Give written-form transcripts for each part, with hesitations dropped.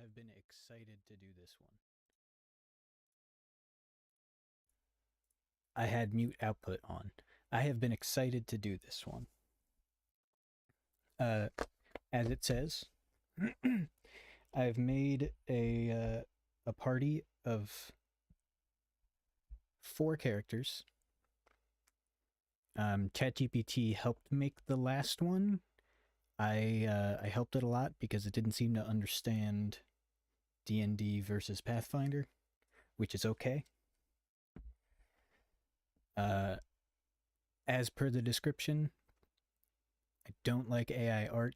have been excited to do this one. I had mute output on. I have been excited to do this one. As it says, I've made a party of 4 characters. ChatGPT helped make the last one. I helped it a lot because it didn't seem to understand D&D versus Pathfinder, which is okay. As per the description, I don't like AI art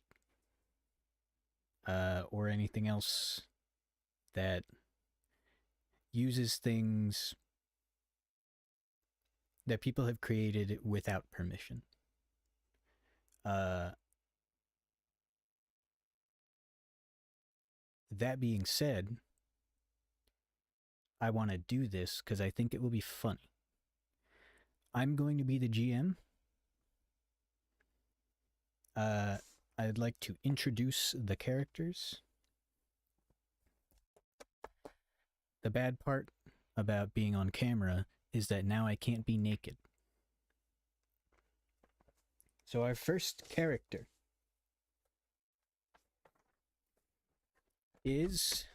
or anything else that uses things that people have created without permission. That being said, I want to do this because I think it will be funny. I'm going to be the GM. I'd like to introduce the characters. The bad part about being on camera is that now I can't be naked. So our first character is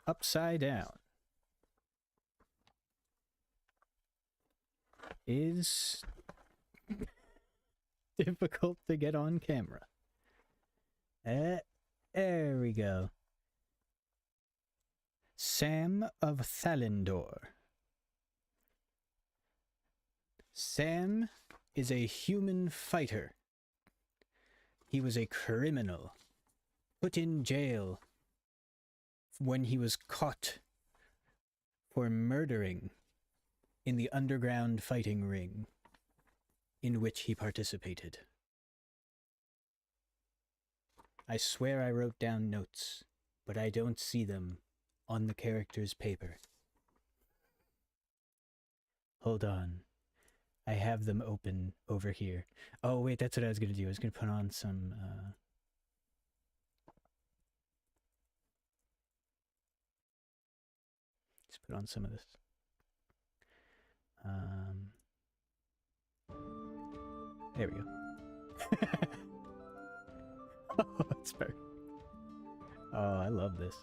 upside down. Is difficult to get on camera. There we go. Sam of Thalendor. Sam is a human fighter. He was a criminal, put in jail when he was caught for murdering in the underground fighting ring in which he participated. I swear I wrote down notes, but I don't see them on the character's paper. Hold on. I have them open over here. Oh, wait, that's what I was going to do. I was going to put on some, Let's put on some of this. There we go. Oh, it's perfect. Oh, I love this.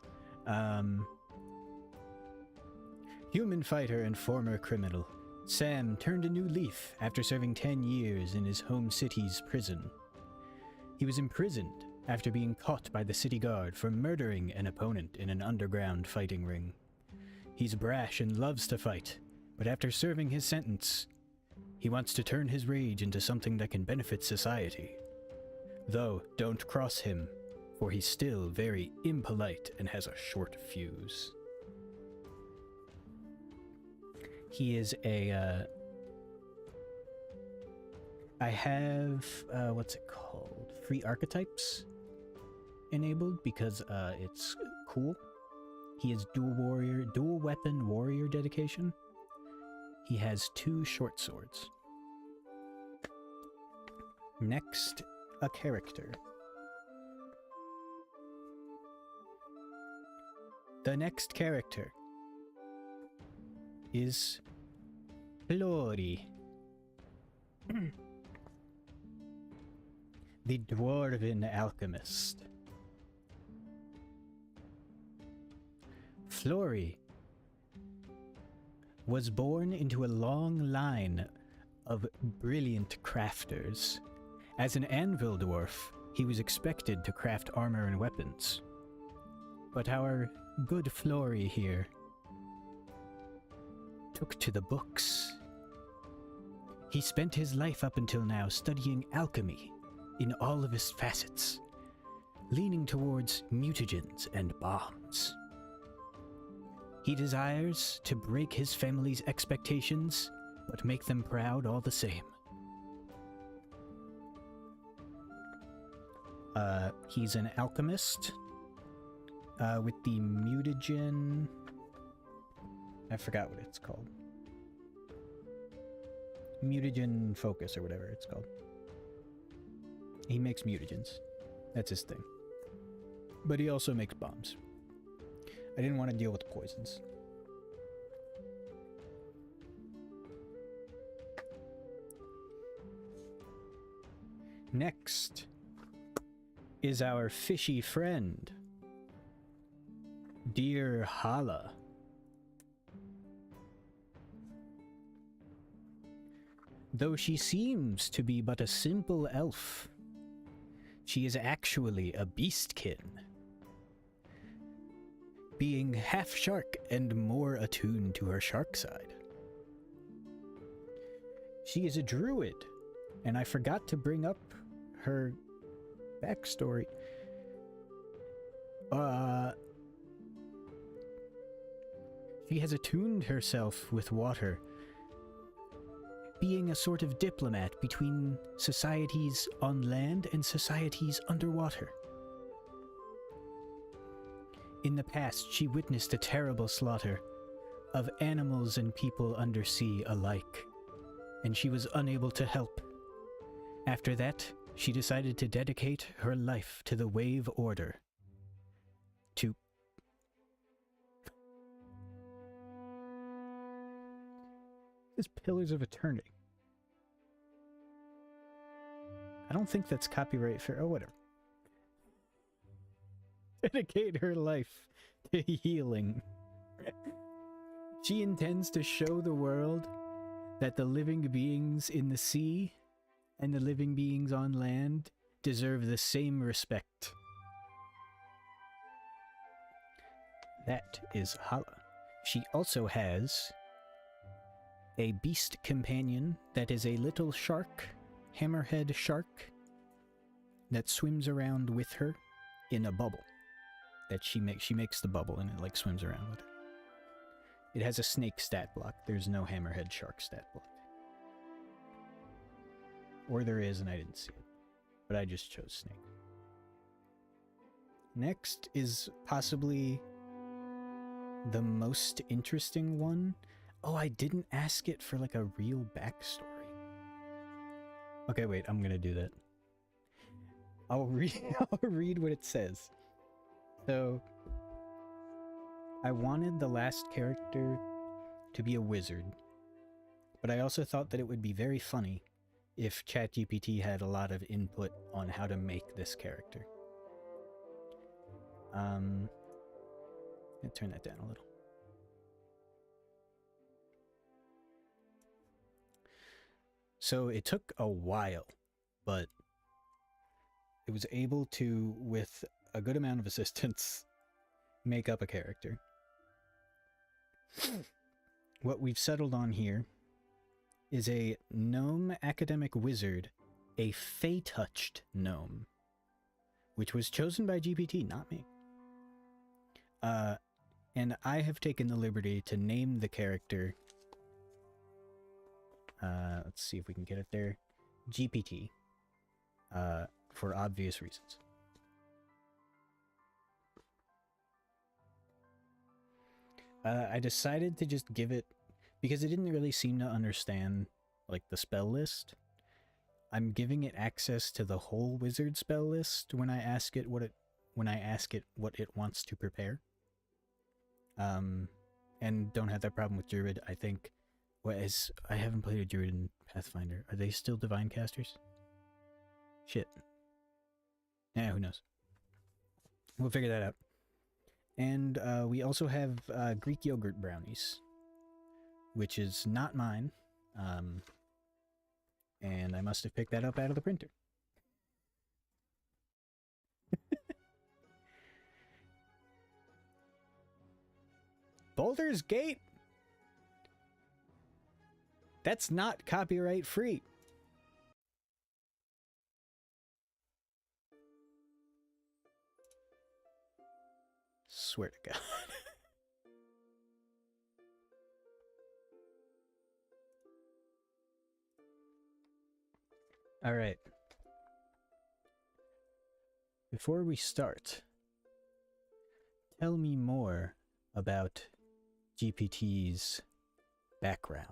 Human fighter and former criminal, Sam turned a new leaf after serving 10 years in his home city's prison. He was imprisoned after being caught by the city guard for murdering an opponent in an underground fighting ring. He's brash and loves to fight, but after serving his sentence, he wants to turn his rage into something that can benefit society. Though, don't cross him, for he's still very impolite and has a short fuse. He is a, I have, what's it called? Free archetypes enabled because it's cool. He is dual weapon warrior dedication. He has 2 short swords. Next, a character. The next character is Flori, the dwarven alchemist. Flori was born into a long line of brilliant crafters. As an anvil dwarf, he was expected to craft armor and weapons. But our good Flori here took to the books. He spent his life up until now studying alchemy in all of its facets, leaning towards mutagens and bombs. He desires to break his family's expectations, but make them proud all the same. He's an alchemist with the mutagen. I forgot what it's called. Mutagen focus or whatever it's called. He makes mutagens. That's his thing. But he also makes bombs. I didn't want to deal with the poisons. Next is our fishy friend, Dear Hala. Though she seems to be but a simple elf, she is actually a beastkin, being half shark and more attuned to her shark side. She is a druid, and I forgot to bring up her backstory. She has attuned herself with water, being a sort of diplomat between societies on land and societies underwater. In the past, she witnessed a terrible slaughter of animals and people undersea alike, and she was unable to help. After that, she decided to dedicate her life to the Wave Order. It's Pillars of Eternity. I don't think that's copyright for... Oh, whatever. Dedicate her life to healing. She intends to show the world that the living beings in the sea and the living beings on land deserve the same respect. That is Hala. She also has a beast companion that is a little shark, hammerhead shark, that swims around with her in a bubble that she makes the bubble and it like swims around with her. It has a snake stat block. There's no hammerhead shark stat block. Or there is and I didn't see it. But I just chose snake. Next is possibly the most interesting one. Oh, I didn't ask it for like a real backstory. Okay, wait, I'm gonna do that. I'll read what it says. So, I wanted the last character to be a wizard, but I also thought that it would be very funny if ChatGPT had a lot of input on how to make this character. Let's turn that down a little. So it took a while, but it was able to, with a good amount of assistance, make up a character. What we've settled on here is a gnome academic wizard, a Fey-touched gnome, which was chosen by GPT, not me. And I have taken the liberty to name the character, let's see if we can get it there, GPT, for obvious reasons. I decided to just give it, because it didn't really seem to understand, like, the spell list. I'm giving it access to the whole wizard spell list when I ask it what it wants to prepare. And don't have that problem with druid. I think, I haven't played a druid in Pathfinder. Are they still divine casters? Shit. Yeah, who knows? We'll figure that out. And we also have Greek yogurt brownies, which is not mine. And I must have picked that up out of the printer. Baldur's Gate? That's not copyright free. Swear to God. All right. Before we start, tell me more about GPT's background.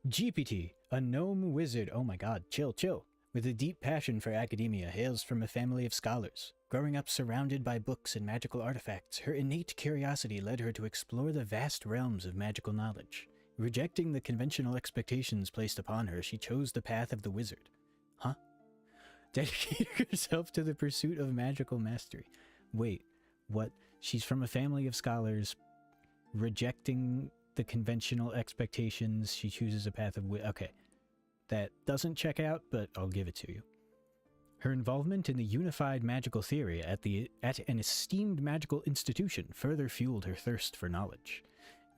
GPT, a gnome wizard. Oh my god, chill, chill. With a deep passion for academia, hails from a family of scholars. Growing up surrounded by books and magical artifacts, her innate curiosity led her to explore the vast realms of magical knowledge. Rejecting the conventional expectations placed upon her, she chose the path of the wizard. Huh? Dedicating herself to the pursuit of magical mastery. Wait, what? She's from a family of scholars, rejecting the conventional expectations, she chooses a path of okay. That doesn't check out, but I'll give it to you. Her involvement in the unified magical theory at an esteemed magical institution further fueled her thirst for knowledge.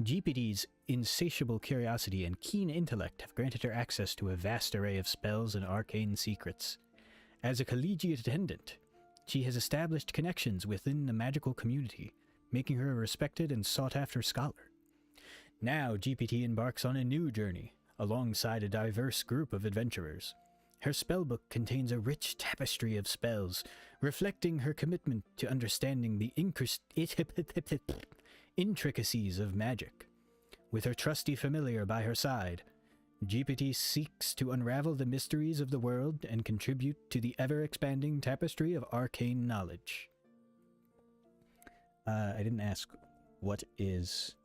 GPT's insatiable curiosity and keen intellect have granted her access to a vast array of spells and arcane secrets. As a collegiate attendant, she has established connections within the magical community, making her a respected and sought-after scholar. Now GPT embarks on a new journey, alongside a diverse group of adventurers. Her spellbook contains a rich tapestry of spells, reflecting her commitment to understanding the intricacies of magic. With her trusty familiar by her side, GPT seeks to unravel the mysteries of the world and contribute to the ever-expanding tapestry of arcane knowledge. I didn't ask, what is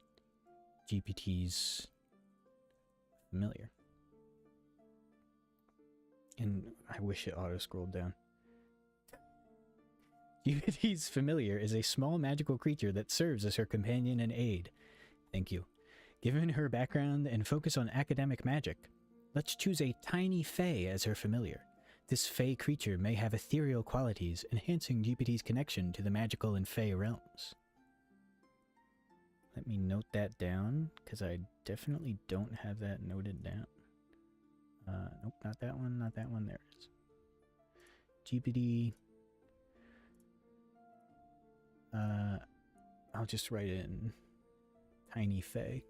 GPT's familiar? And I wish it auto-scrolled down. GPT's familiar is a small magical creature that serves as her companion and aid. Thank you. Given her background and focus on academic magic, let's choose a tiny fae as her familiar. This fae creature may have ethereal qualities, enhancing GPT's connection to the magical and fae realms. Let me note that down, because I definitely don't have that noted down. Nope, not that one, not that one. There it is. GPT. I'll just write in tiny fae.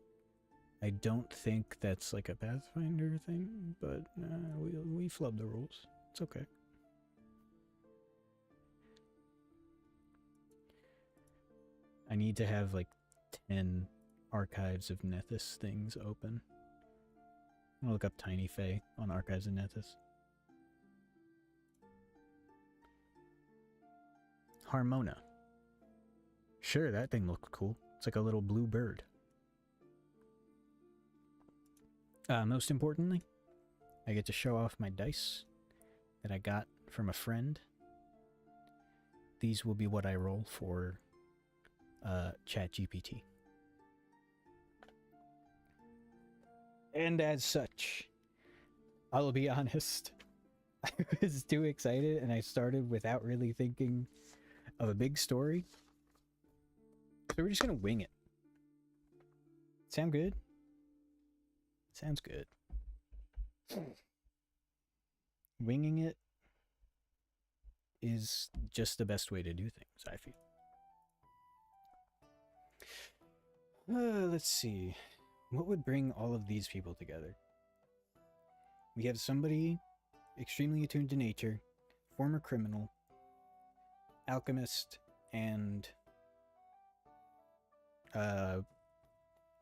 I don't think that's like a Pathfinder thing, but we flubbed the rules. It's okay. I need to have like 10 archives of Nethys things open. I'm gonna look up tiny fae on archives of Nethys. Harmona. Sure, that thing looked cool. It's like a little blue bird. Most importantly, I get to show off my dice that I got from a friend. These will be what I roll for ChatGPT. And as such, I'll be honest, I was too excited and I started without really thinking of a big story. So we're just gonna wing it. Sound good? Sounds good. Winging it is just the best way to do things, I feel. Let's see. What would bring all of these people together? We have somebody extremely attuned to nature, former criminal, alchemist, and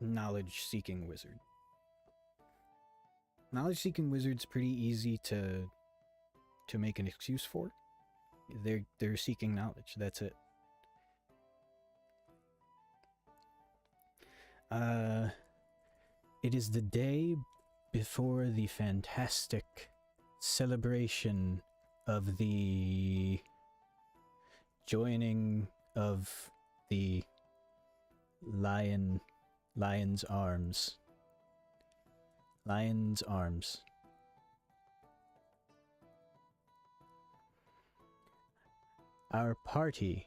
knowledge-seeking wizard. Knowledge-seeking wizard's pretty easy to make an excuse for. They're seeking knowledge. That's it. It is the day before the fantastic celebration of the joining of the Lion's Arms. Lion's Arms. Our party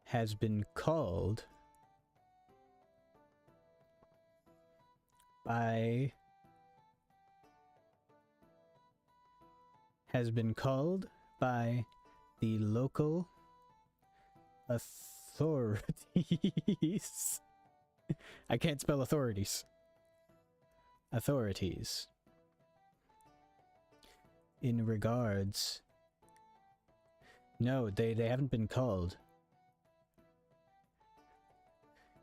has been called by the local authorities. I can't spell authorities. Authorities. In regards... No, they haven't been called.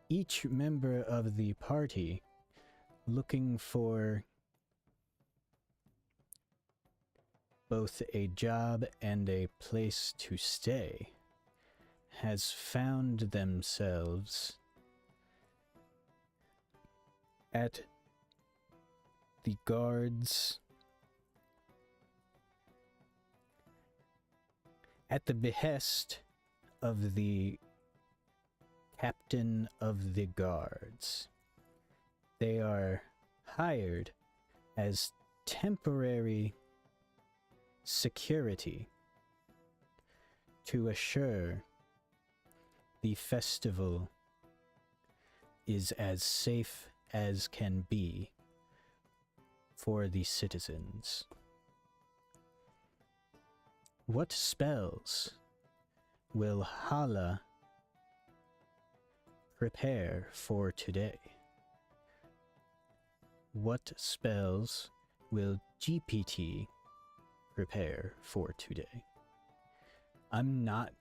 Each member of the party looking for both a job and a place to stay has found themselves at the guards, at the behest of the captain of the guards. They are hired as temporary security to assure the festival is as safe as can be for the citizens. What spells will Hala prepare for today? What spells will GPT prepare for today? I'm not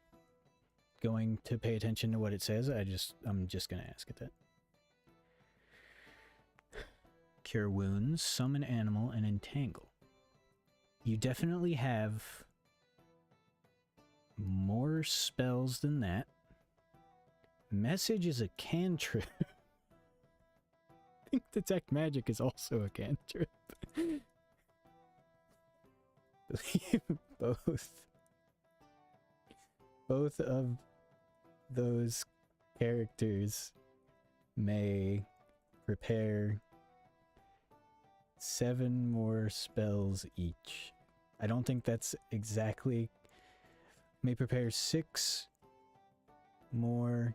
going to pay attention to what it says. I'm just going to ask it that. Cure wounds, summon animal, and entangle. You definitely have more spells than that. Message is a cantrip. I think detect magic is also a cantrip. both of those characters may prepare 7 more spells each. I don't think that's exactly... May prepare 6 more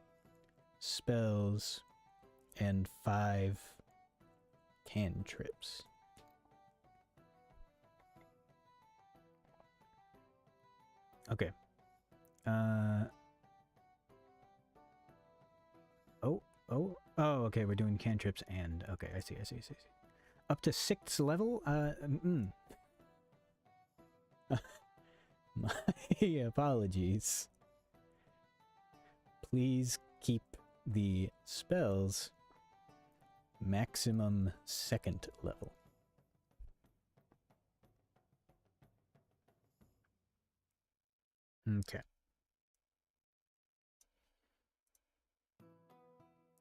spells and 5 cantrips. Okay. Oh, okay, we're doing cantrips and... Okay, I see. Up to 6th level? My apologies. Please keep the spells maximum 2nd level. Okay.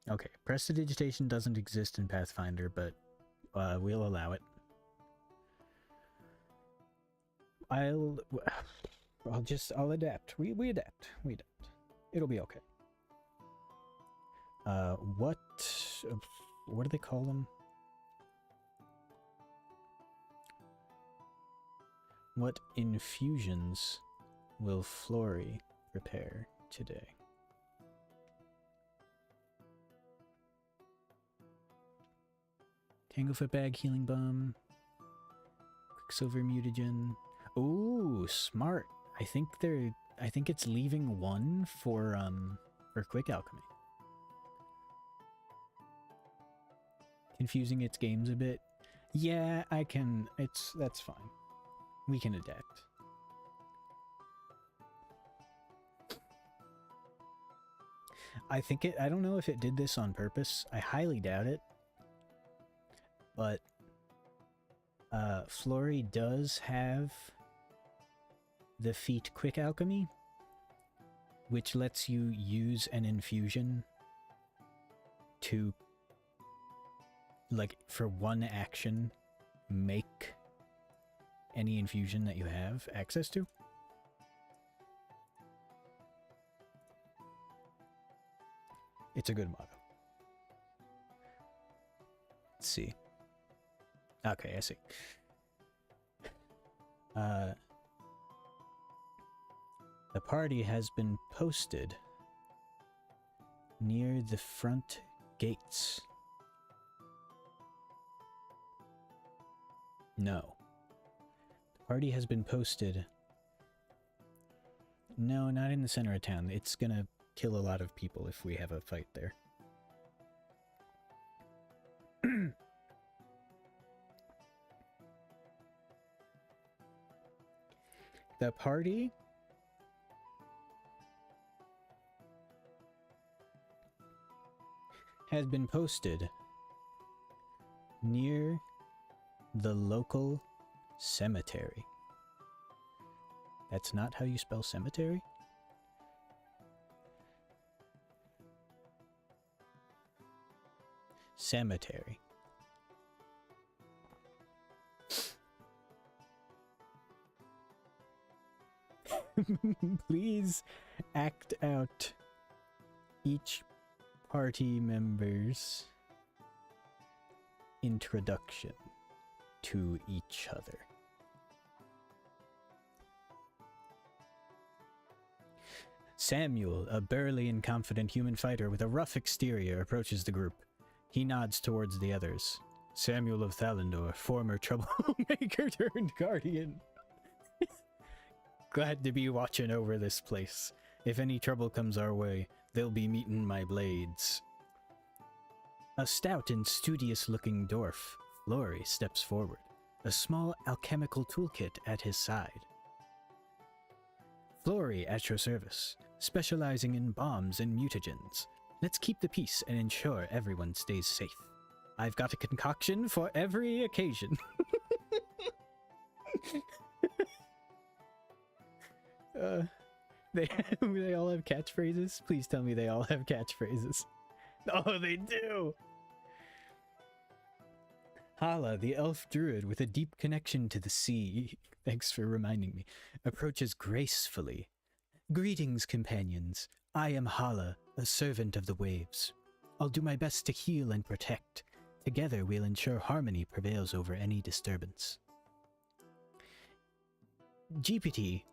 Okay, prestidigitation doesn't exist in Pathfinder, but we'll allow it. I'll adapt. We adapt. It'll be okay. What do they call them? What infusions will Flory prepare today? Tanglefoot Bag, Healing Balm, Quicksilver Mutagen. Ooh, smart. I think it's leaving 1 for Quick Alchemy. Confusing its games a bit. Yeah, that's fine. We can adapt. I don't know if it did this on purpose. I highly doubt it. But Flory does have the feat Quick Alchemy, which lets you use an infusion to, like, for one action, make any infusion that you have access to. It's a good motto. Let's see. Okay, I see. The party has been posted near the front gates. No. The party has been posted... No, not in the center of town. It's gonna kill a lot of people if we have a fight there. The party has been posted near the local cemetery. That's not how you spell cemetery? Cemetery. Please act out each party member's introduction to each other. Samuel, a burly and confident human fighter with a rough exterior, approaches the group. He nods towards the others. Samuel of Thalendor, former troublemaker turned guardian. Glad to be watching over this place. If any trouble comes our way, they'll be meeting my blades. A stout and studious-looking dwarf, Flory, steps forward, a small alchemical toolkit at his side. Flory, at your service, specializing in bombs and mutagens. Let's keep the peace and ensure everyone stays safe. I've got a concoction for every occasion. They all have catchphrases? Please tell me they all have catchphrases. Oh, they do! Hala, the elf druid with a deep connection to the sea, thanks for reminding me, approaches gracefully. Greetings, companions. I am Hala, a servant of the waves. I'll do my best to heal and protect. Together we'll ensure harmony prevails over any disturbance. GPT,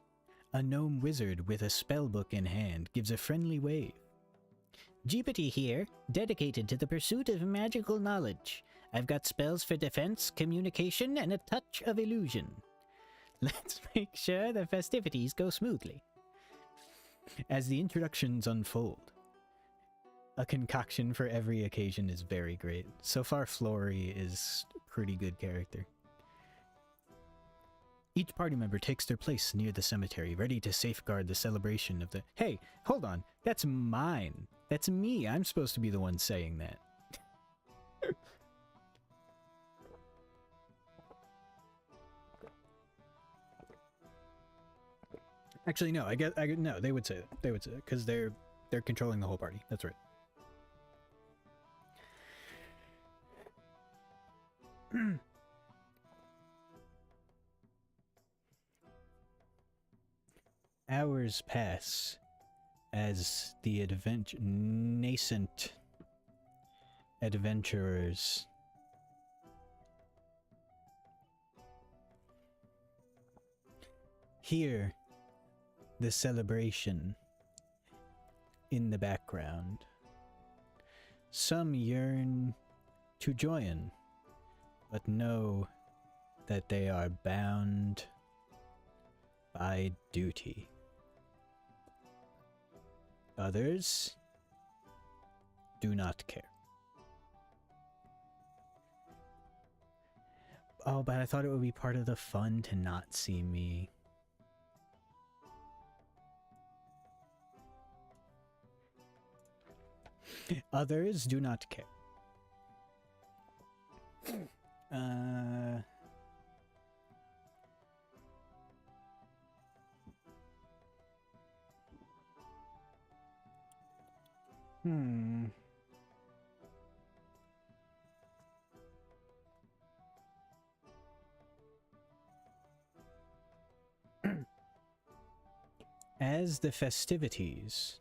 a gnome wizard with a spellbook in hand, gives a friendly wave. GPT here, dedicated to the pursuit of magical knowledge. I've got spells for defense, communication, and a touch of illusion. Let's make sure the festivities go smoothly. As the introductions unfold, a concoction for every occasion is very great. So far, Flory is a pretty good character. Each party member takes their place near the cemetery, ready to safeguard the celebration of the— Hey, hold on, that's mine. That's me. I'm supposed to be the one saying that. Actually, no. I get. No. They would say that. They would say that because they're controlling the whole party. That's right. Hours pass as the nascent adventurers hear the celebration in the background. Some yearn to join, but know that they are bound by duty. Others do not care. Oh, but I thought it would be part of the fun to not see me. Others do not care. As the festivities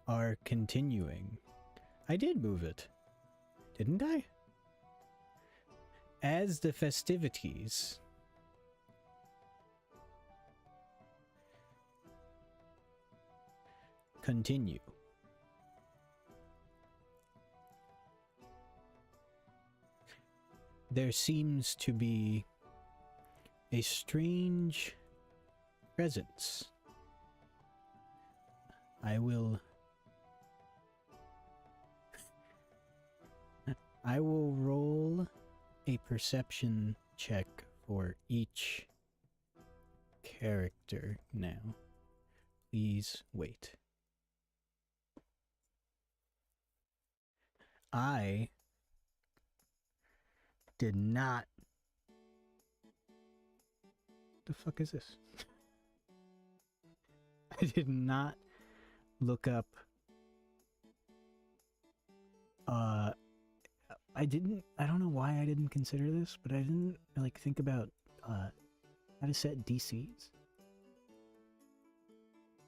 are continuing, I did move it, didn't I? As the festivities continue, there seems to be a strange presence. I will roll a perception check for each character now. Please wait. I did not... The fuck is this? I did not look up... I don't know why I didn't consider this, but I didn't, like, think about, how to set DCs.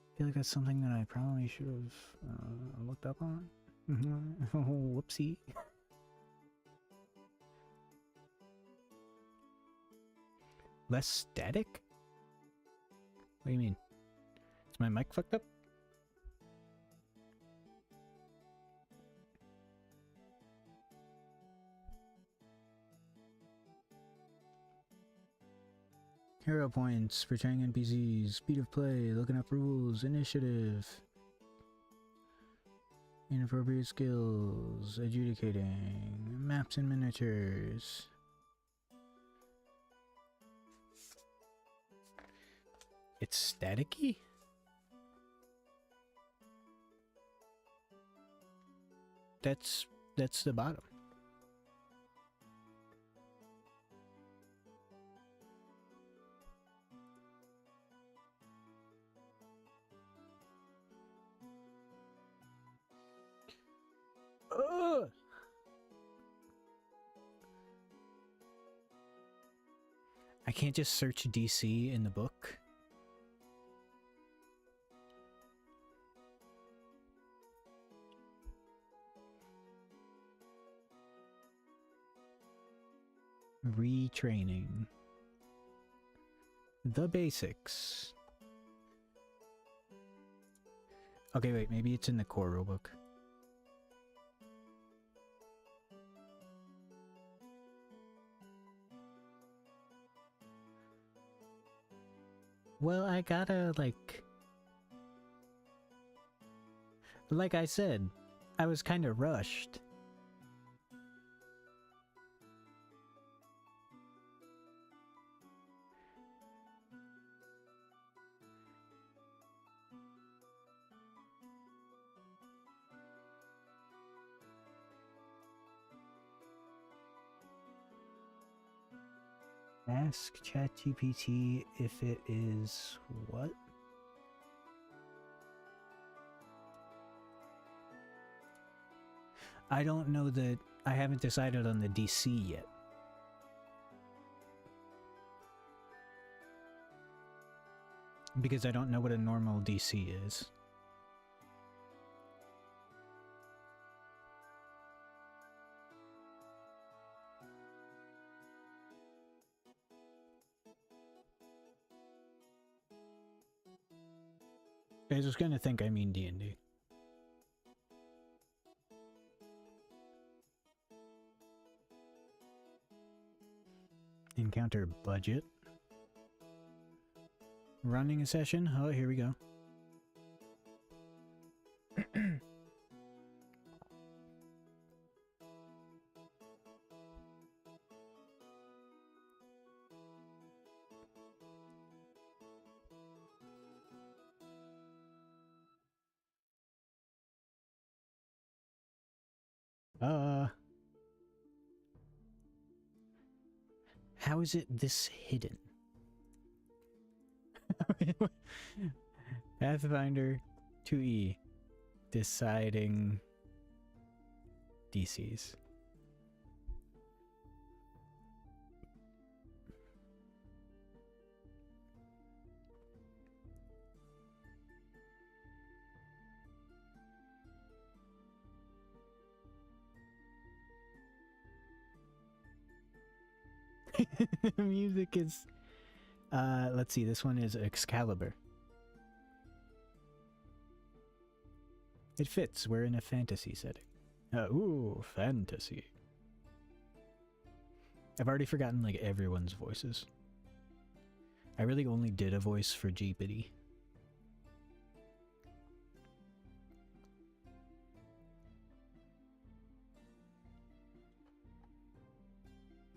I feel like that's something that I probably should have, looked up on. Whoopsie. Less static? What do you mean? Is my mic fucked up? Hero points, portraying NPCs, speed of play, looking up rules, initiative, inappropriate skills, adjudicating, maps and miniatures. It's staticky? That's the bottom. I can't just search DC in the book. Retraining. The basics. Okay, wait, maybe it's in the core rulebook. Well, I gotta, like I said, I was kind of rushed. Ask ChatGPT if it is what? I don't know that I haven't decided on the DC yet. Because I don't know what a normal DC is. I was gonna think I mean D&D. Encounter budget. Running a session? Oh, here we go. How is it this hidden? Pathfinder 2E. Deciding DCs. Music is let's see, this one is Excalibur. It fits, we're in a fantasy setting. Ooh, fantasy. I've already forgotten like everyone's voices. I really only did a voice for Jeepity.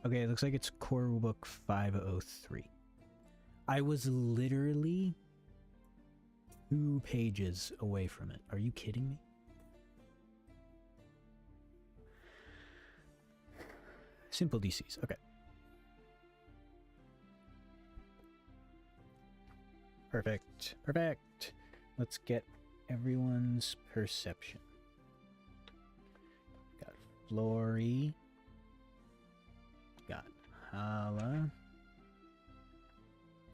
Okay, it looks like it's Core Rulebook 503. I was literally 2 pages away from it. Are you kidding me? Simple DCs. Okay. Perfect. Perfect. Let's get everyone's perception. Got Flory. Got Hala.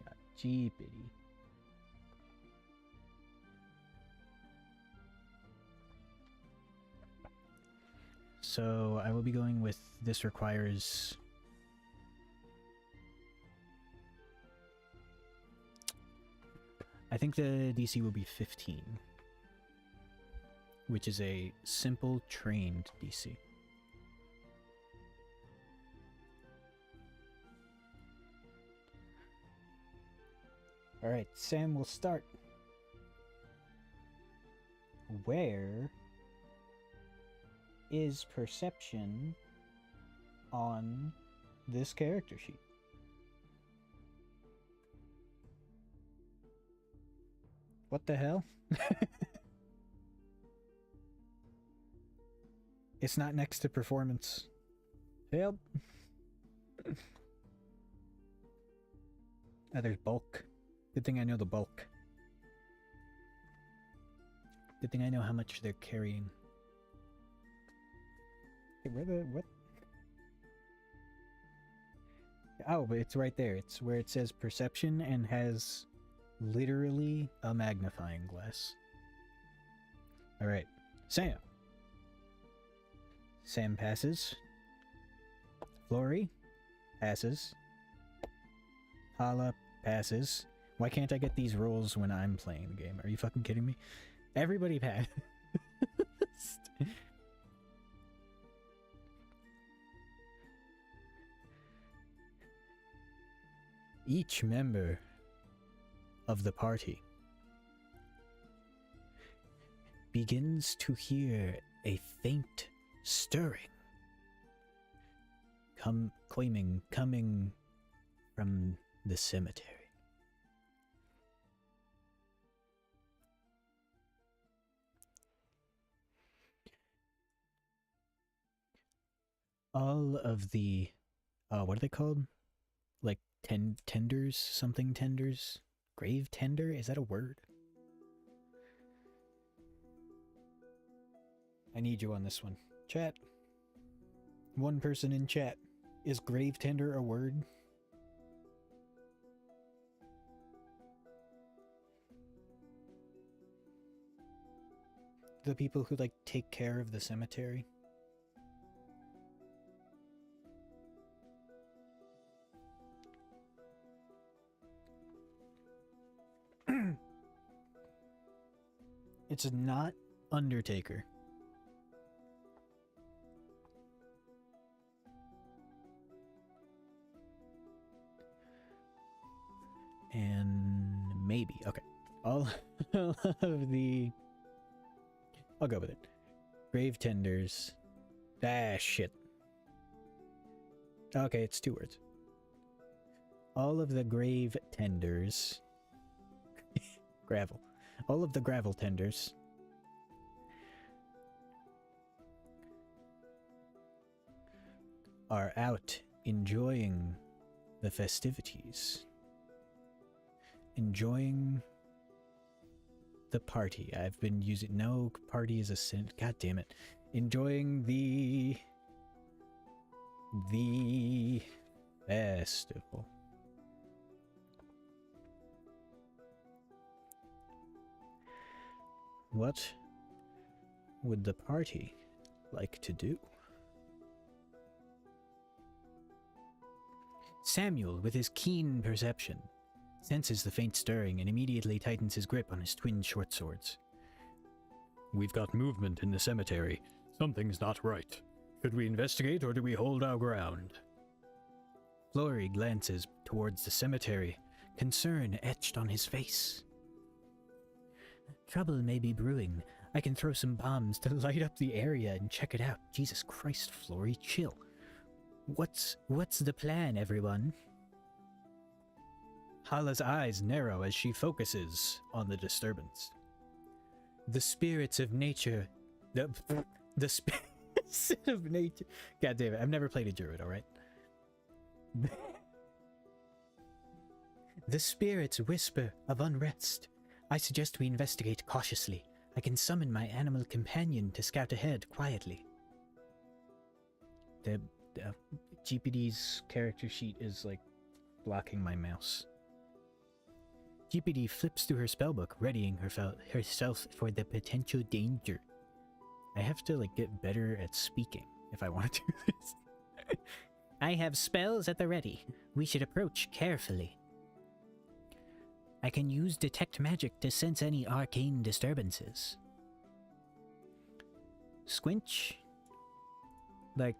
Got Jeepity. So I will be going with this requires... I think the DC will be 15, which is a simple trained DC. All right, Sam will start. Where is perception on this character sheet? What the hell? It's not next to performance. Yep. Oh, there's bulk. Good thing I know the bulk. Good thing I know how much they're carrying. Hey, where the... what? Oh, but it's right there. It's where it says perception and has literally a magnifying glass. Alright. Sam. Sam passes. Flory passes. Hala passes. Why can't I get these rolls when I'm playing the game? Are you fucking kidding me? Everybody passed. Each member of the party begins to hear a faint stirring coming from the cemetery. All of the what are they called? Like tenders, something tenders? Grave tender? Is that a word? I need you on this one. Chat. One person in chat. Is grave tender a word? The people who, like, take care of the cemetery? It's not Undertaker. And maybe. Okay. All of the... I'll go with it. Grave tenders. Ah, shit. Okay, it's 2 words. All of the grave tenders... gravel. All of the gravel tenders are out enjoying the festivities. Enjoying the party. I've been using... No, party is a sin. God damn it. Enjoying the festival. What would the party like to do? Samuel, with his keen perception, senses the faint stirring and immediately tightens his grip on his twin short swords. We've got movement in the cemetery. Something's not right. Should we investigate or do we hold our ground? Flory glances towards the cemetery, concern etched on his face. Trouble may be brewing. I can throw some bombs to light up the area and check it out. Jesus Christ, Flory, chill. What's the plan, everyone? Hala's eyes narrow as she focuses on the disturbance. The spirits of nature... The spirits of nature... God damn it, I've never played a druid, alright? The spirits whisper of unrest. I suggest we investigate cautiously. I can summon my animal companion to scout ahead quietly. The GPD's character sheet is like blocking my mouse. GPD flips through her spellbook, readying herself for the potential danger. I have to like get better at speaking if I want to do this. I have spells at the ready. We should approach carefully. I can use detect magic to sense any arcane disturbances. Squinch? Like,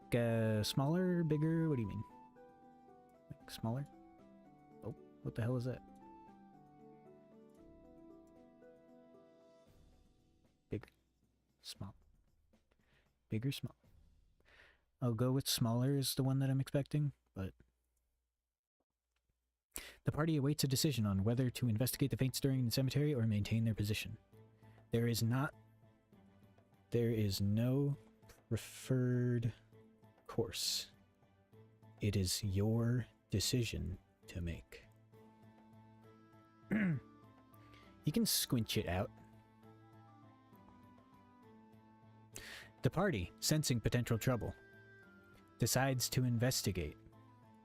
smaller, bigger? What do you mean? Like, smaller? Oh, what the hell is that? Big. Small. Bigger, small. I'll go with smaller is the one that I'm expecting, but... The party awaits a decision on whether to investigate the faint stirring in the cemetery or maintain their position. There is no preferred course. It is your decision to make. You can squinch it out. The party, sensing potential trouble, decides to investigate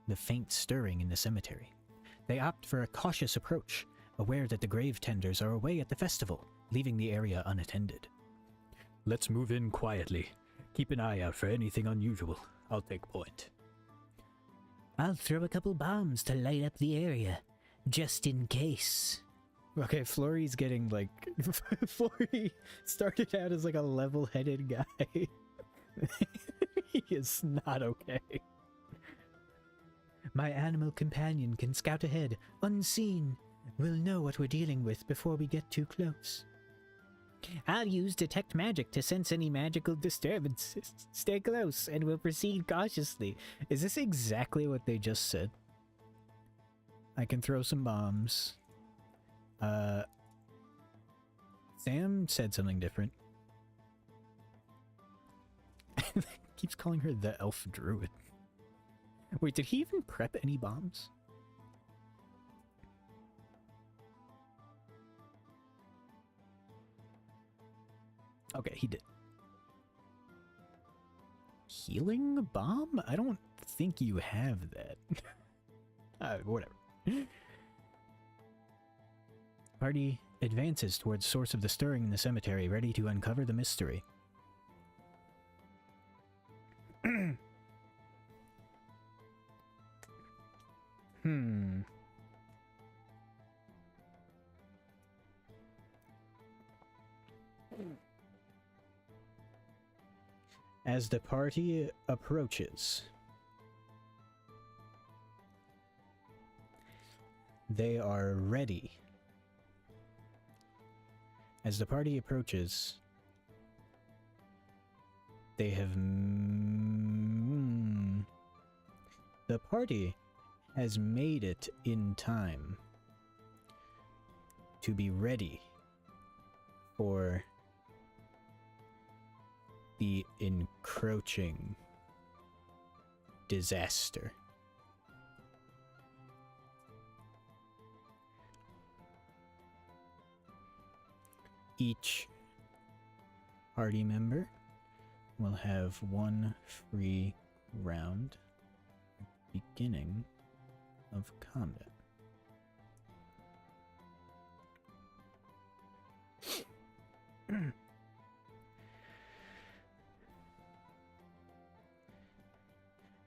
the faint stirring in the cemetery. They opt for a cautious approach, aware that the grave tenders are away at the festival, leaving the area unattended. Let's move in quietly. Keep an eye out for anything unusual. I'll take point. I'll throw a couple bombs to light up the area, just in case. Okay, Flory's getting like... Flory started out as like a level-headed guy. He is not okay. My animal companion can scout ahead, unseen. We'll know what we're dealing with before we get too close. I'll use detect magic to sense any magical disturbances. Stay close and we'll proceed cautiously. Is this exactly what they just said? I can throw some bombs. Sam said something different. Keeps calling her the elf druid. Wait, did he even prep any bombs? Okay, he did. Healing bomb? I don't think you have that. Whatever. Party advances towards source of the stirring in the cemetery, ready to uncover the mystery. As the party approaches, they are ready. As the party approaches, they have... The party has made it in time to be ready for the encroaching disaster. Each party member will have one free round at the beginning of combat.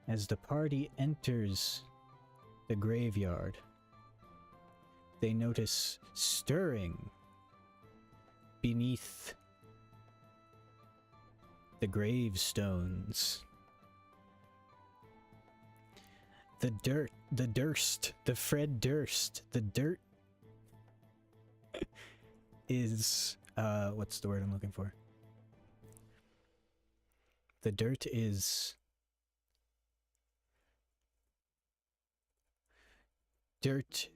As the party enters the graveyard, they notice stirring beneath the gravestones. The dirt, the Durst, the Fred Durst, the dirt is, what's the word I'm looking for? The dirt is dirt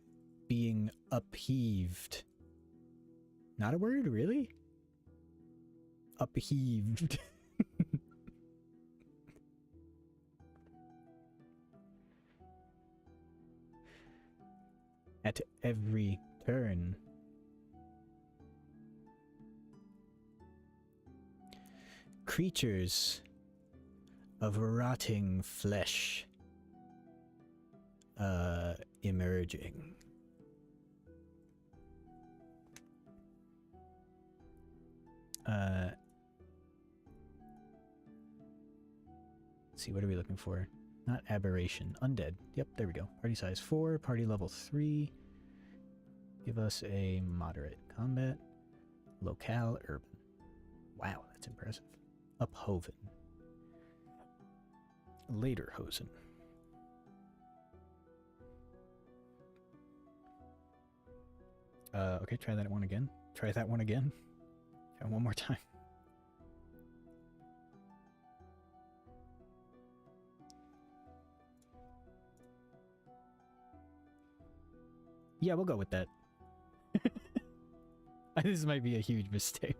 being upheaved. Not a word, really? Upheaved. at every turn. Creatures of rotting flesh emerging. Let's see, what are we looking for? Not aberration, undead. Yep, there we go. Party size 4, party level 3. Give us a moderate combat. Locale urban. Wow, that's impressive. Uphoven. Lederhosen. Okay, try that one again. Try that one again. Try one more time. Yeah, we'll go with that. This might be a huge mistake.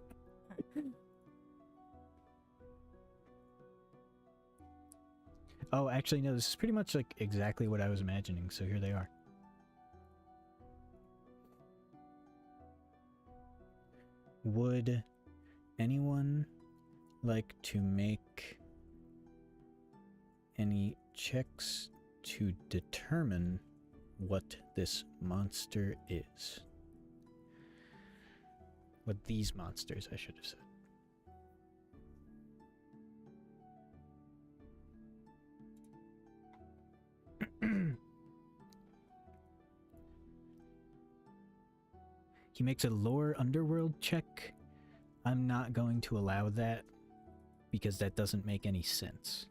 Oh, actually, no, this is pretty much like exactly what I was imagining, so here they are. Would anyone like to make any checks to determine what this monster is? What these monsters, I should have said. He makes a lore underworld check. I'm not going to allow that because that doesn't make any sense.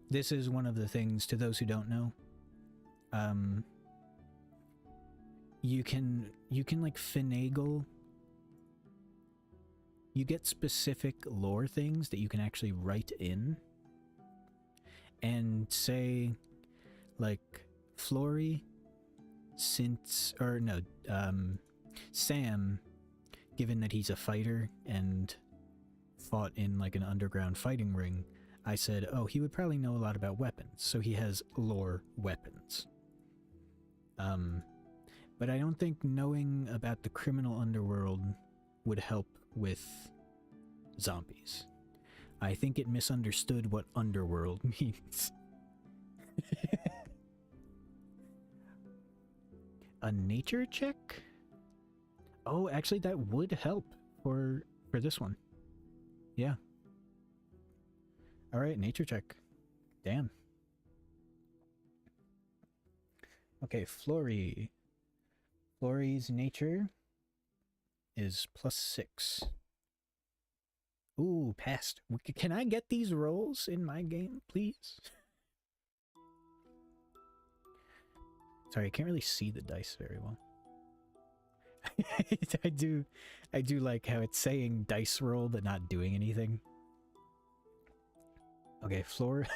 This is one of the things, to those who don't know, you can like finagle. You get specific lore things that you can actually write in and say, like, Flory, Sam, given that he's a fighter and fought in like an underground fighting ring, I said, oh, he would probably know a lot about weapons, so he has lore weapons. But I don't think knowing about the criminal underworld would help with zombies. I think it misunderstood what underworld means. A nature check? Oh, actually that would help for this one. Yeah. Alright, nature check. Damn. Okay, Flory. Flory's nature is +6. Ooh, passed. Can I get these rolls in my game, please? Sorry, I can't really see the dice very well. I do like how it's saying dice roll but not doing anything. Okay, Floor.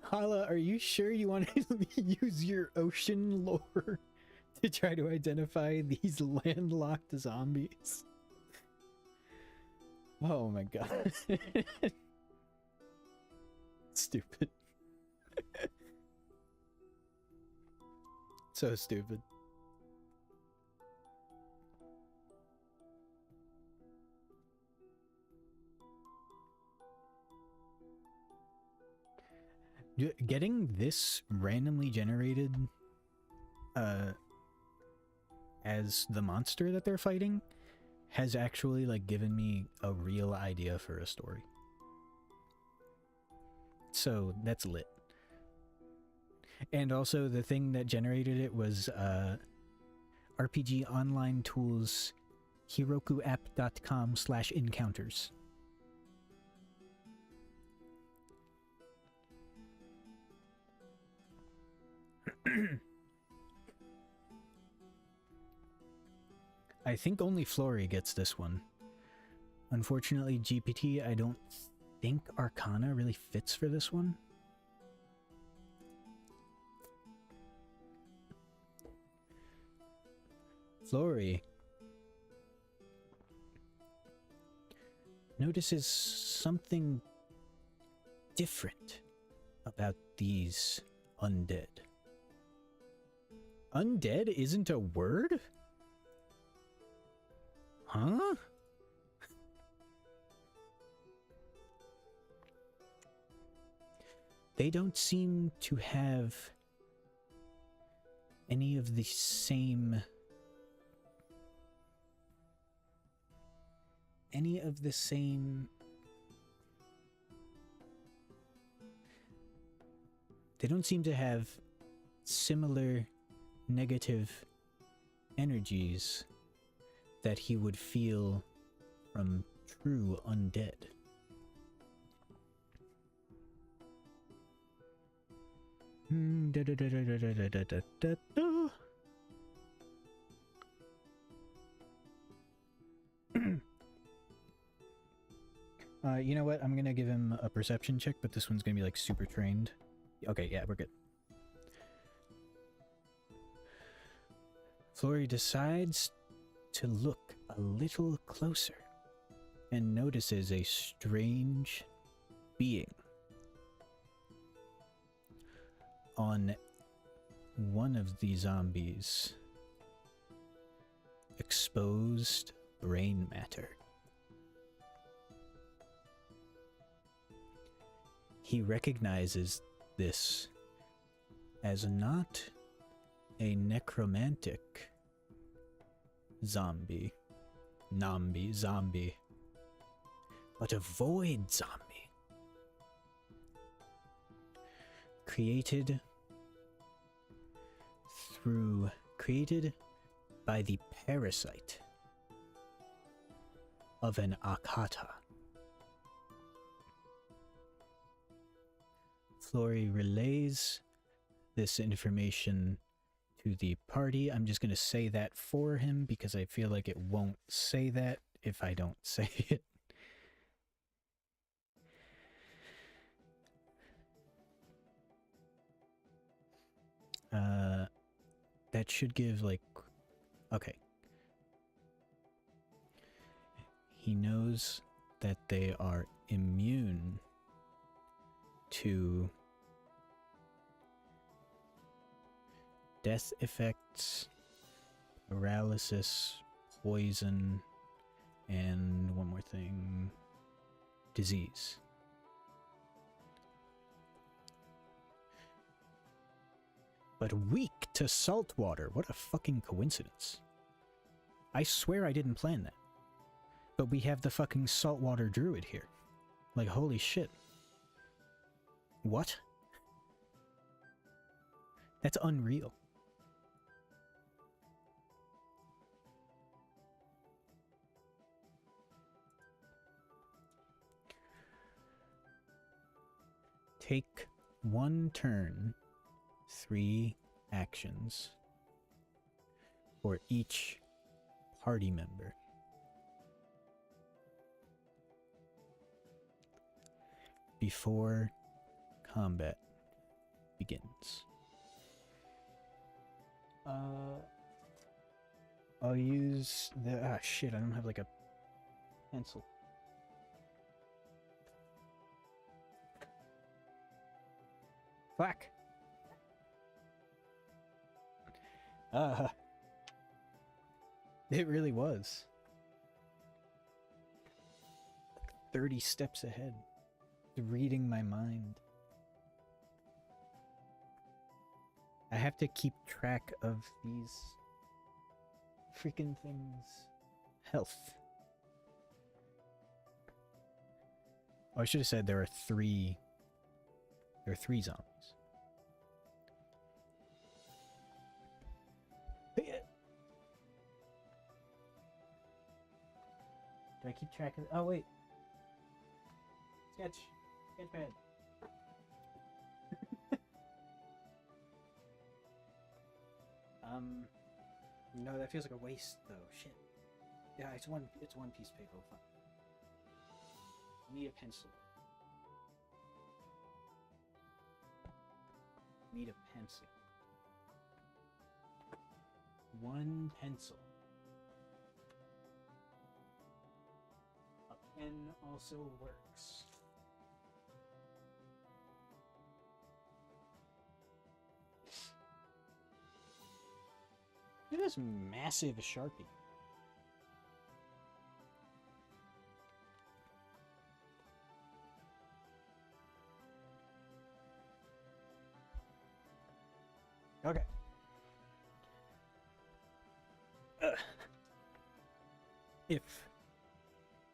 Hala, are you sure you want to use your ocean lore to try to identify these landlocked zombies? Oh my god. Stupid. So stupid. Getting this randomly generated as the monster that they're fighting has actually like given me a real idea for a story. So that's lit. And also the thing that generated it was RPG Online Tools herokuapp.com/encounters. I think only Flory gets this one. Unfortunately, GPT, I don't think Arcana really fits for this one. Flory notices something different about these undead. Undead isn't a word? Huh? They don't seem to have any of the same... They don't seem to have similar negative energies that he would feel from true undead. You know what? I'm gonna give him a perception check, but this one's gonna be like super trained. Okay, yeah, we're good. Flory decides to look a little closer and notices a strange being on one of the zombies' exposed brain matter. He recognizes this as not a necromantic zombie, but a void zombie. Created by the parasite of an Akata. Flory relays this information to the party. I'm just going to say that for him because I feel like it won't say that if I don't say it. That should give like... Okay. He knows that they are immune to death effects, paralysis, poison, and one more thing, disease. But weak to salt water. What a fucking coincidence. I swear I didn't plan that. But we have the fucking saltwater druid here. Like, holy shit. What? That's unreal. Take one turn, 3 actions for each party member. Before combat begins. I'll use the... shit, I don't have like a pencil. Fuck! It really was. Like 30 steps ahead. Reading my mind. I have to keep track of these freaking things' health. Oh, I should have said there are 3 zombies. Do I keep track of... Oh, wait. Sketchpad. No, that feels like a waste, though. Shit. Yeah, it's one piece of paper. Fine. I need a pencil. One pencil. A pen also works. this massive Sharpie? Okay.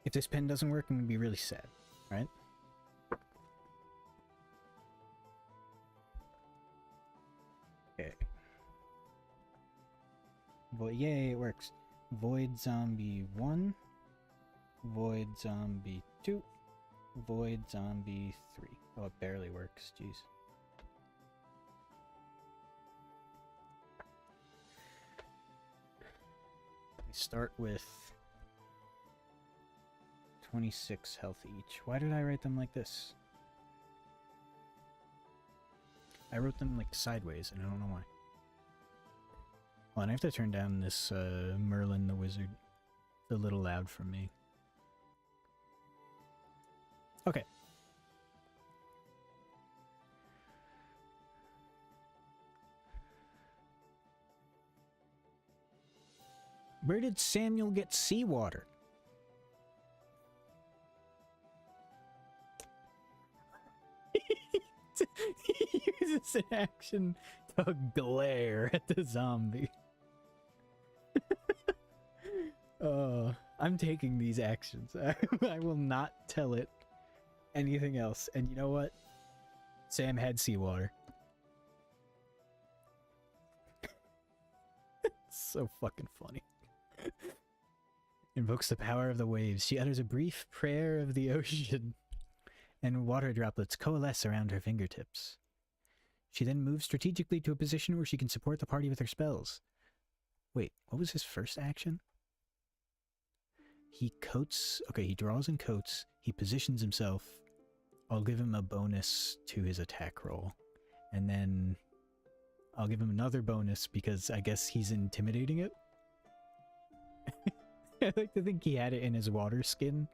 If this pen doesn't work, I'm gonna be really sad, right? Okay. Yay, it works. Void Zombie 1, Void Zombie 2, Void Zombie 3. Oh, it barely works, jeez. We start with 26 health each. Why did I write them like this? I wrote them like sideways, and I don't know why. Well, and I have to turn down this Merlin the Wizard. It's a little loud for me. Okay. Where did Samuel get seawater? He uses an action to glare at the zombie. I'm taking these actions. I will not tell it anything else. And you know what? Sam had seawater. It's so fucking funny. Invokes the power of the waves. She utters a brief prayer of the ocean, and water droplets coalesce around her fingertips. She then moves strategically to a position where she can support the party with her spells. Wait, what was his first action? He coats... Okay, he draws and coats. He positions himself. I'll give him a bonus to his attack roll. And then I'll give him another bonus because I guess he's intimidating it. I like to think he had it in his water skin.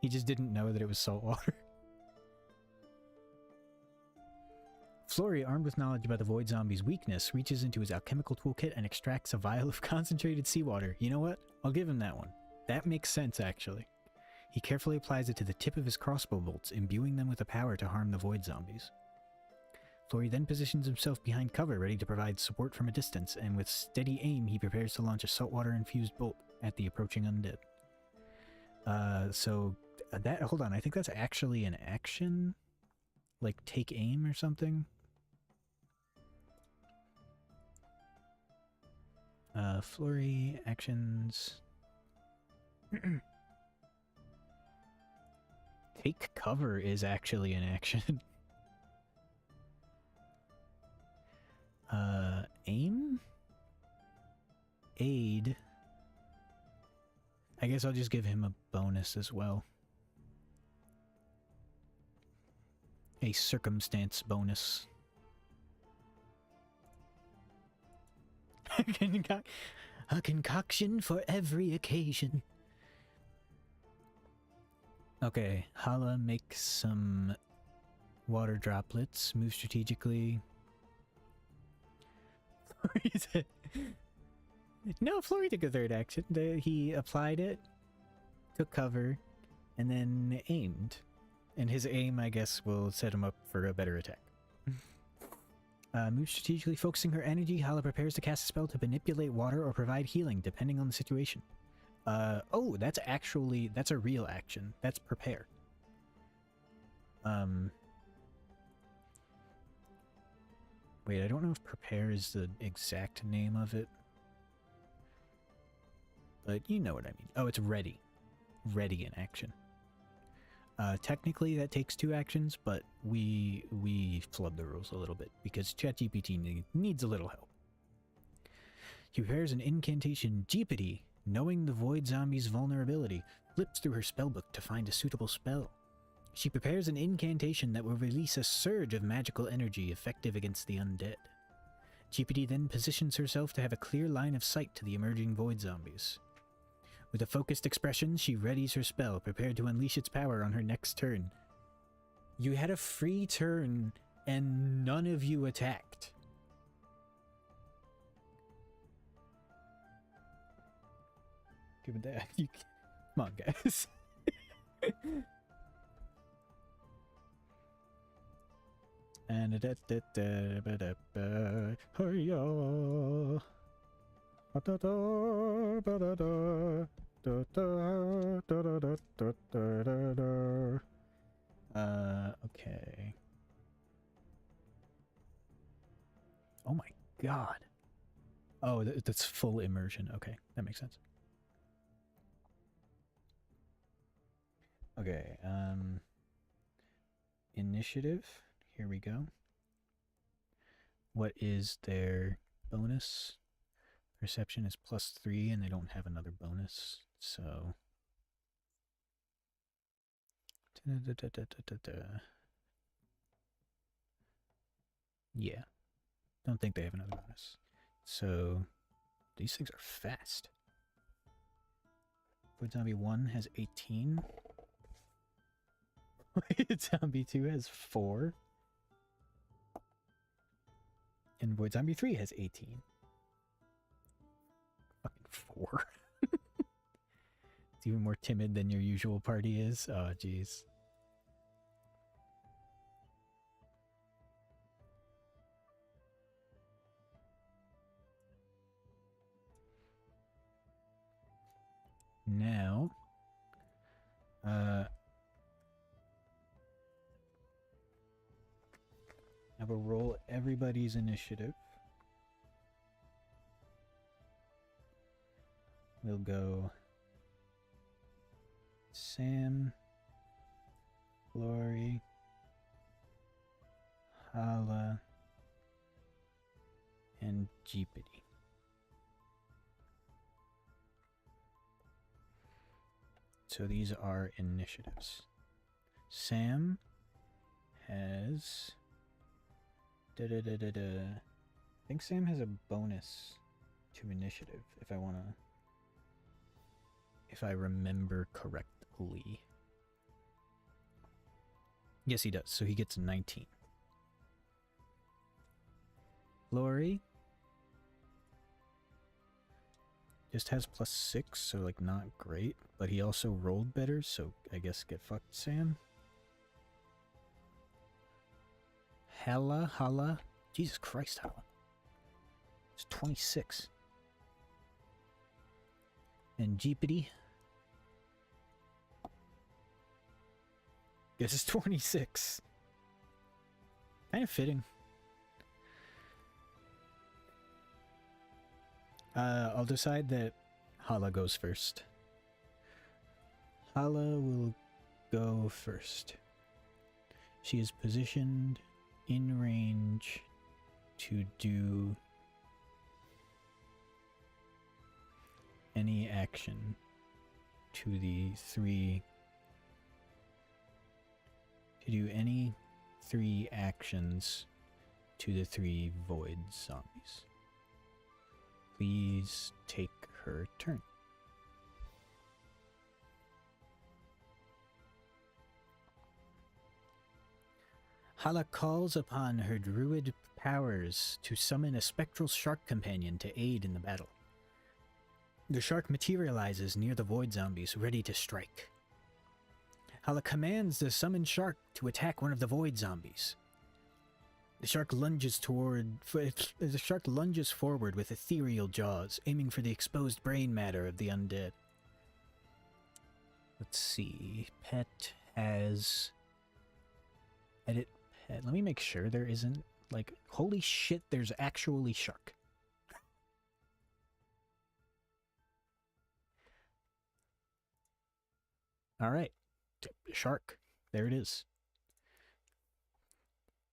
He just didn't know that it was salt water. Flurry, armed with knowledge about the Void Zombie's weakness, reaches into his alchemical toolkit and extracts a vial of concentrated seawater. You know what? I'll give him that one. That makes sense, actually. He carefully applies it to the tip of his crossbow bolts, imbuing them with the power to harm the Void Zombies. Flurry then positions himself behind cover, ready to provide support from a distance, and with steady aim, he prepares to launch a saltwater-infused bolt at the approaching undead. Hold on, I think that's actually an action? Like, take aim or something? Flurry, actions... Take cover is actually an action. Aim? Aid? I guess I'll just give him a bonus as well. A circumstance bonus. A concoction for every occasion. Okay, Hala makes some water droplets, move strategically. No, Flurry took a third action. He applied it, took cover, and then aimed. And his aim, I guess, will set him up for a better attack. Move strategically, focusing her energy, Hala prepares to cast a spell to manipulate water or provide healing, depending on the situation. Oh, that's a real action. That's prepare. Wait, I don't know if prepare is the exact name of it. But you know what I mean. Oh, it's ready. Ready in action. Technically that takes 2 actions, but we flubbed the rules a little bit because ChatGPT needs a little help. He prepares an incantation, Jeepity, knowing the Void Zombie's vulnerability, flips through her spellbook to find a suitable spell. She prepares an incantation that will release a surge of magical energy effective against the undead. Jeepity then positions herself to have a clear line of sight to the emerging Void Zombies. With a focused expression, she readies her spell, prepared to unleash its power on her next turn. You had a free turn, and none of you attacked. Give that. You, come on, guys. And okay. Oh my god. Oh, that's full immersion. Okay, that makes sense. Okay, initiative. Here we go. What is their bonus? Perception is +3 and they don't have another bonus, so... Yeah, don't think they have another bonus. So, these things are fast. Void Zombie 1 has 18. Void Zombie 2 has 4. And Void Zombie 3 has 18. Fucking 4. It's even more timid than your usual party is. Oh, jeez. Now, I will roll everybody's initiative. We'll go Sam, Glory, Hala, and Jeepity. So these are initiatives. Sam has... I think Sam has a bonus to initiative, if I want to... If I remember correctly. Yes, he does. So he gets 19. Lori just has +6, so like not great, but he also rolled better, so I guess get fucked, Sam. Hala. Jesus Christ, Hala. It's 26. And Jeepity. Guess it's 26. Kind of fitting. I'll decide that Hala goes first. Hala will go first. She is positioned in range to do any action to the 3... To do any 3 actions to the 3 void zombies. Please take her turn. Hala calls upon her druid powers to summon a spectral shark companion to aid in the battle. The shark materializes near the void zombies, ready to strike. Hala commands the summoned shark to attack one of the void zombies. The shark lunges forward with ethereal jaws, aiming for the exposed brain matter of the undead. Let's see. Pet has... Edit pet. Let me make sure there isn't... Like, holy shit, there's actually shark. Alright. Shark. There it is.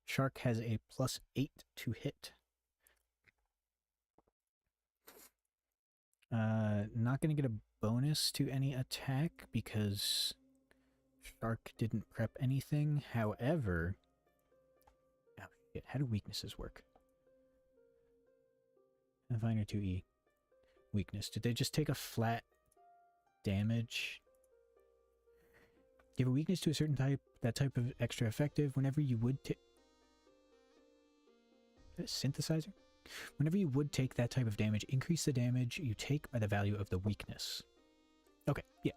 Shark has a +8 to hit. Not gonna get a bonus to any attack because Shark didn't prep anything. However, oh shit, how do weaknesses work? Pathfinder 2E. Weakness. Did they just take a flat damage? Give a weakness to a certain type. That type of extra effective whenever you would take... Synthesizer? Whenever you would take that type of damage, increase the damage you take by the value of the weakness. Okay, yeah.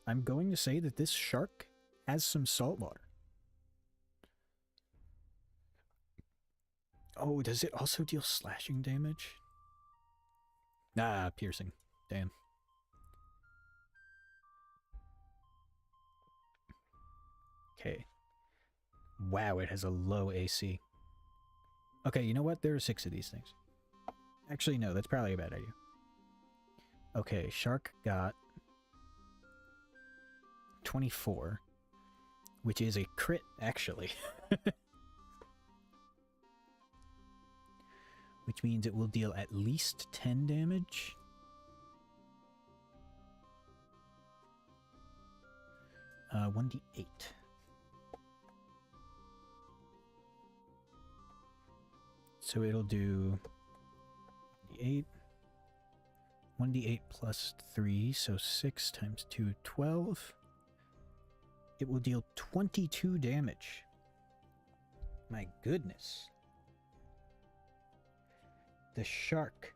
I'm going to say that this shark has some salt water. Oh, does it also deal slashing damage? Ah, piercing. Damn. Okay. Wow, it has a low AC. Okay, you know what? There are 6 of these things. Actually, no, that's probably a bad idea. Okay, shark got 24, which is a crit, actually. Which means it will deal at least 10 damage. Uh, 1d8. So it'll do 8. 1d8 plus 3, so 6 times 2, 12. It will deal 22 damage. My goodness. The shark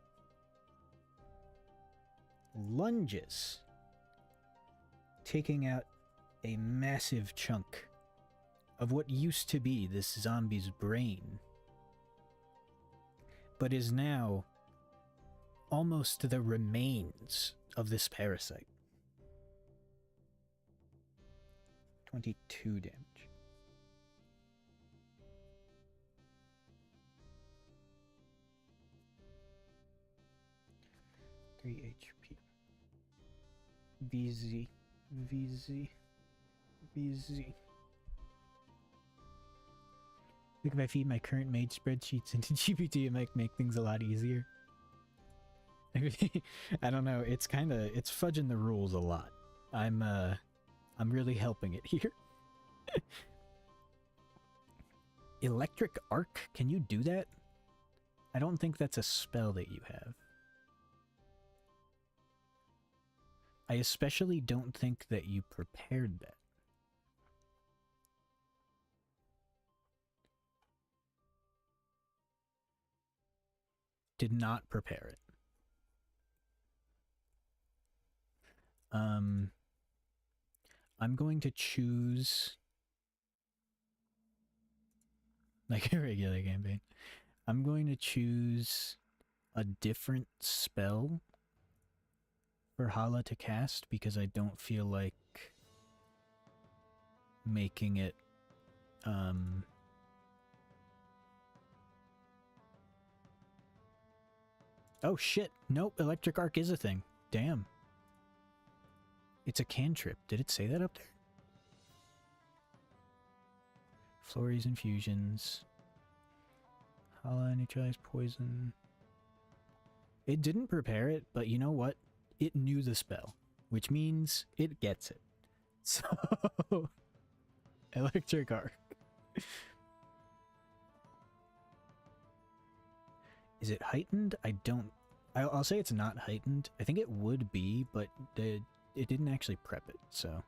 lunges, taking out a massive chunk of what used to be this zombie's brain, but is now almost the remains of this parasite. 22 damage. HP. VZ. VZ. VZ. I think if I feed my current mage spreadsheets into GPT, it might make things a lot easier. I don't know. It's fudging the rules a lot. I'm really helping it here. Electric Arc? Can you do that? I don't think that's a spell that you have. I especially don't think that you prepared that. Did not prepare it. I'm going to choose like a regular campaign. I'm going to choose a different spell for Hala to cast because I don't feel like making it oh shit, nope, Electric Arc is a thing. Damn. It's a cantrip. Did it say that up there? Flurries and fusions. Hala neutralize poison. It didn't prepare it, but you know what? It knew the spell, which means it gets it. So, Electric Arc. Is it heightened? I'll say it's not heightened. I think it would be, but it didn't actually prep it, so.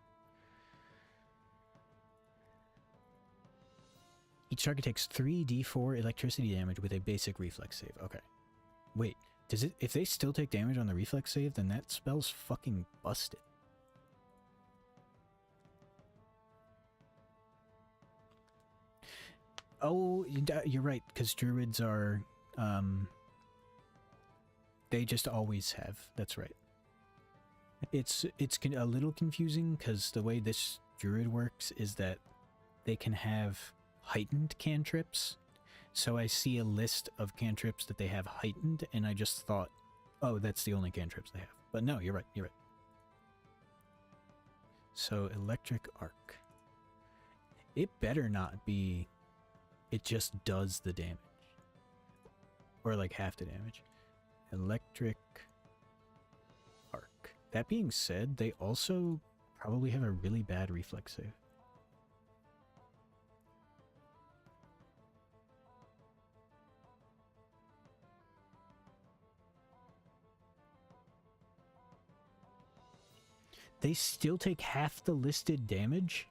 Each target takes 3d4 electricity damage with a basic reflex save. Okay. Wait, if they still take damage on the reflex save, then that spell's fucking busted. Oh, you're right, because druids are, they just always have. That's right. It's a little confusing, because the way this druid works is that they can have heightened cantrips. So I see a list of cantrips that they have heightened, and I just thought, oh, that's the only cantrips they have. But no, you're right, you're right. So, Electric Arc. It better not be... It just does the damage. Or like half the damage. Electric Arc. That being said, they also probably have a really bad reflex save. They still take half the listed damage?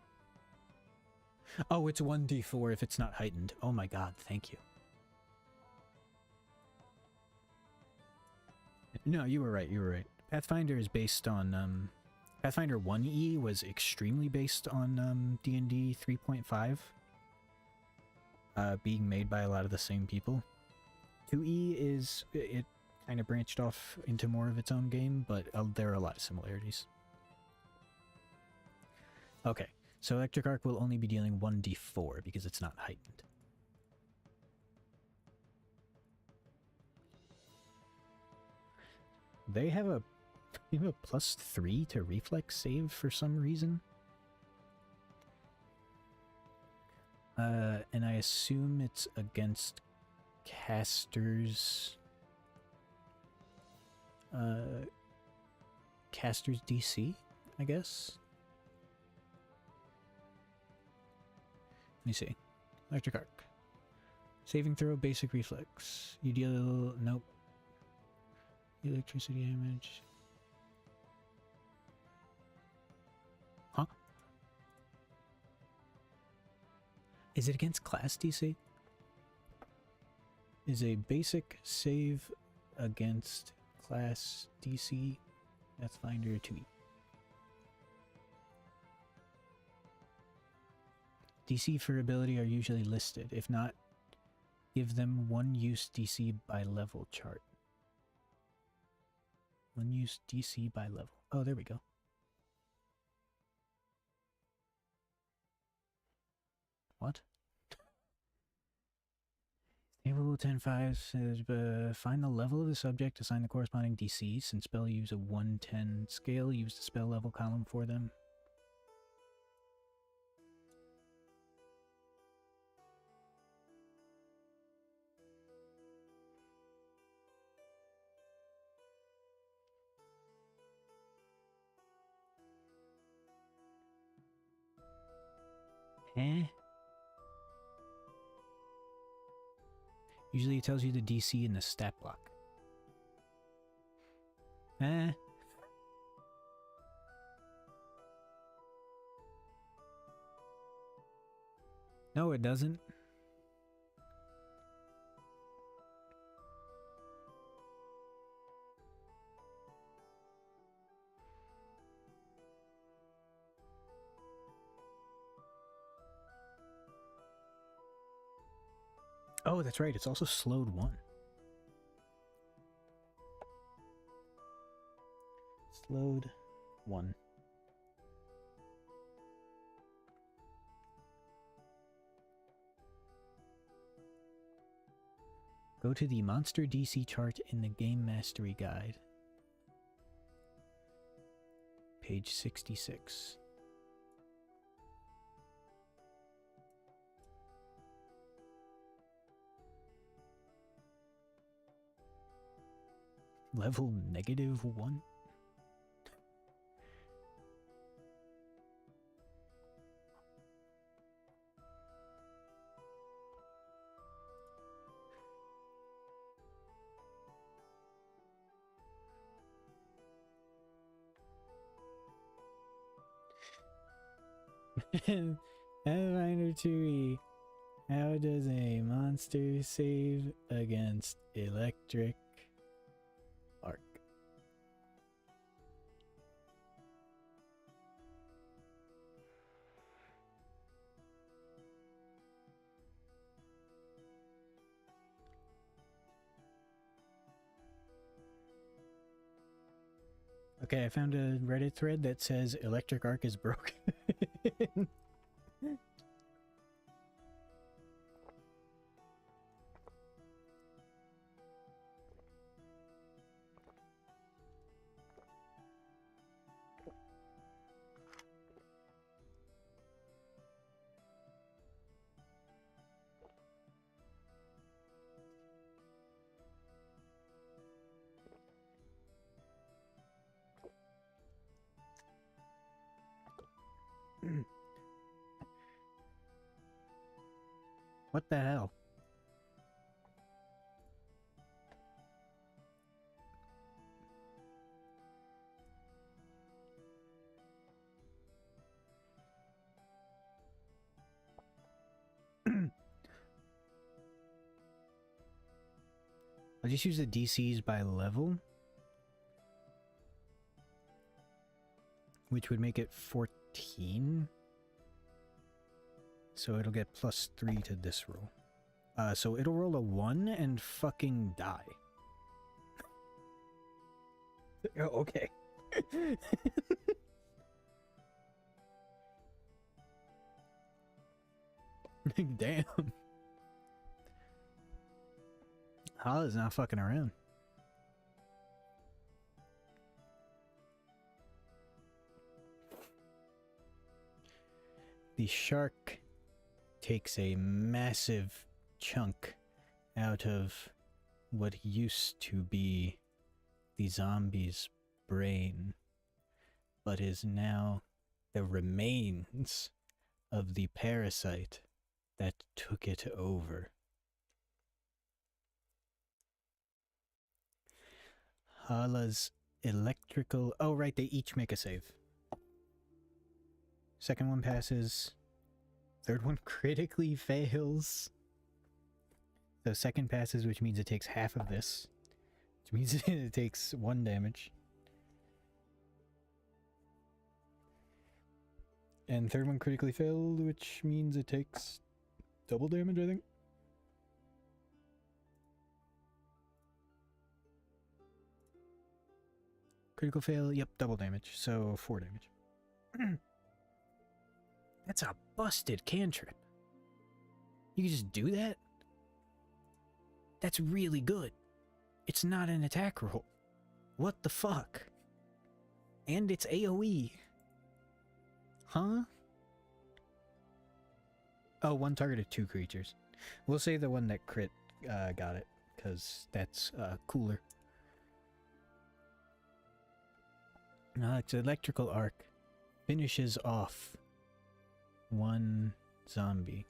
Oh, it's 1d4 if it's not heightened. Oh my god, thank you. No, you were right, you were right. Pathfinder is based on Pathfinder 1E was extremely based on D&D 3.5, being made by a lot of the same people. 2E is it kind of branched off into more of its own game, but there are a lot of similarities. Okay, so Electric Arc will only be dealing 1d4 because it's not heightened. They have a +3 to reflex save for some reason. And I assume it's against casters. Casters DC, I guess. Let me see. Electric Arc. Saving throw, basic reflex. You deal... Nope. Electricity damage. Huh? Is it against class DC? Is a basic save against class DC Pathfinder 2E. DC for ability are usually listed. If not, give them 1 use DC by level chart. 1 use DC by level. Oh, there we go. What? Table 10.5 says, find the level of the subject, assign the corresponding DC. Since spell use a 110 scale, use the spell level column for them. Eh? Usually it tells you the DC in the stat block. Eh? No, it doesn't. Oh, that's right. It's also slowed 1. Slowed 1. Go to the Monster DC chart in the Game Mastery Guide. Page 66. Level -1? Pathfinder 2E. How does a monster save against electric arc? Okay, I found a Reddit thread that says electric arc is broken. What the hell? I'll just use the DCs by level. which would make it 14. So it'll get +3 to this roll. So it'll roll a 1 and fucking die. Oh, okay. Damn. Hala's not fucking around. The shark takes a massive chunk out of what used to be the zombie's brain, but is now the remains of the parasite that took it over. Hala's electrical... Oh, right, they each make a save. Second one passes. Third one critically fails. So second passes, which means it takes half of this. Which means it takes 1 damage. And third one critically failed, which means it takes double damage, I think. Critical fail, yep, double damage. So 4 damage. That's a busted cantrip. You can just do that? That's really good. It's not an attack roll. What the fuck? And it's AoE. Huh? Oh, one targeted 2 creatures. We'll say the one that crit got it, because that's cooler. It's electrical arc. Finishes off 1 zombie.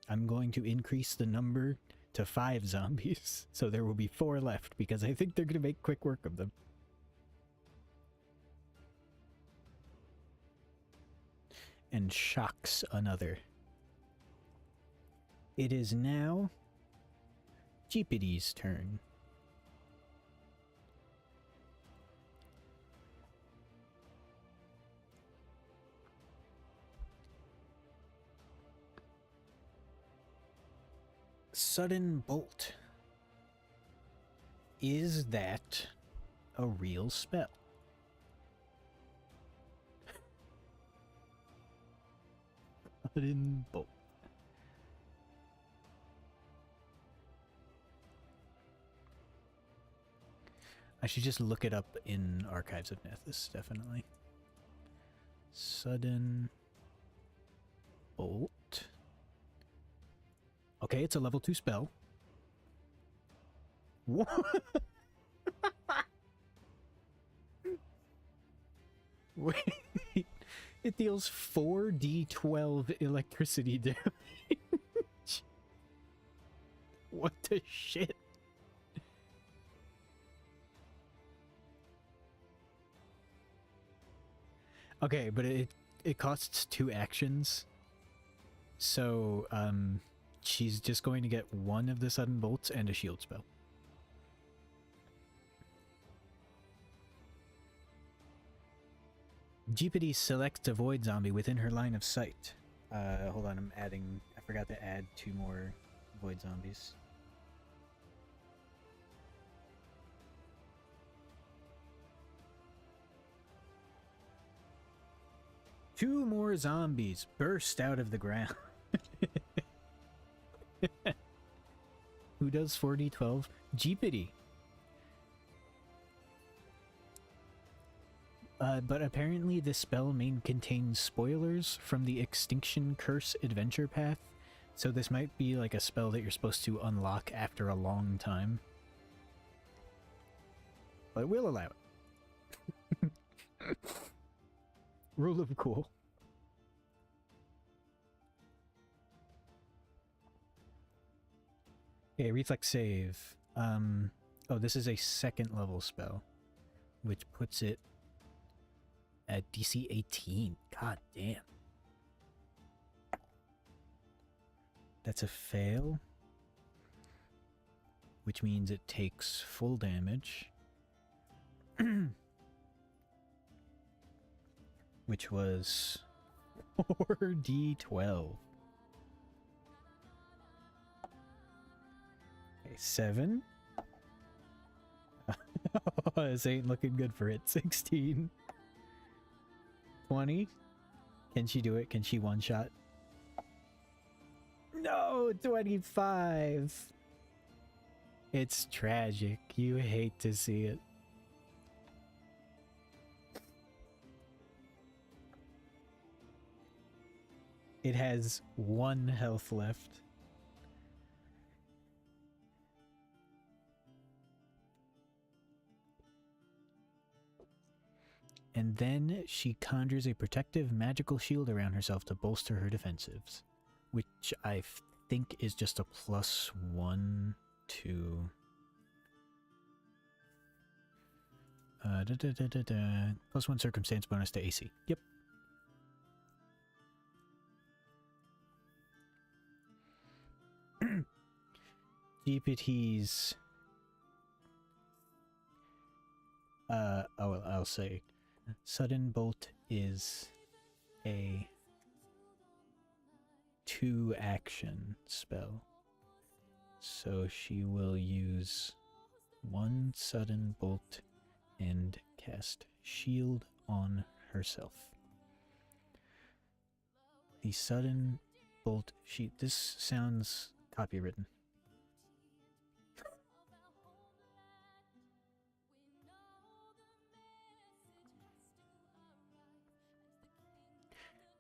I'm going to increase the number to 5 zombies, so there will be 4 left, because I think they're going to make quick work of them. And shocks another. It is now Jeepity's turn. Sudden Bolt. Is that a real spell? Sudden Bolt. I should just look it up in Archives of Nethys, definitely. Sudden Bolt. Okay, it's a level 2 spell. What? Wait. It deals 4d12 electricity damage. What the shit? Okay, but it costs 2 actions. So, she's just going to get 1 of the sudden bolts and a shield spell. Jeepity selects a void zombie within her line of sight. Hold on, I forgot to add 2 more void zombies. Two more zombies burst out of the ground. Who does 4d12? Jeepity. But apparently this spell contains spoilers from the Extinction Curse adventure path, so this might be like a spell that you're supposed to unlock after a long time. But we'll allow it. Rule of cool. Okay, reflex save. Oh, this is a 2nd level spell, which puts it at DC 18. God damn. That's a fail, which means it takes full damage. which was 4d12. Okay, 7. This ain't looking good for it. 16. 20. Can she do it? Can she one-shot? No, 25. It's tragic. You hate to see it. It has 1 health left. And then she conjures a protective magical shield around herself to bolster her defensives, which I think is just a +1 to... +1 circumstance bonus to AC. Yep. GPT's... I'll say... Sudden Bolt is a 2-action spell. So she will use 1 Sudden Bolt and cast Shield on herself. The Sudden Bolt this sounds copywritten.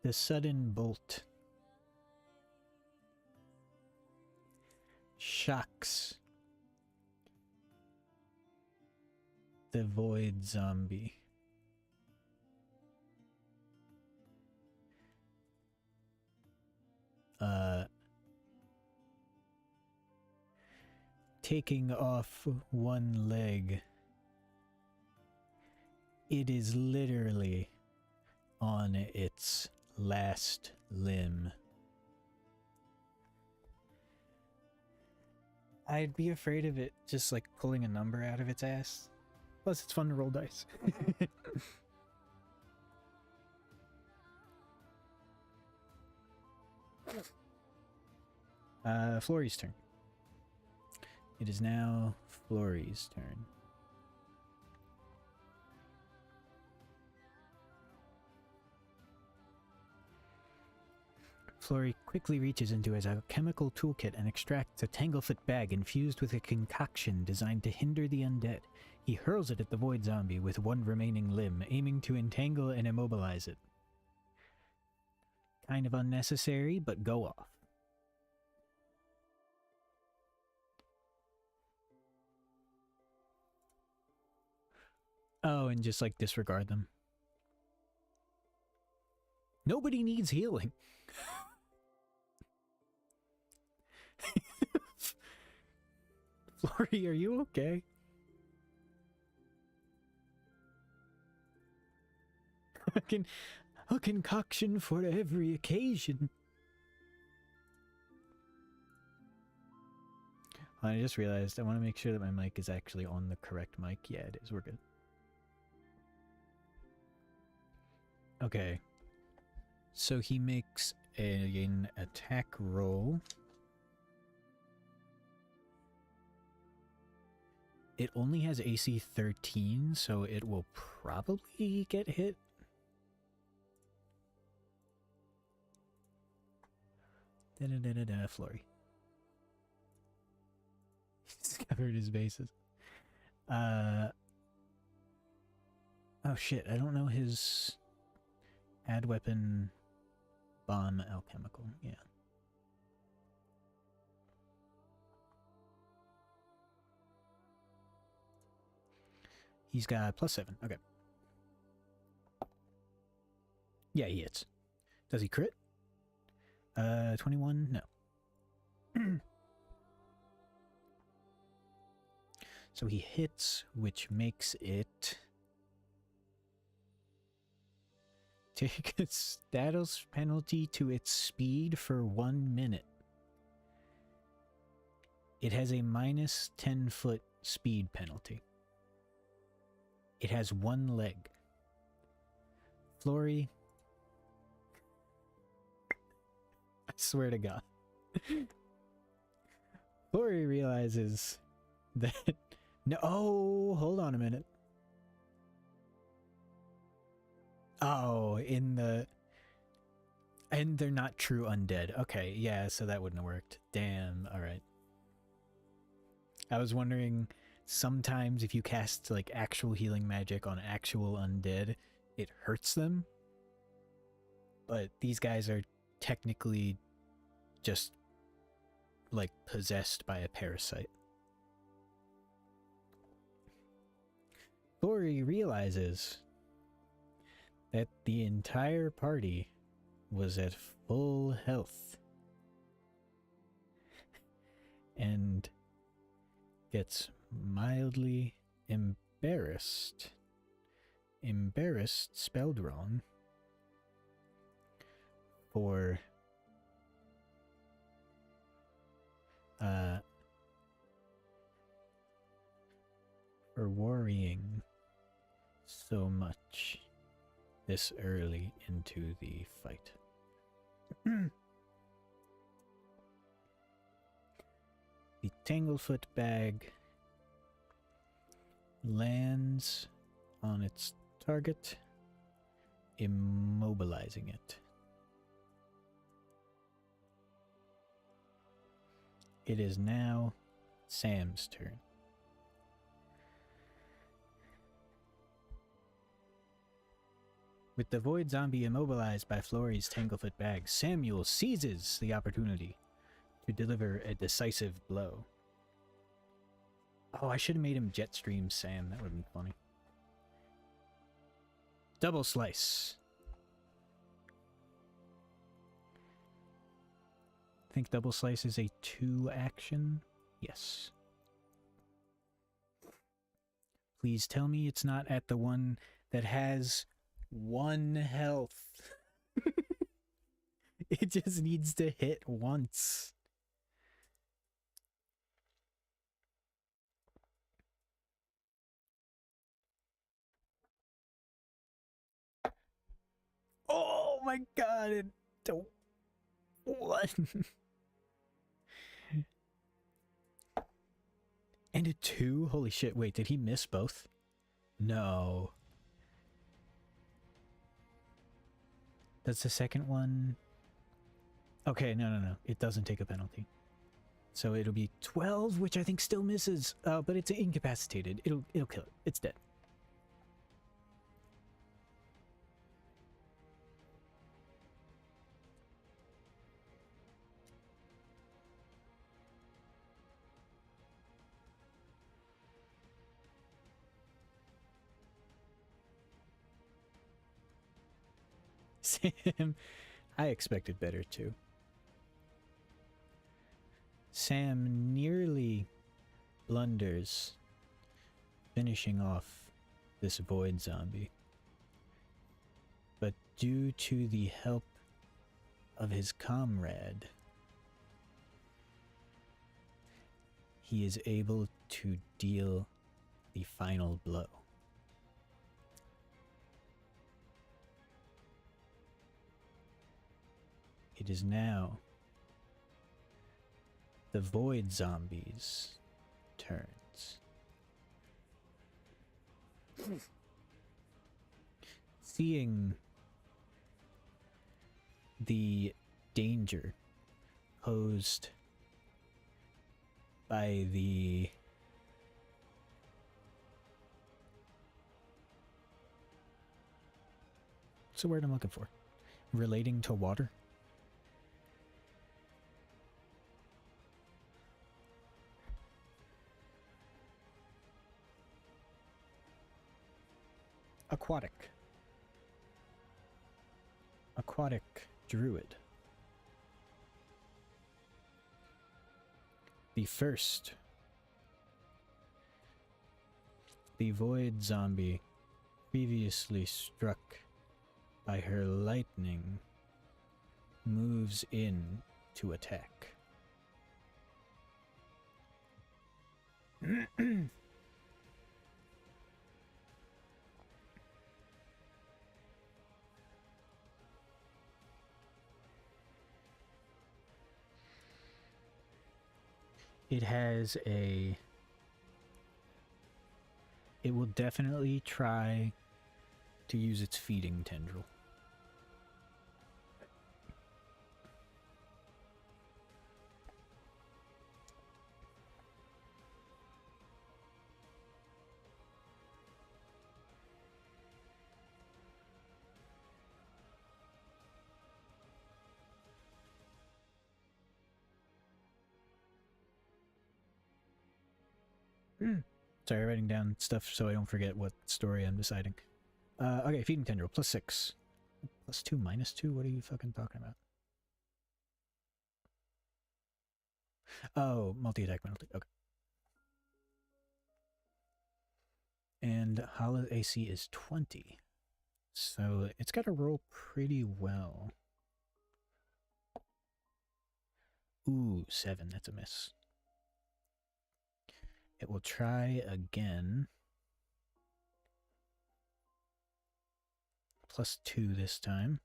The Sudden Bolt shocks the Void Zombie. Taking off 1 leg. It is literally on its last limb. I'd be afraid of it just like pulling a number out of its ass. Plus it's fun to roll dice. Flory's turn. It is now Flory's turn. Flory quickly reaches into his alchemical toolkit and extracts a Tanglefoot bag infused with a concoction designed to hinder the undead. He hurls it at the Void Zombie with 1 remaining limb, aiming to entangle and immobilize it. Kind of unnecessary, but go off. Oh, and just like disregard them. Nobody needs healing. Flory, are you okay? A concoction for every occasion. I just realized I want to make sure that my mic is actually on the correct mic. Yeah, it is. We're good. Okay. So he makes an attack roll. It only has AC 13, so it will probably get hit. Flory. He's covered his bases. Oh shit, I don't know his add weapon bomb alchemical. Yeah. He's got +7. Okay. Yeah, he hits. Does he crit? 21? No. So he hits, which makes it take a status penalty to its speed for 1 minute. It has a minus 10-foot speed penalty. It has 1 leg. Flory, swear to God. Lori realizes that... No, oh, hold on a minute. Oh, and they're not true undead. Okay, yeah, so that wouldn't have worked. Damn, alright. I was wondering, sometimes if you cast, like, actual healing magic on actual undead, it hurts them. But these guys are technically just, like, possessed by a parasite. Lori realizes that the entire party was at full health and gets mildly embarrassed. Embarrassed spelled wrong for worrying so much this early into the fight. The Tanglefoot bag lands on its target, immobilizing it. It is now Sam's turn. With the void zombie immobilized by Florey's Tanglefoot bag, Samuel seizes the opportunity to deliver a decisive blow. Oh, I should have made him Jetstream Sam. That would have been funny. Double slice. I think double slice is a 2 action. Yes. Please tell me it's not at the one that has 1 health. It just needs to hit once. Oh my god, it don't. What? And a 2? Holy shit, wait, did he miss both? No. That's the second one. Okay, no. It doesn't take a penalty. So it'll be 12, which I think still misses. But it's incapacitated. It'll kill it. It's dead. Sam, I expected better too. Sam nearly blunders, finishing off this void zombie. But due to the help of his comrade, he is able to deal the final blow. It is now the void zombies' turns. Seeing the danger posed by the what's the word I'm looking for? Relating to water? Aquatic druid. The first, the void zombie previously struck by her lightning moves in to attack. It has a... It will definitely try to use its feeding tendril. Sorry, writing down stuff so I don't forget what story I'm deciding. Okay, feeding tendril, +6. +2, -2? What are you fucking talking about? Oh, multi-attack penalty, okay. And Hala's AC is 20. So it's got to roll pretty well. Ooh, 7, that's a miss. It will try again. +2 this time.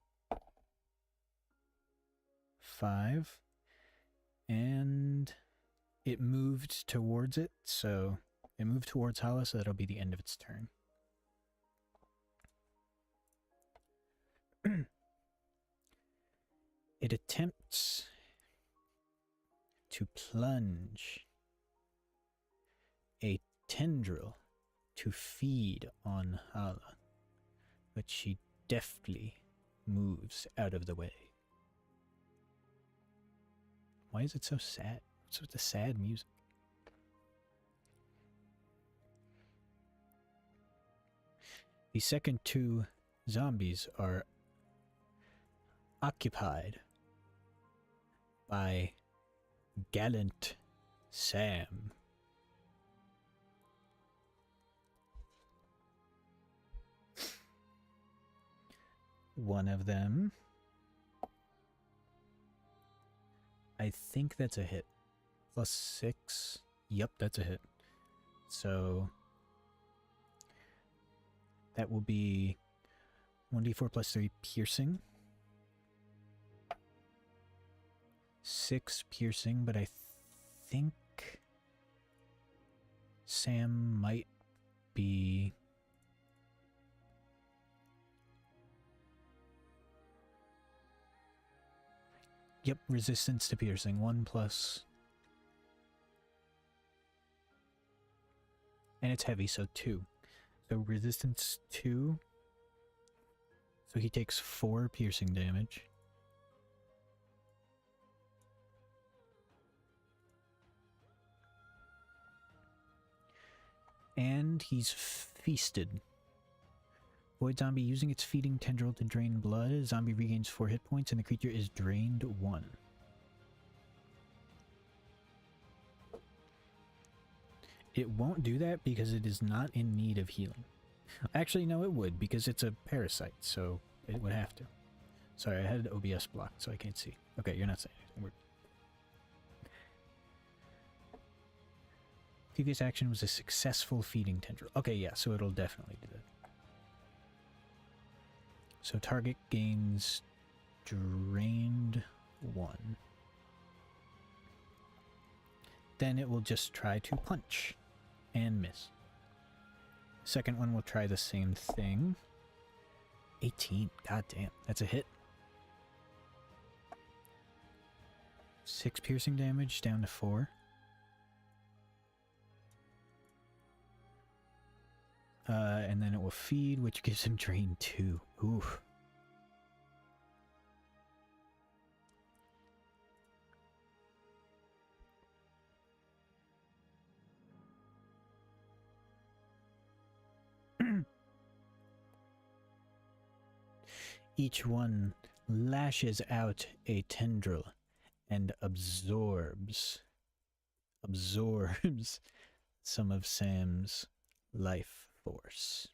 5. And it moved towards it, so it moved towards Hala, so that'll be the end of its turn. It attempts to plunge a tendril to feed on Hala, but she deftly moves out of the way. Why is it so sad? What's with the sad music? The second 2 zombies are occupied by gallant Sam. One of them, I think that's a hit. +6. Yep, that's a hit. So that will be 1d4 +3 piercing. 6 piercing, but I think Sam might be... Yep, resistance to piercing. 1+. And it's heavy, so 2. So resistance 2. So he takes 4 piercing damage. And he's feasted. Void zombie using its feeding tendril to drain blood. Zombie regains 4 hit points and the creature is drained 1. It won't do that because it is not in need of healing. Actually, no, it would because it's a parasite, so it would have to. Sorry, I had OBS blocked, so I can't see. Okay, you're not saying anything. We're... Previous action was a successful feeding tendril. Okay, yeah, so it'll definitely do that. So target gains drained 1. Then it will just try to punch and miss. Second one will try the same thing. 18. God damn, that's a hit. 6 piercing damage down to 4. And then it will feed, which gives him drain 2. Oof. Each one lashes out a tendril and absorbs some of Sam's life force.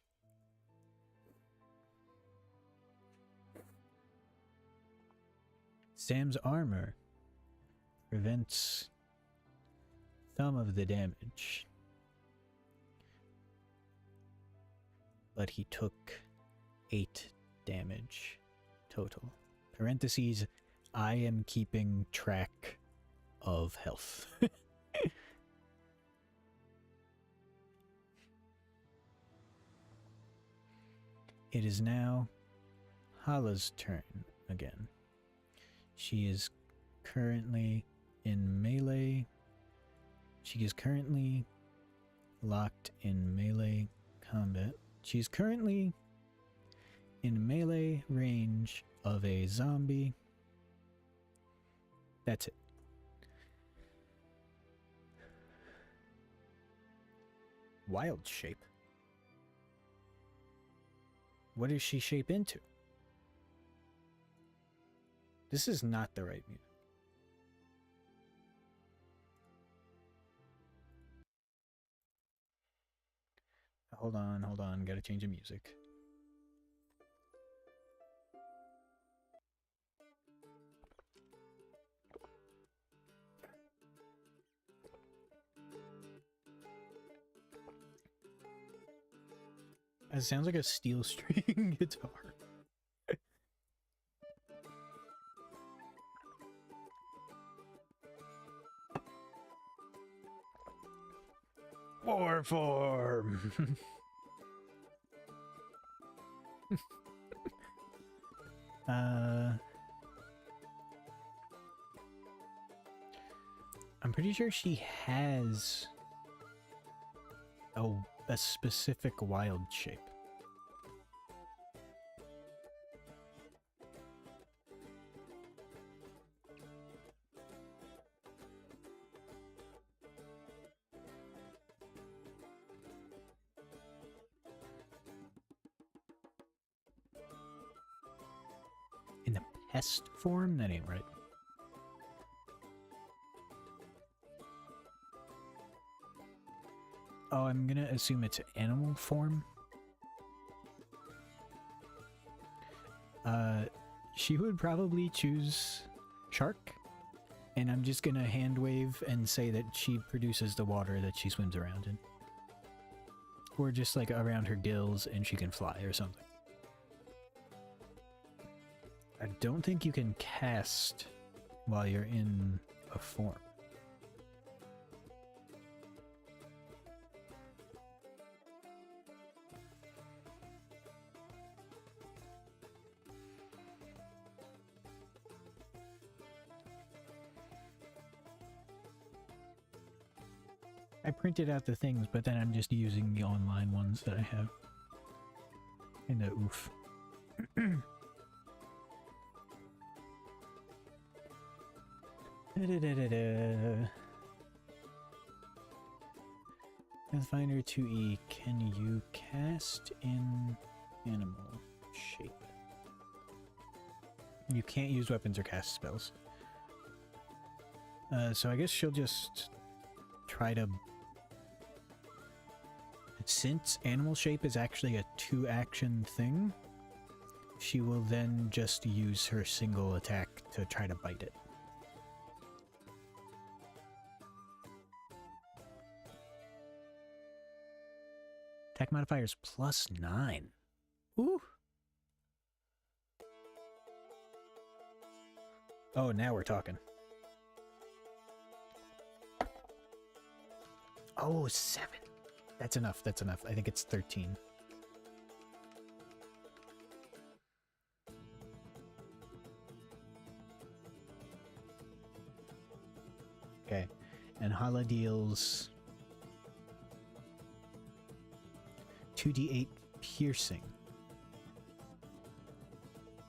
Sam's armor prevents some of the damage, but he took 8 damage total. Parentheses, I am keeping track of health. It is now Hala's turn again. She is currently in melee. She is currently locked in melee combat. She's currently in melee range of a zombie. That's it. Wild shape. What does she shape into? This is not the right music. Hold on, gotta change the music. It sounds like a steel string guitar. 4 form. I'm pretty sure she has a specific wild shape. In the pest form? That ain't right. Oh, I'm gonna assume it's animal form. She would probably choose shark, and I'm just gonna hand wave and say that she produces the water that she swims around in. Or just like around her gills and she can fly or something. I don't think you can cast while you're in a form. I printed out the things, but then I'm just using the online ones that I have. And oof. Pathfinder 2E, can you cast in animal shape? You can't use weapons or cast spells. So I guess she'll just try to... Since animal shape is actually a 2-action thing, she will then just use her single attack to try to bite it. Attack modifier is +9. Ooh! Oh, now we're talking. Oh, 7. That's enough, that's enough. I think it's 13. Okay, and Hala deals 2d8 piercing.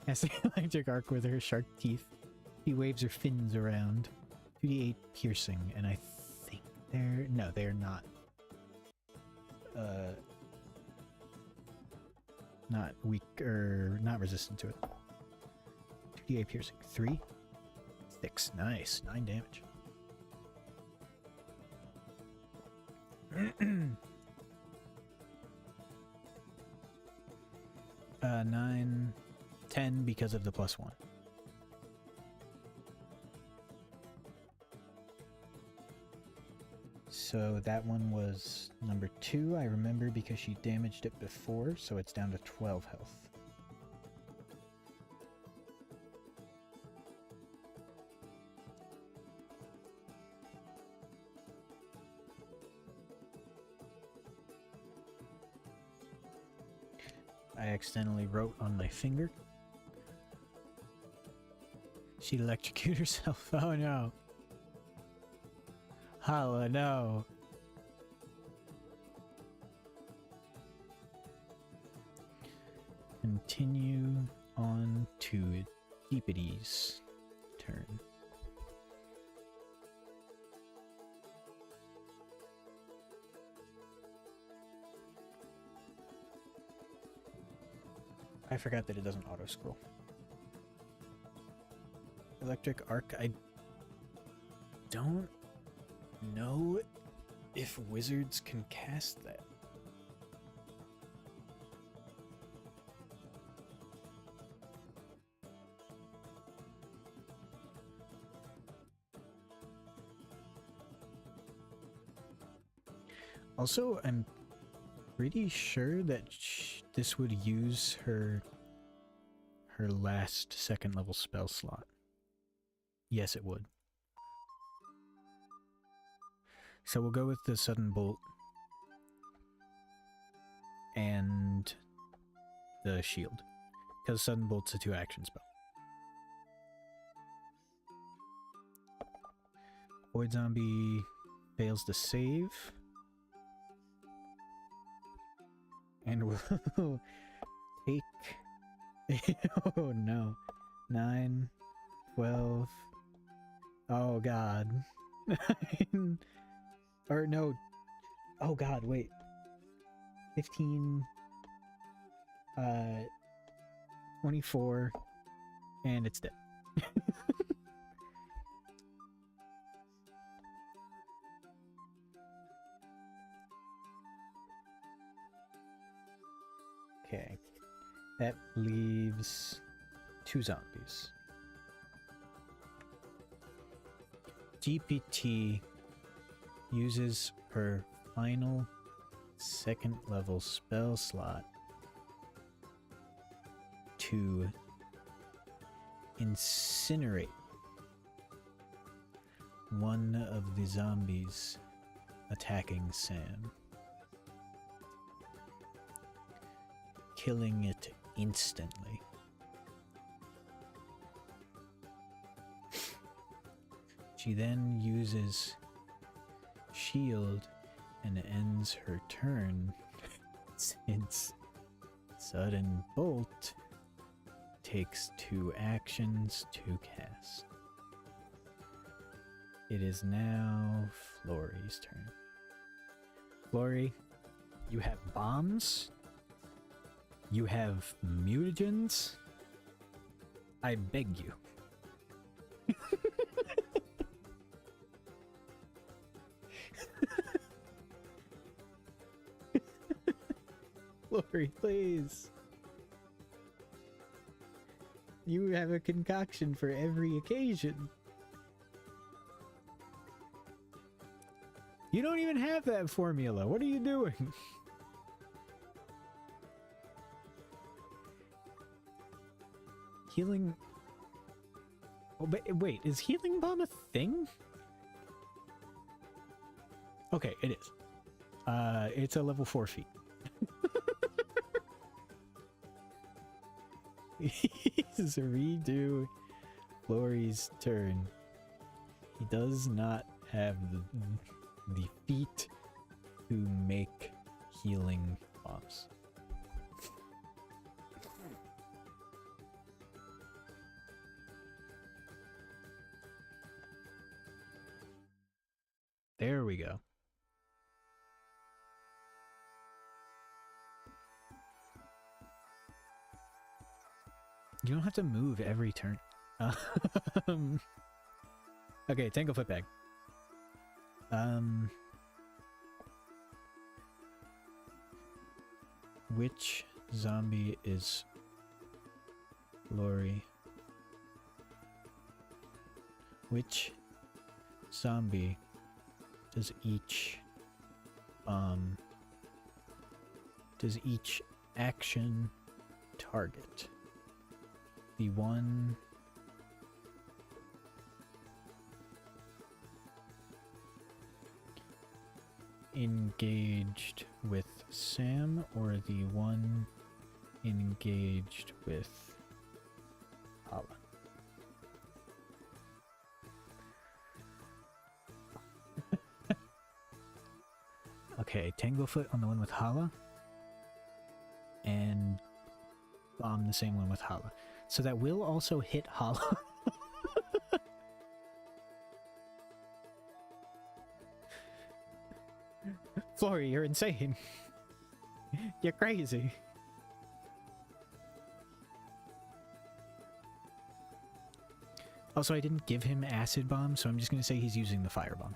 Has the electric arc with her shark teeth. She waves her fins around. 2d8 piercing, and I think they're... No, they're not. Not weak, or not resistant to it. 2d8 piercing. 3? 6. Nice. 9 damage. 9, 10 because of the +1. So that one was number 2, I remember, because she damaged it before, so it's down to 12 health. accidentally wrote on my finger. She'd electrocute herself. Oh no. Oh no. Continue on to Deepity's turn. I forgot that it doesn't auto-scroll. Electric Arc, I don't know if wizards can cast that. Also, I'm pretty sure that this would use her last second level spell slot. Yes, it would. So we'll go with the Sudden Bolt and the Shield, because Sudden Bolt's a 2-action spell. Void Zombie fails to save. And we'll take... oh no. 9, 12... Oh god. Or no. Oh god, wait. 15... 24... And it's dead. Okay, that leaves 2 zombies. GPT uses her final 2nd level spell slot to incinerate one of the zombies attacking Sam, killing it instantly. She then uses Shield and ends her turn since Sudden Bolt takes 2 actions to cast. It is now Flory's turn. Flory, you have bombs. You have mutagens. I beg you. Flory, please. You have a concoction for every occasion. You don't even have that formula. What are you doing? Healing... Oh, wait, is Healing Bomb a thing? Okay, it is. It's a level 4 feat. He's redo Flory's turn. He does not have the feat to make healing bombs. There we go. You don't have to move every turn. Okay, Tangle Footbag. Which zombie is Flory? Which zombie does each action target? The one engaged with Sam or the one engaged with Hala. Okay, Tanglefoot on the one with Hala. And bomb the same one with Hala. So that will also hit Hala. Flory, you're insane. You're crazy. Also, I didn't give him acid bomb, so I'm just going to say he's using the fire bomb.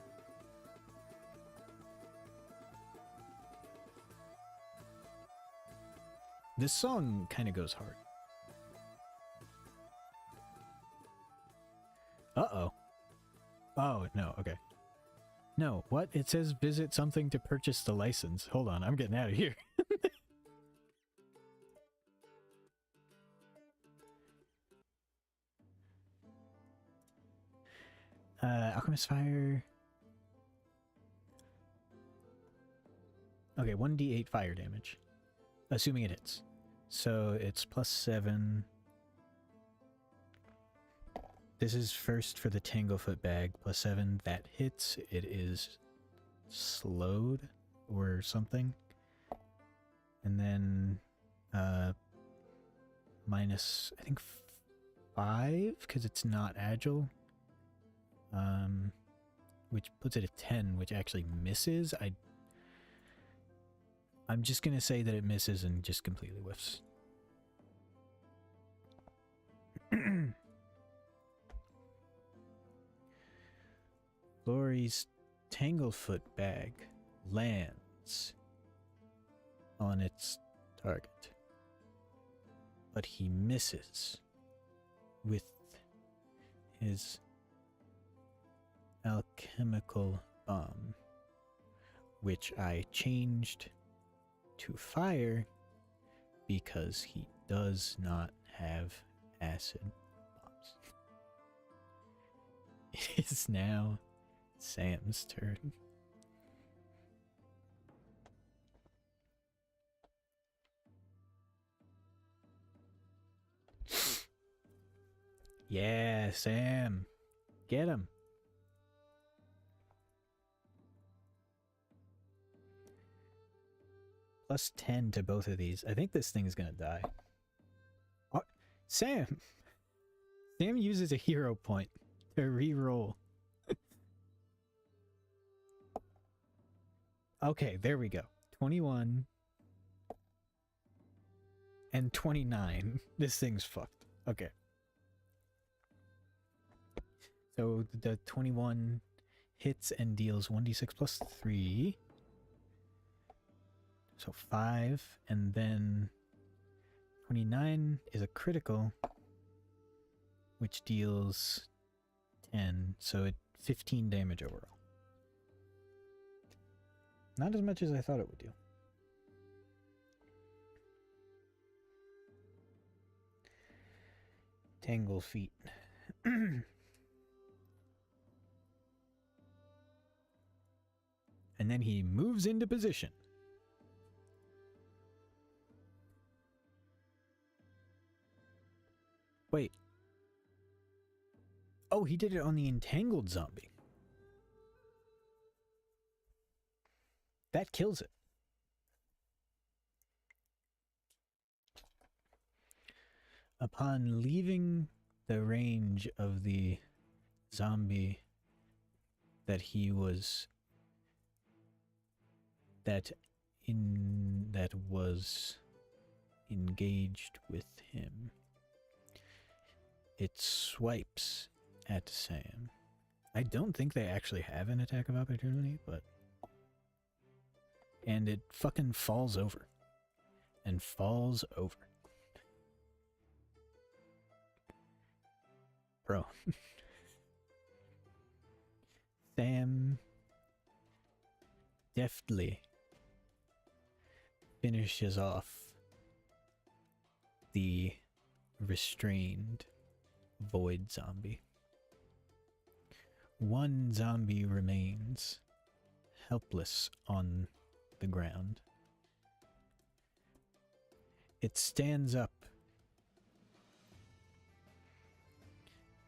This song kind of goes hard. Uh-oh. Oh, no, okay. No, what? It says visit something to purchase the license. Hold on, I'm getting out of here. Alchemist Fire. Okay, 1d8 fire damage. Assuming it hits. So it's +7. This is first for the Tanglefoot bag. +7. That hits. It is slowed or something. And then minus, I think, 5, because it's not agile. Which puts it at 10, which actually misses. I'm just gonna say that it misses and just completely whiffs. Lori's Tanglefoot bag lands on its target, but he misses with his alchemical bomb, which I changed to fire because he does not have acid bombs. It is now Sam's turn. Yeah, Sam. Get him. +10 to both of these. I think this thing is gonna die. Oh, Sam! Sam uses a hero point to re-roll. Okay, there we go. 21 and 29. This thing's fucked. Okay. So the 21 hits and deals 1d6 plus 3. So 5, and then 29 is a critical, which deals 10, so 15 damage overall. Not as much as I thought it would do. Tangle feet. And then he moves into position. Wait. Oh, he did it on the entangled zombie. That kills it. Upon leaving the range of the zombie that was engaged with him, it swipes at Sam. I don't think they actually have an attack of opportunity, but... And it fucking falls over. And falls over. Bro. Sam deftly finishes off the restrained void zombie. One zombie remains helpless on the ground. it stands up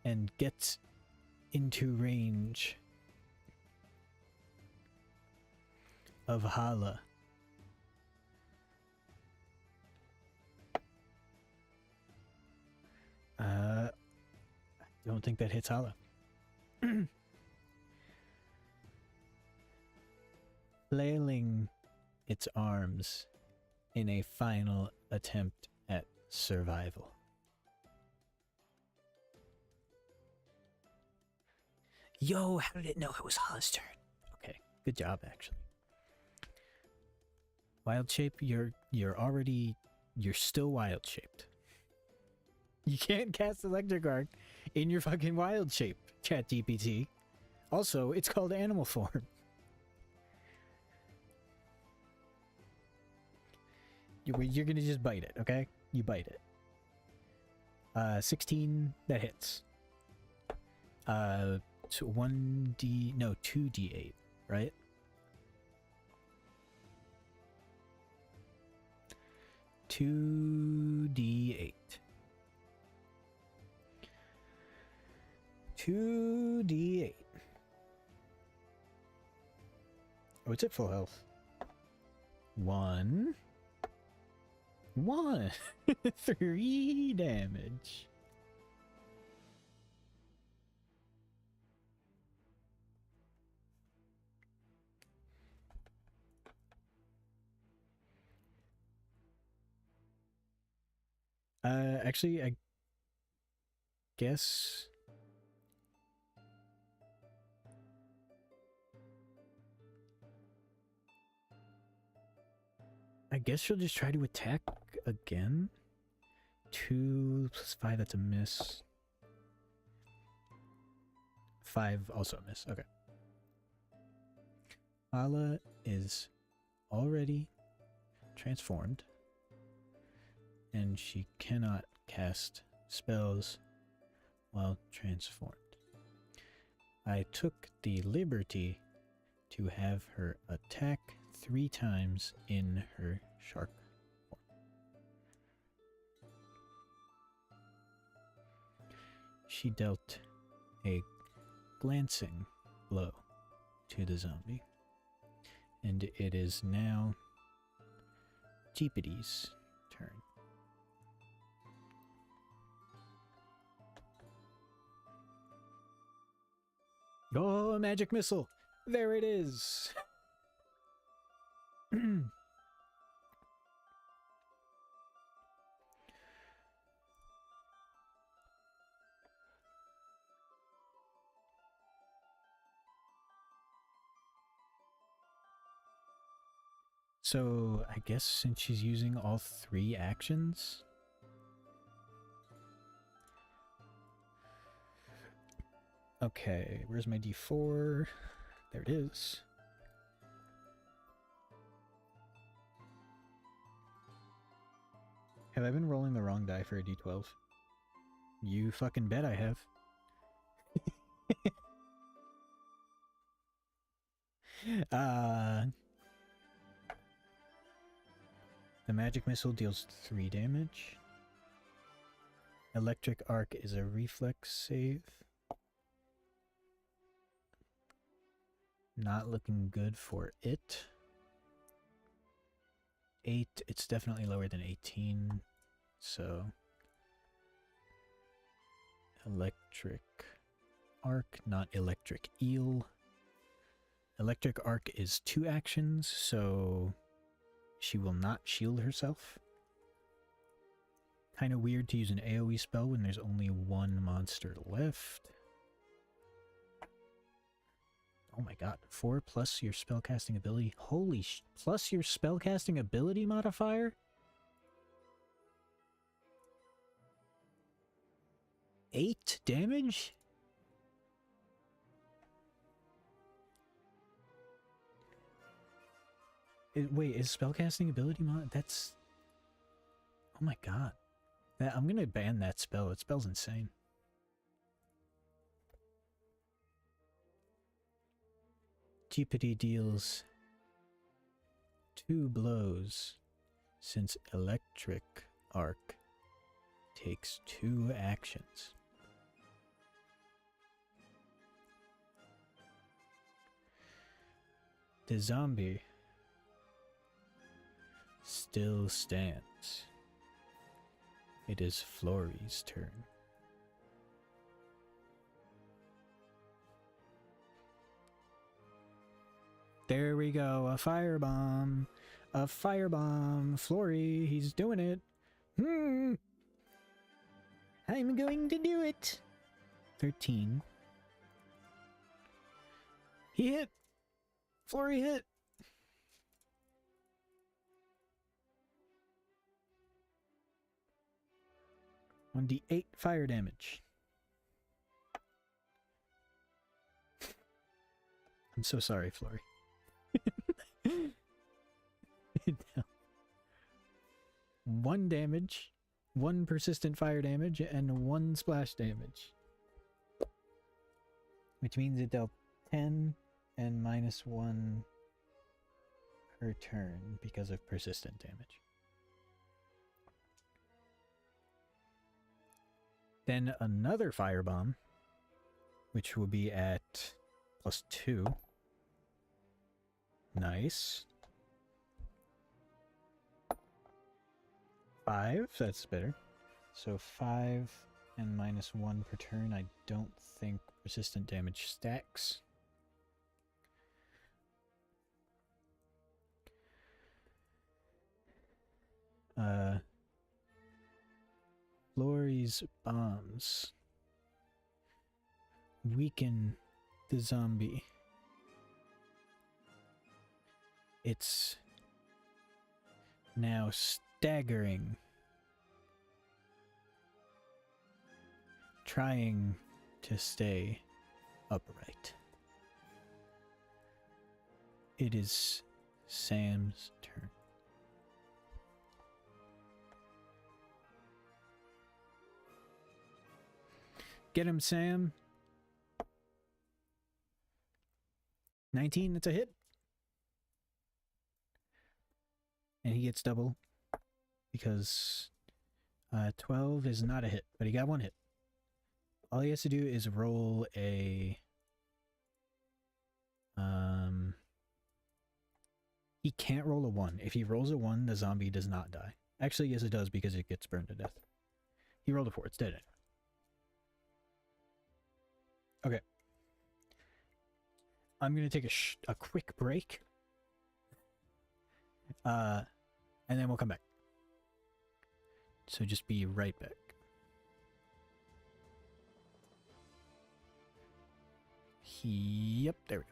and gets into range of Hala. I don't think that hits Hala. Flailing its arms in a final attempt at survival. Yo, how did it know it was Hala's turn? Okay, good job, actually. Wild shape, you're still wild shaped. You can't cast electric arc in your fucking wild shape, ChatGPT. Also, it's called animal form. You're gonna just bite it, okay? You bite it. 16, that hits. 2d8, right? $2d8. 2d8. Oh, it's at full health. 1. 3 damage. Actually, I guess she'll just try to attack again. 2 plus 5, that's a miss. 5, also a miss. Okay. Hala is already transformed, and she cannot cast spells while transformed. I took the liberty to have her attack 3 times in her shark form. She dealt a glancing blow to the zombie, and it is now Jeepity's turn. Oh, a magic missile! There it is! So, I guess since she's using all 3 actions... Okay, where's my d4? There it is. Have I been rolling the wrong die for a d12? You fucking bet I have. The magic missile deals 3 damage. Electric arc is a reflex save. Not looking good for it. 8, it's definitely lower than 18, so... Electric arc, not electric eel. Electric arc is 2 actions, so she will not shield herself. Kind of weird to use an AoE spell when there's only 1 monster left. Oh my god, 4 plus your spellcasting ability. Holy plus your spellcasting ability modifier? 8 damage? Wait, is spellcasting ability mod? That's... Oh my god. I'm gonna ban that spell. That spell's insane. Jeepity deals 2 blows, since electric arc takes 2 actions. The zombie still stands. It is Flory's turn. There we go, a firebomb. A firebomb. Flory, he's doing it. I'm going to do it. 13. He hit. Flory hit. One d8 fire damage. I'm so sorry, Flory. No. 1 damage, 1 persistent fire damage, and 1 splash damage. Which means it dealt 10 and -1 per turn because of persistent damage. Then another firebomb, which will be at +2. Nice. 5, that's better. So 5 and -1 per turn. I don't think persistent damage stacks. Flory's bombs weaken the zombie. It's now staggering, trying to stay upright. It is Sam's turn. Get him, Sam. 19, that's a hit. And he gets double because 12 is not a hit, but he got 1 hit. All he has to do is roll a... he can't roll a 1. If he rolls a 1, the zombie does not die. Actually, yes it does because it gets burned to death. He rolled a 4, it's dead anyway. Okay. I'm going to take a quick break. And then we'll come back. So just be right back. Yep, there we go.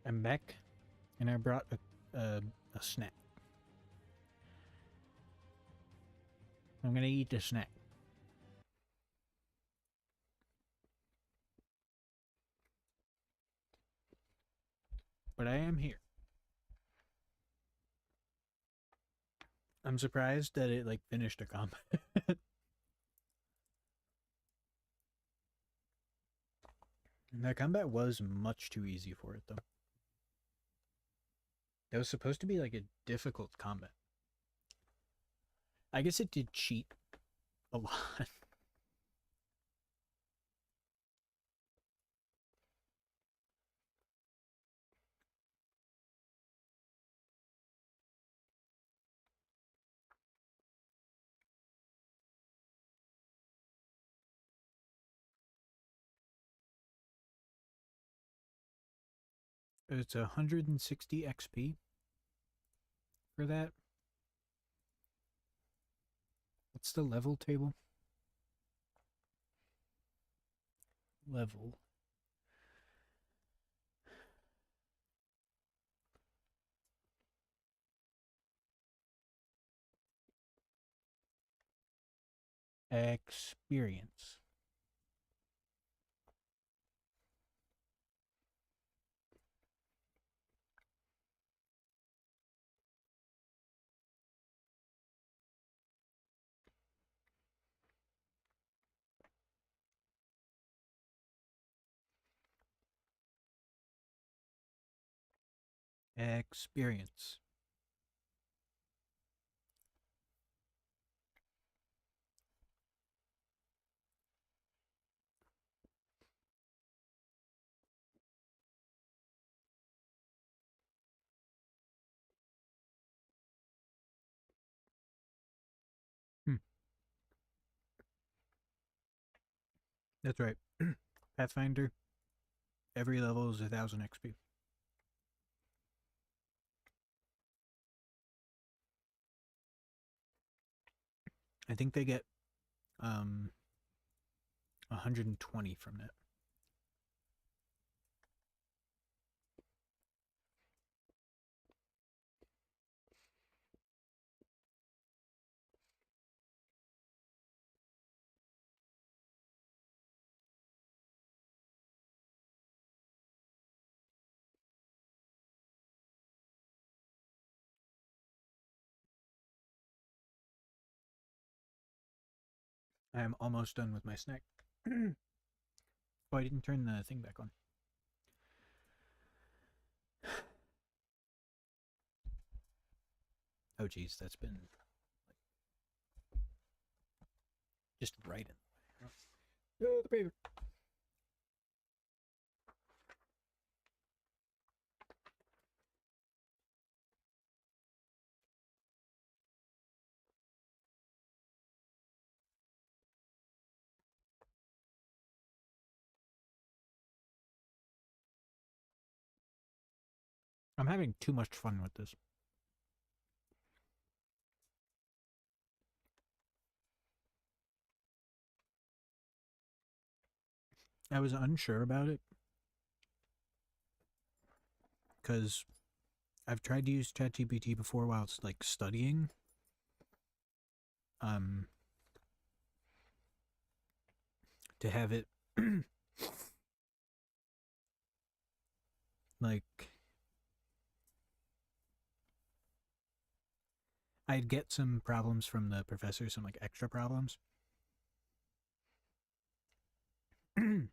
I'm back, and I brought a snack. I'm gonna eat the snack. But I am here. I'm surprised that it like finished a combat. That combat was much too easy for it though. That was supposed to be like a difficult combat. I guess it did cheat a lot. It's 160 XP for that. What's the level table? Level. Experience. Experience. Hmm. That's right. Pathfinder. Every level is 1,000 XP. I think they get 120 from that. I am almost done with my snack. Oh, I didn't turn the thing back on. Oh, geez, that's been just right in the way. Oh, the paper. I'm having too much fun with this. I was unsure about it because I've tried to use ChatGPT before while it's like studying. Um, to have it like I'd get some problems from the professor, some like extra problems. And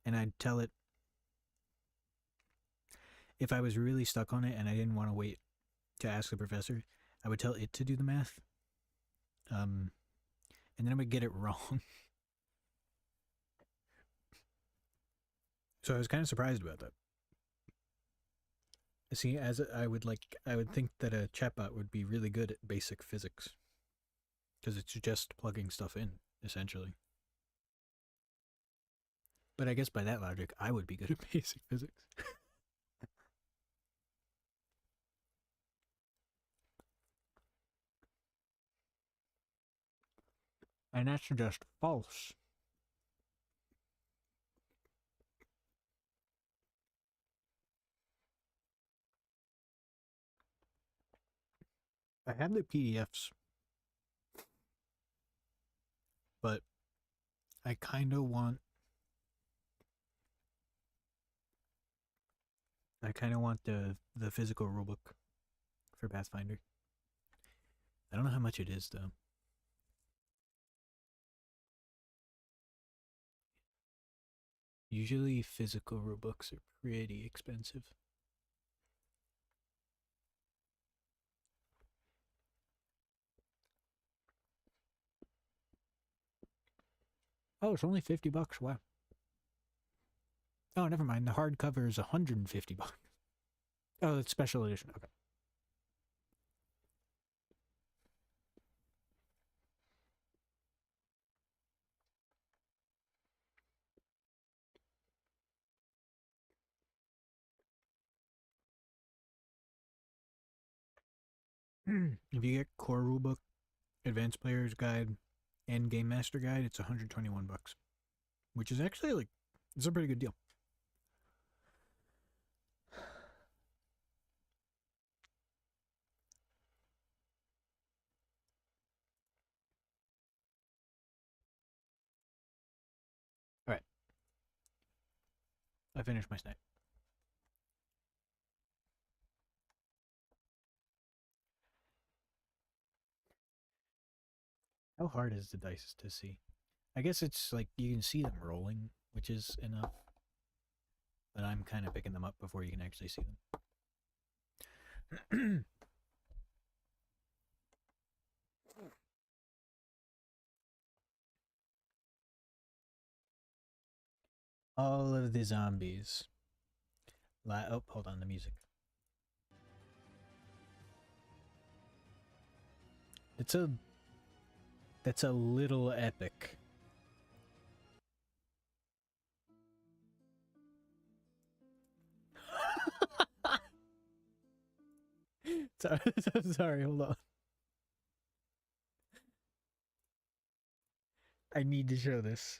I'd tell it if I was really stuck on it and I didn't want to wait to ask the professor, I would tell it to do the math. And then I would get it wrong. So I was kind of surprised about that. See, as I would think that a chatbot would be really good at basic physics because it's just plugging stuff in essentially. But I guess by that logic, I would be good at basic physics. And that's just false. I have the PDFs, but I kind of want the physical rulebook for Pathfinder. I don't know how much it is though. Usually physical rulebooks are pretty expensive. Oh, it's only $50. Wow. Oh, never mind. The hardcover is $150. Oh, it's special edition. Okay. If you get core rulebook, advanced player's guide, and game master guide, it's $121, which is actually like it's a pretty good deal. All right, I finished my snack. How hard is the dice to see? I guess it's like you can see them rolling, which is enough. But I'm kind of picking them up before you can actually see them. All of the zombies. Oh, hold on, the music. That's a little epic. Sorry, hold on. I need to show this.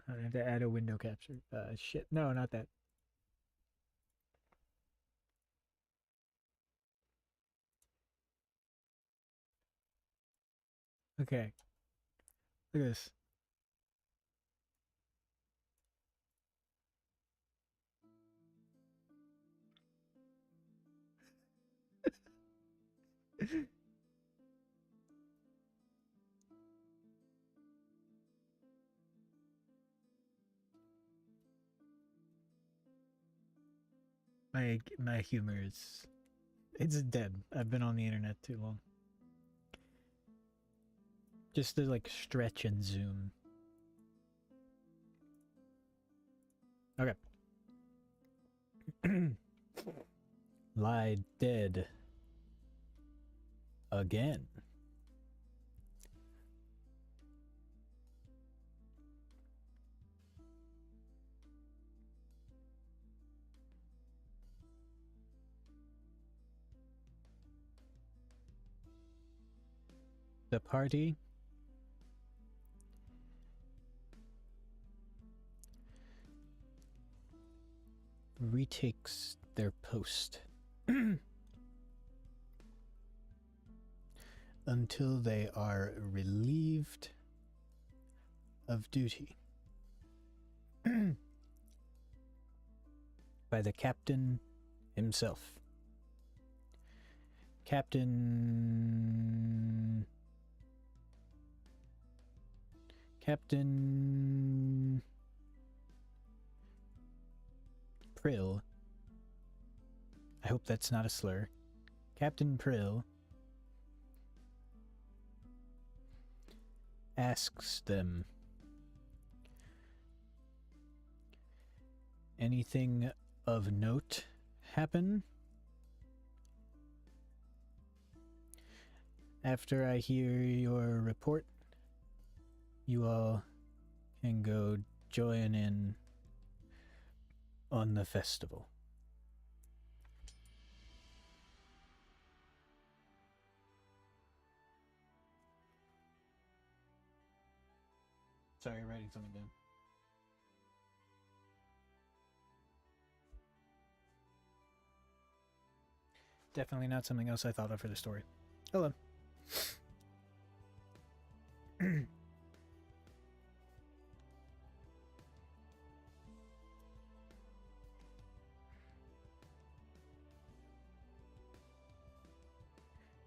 I have to add a window capture. Shit. No, not that. Okay. Look at this. My humor is it's dead. I've been on the internet too long. Just to like stretch and zoom. Okay. Lie dead again. The party retakes their post until they are relieved of duty by the captain himself. Captain Prill. I hope that's not a slur. Captain Prill asks them, anything of note happen? After I hear your report, you all can go join in on the festival. Sorry, writing something down. Definitely not something else I thought of for the story. Hello.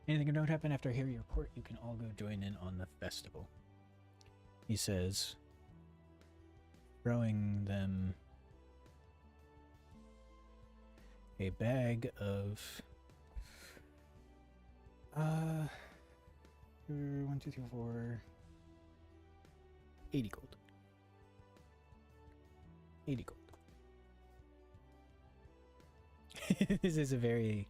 Anything of note happen after I hear your report? You can all go join in on the festival. He says, throwing them a bag of 1, 2, 3, 4, 80 gold. 80 gold. This is a very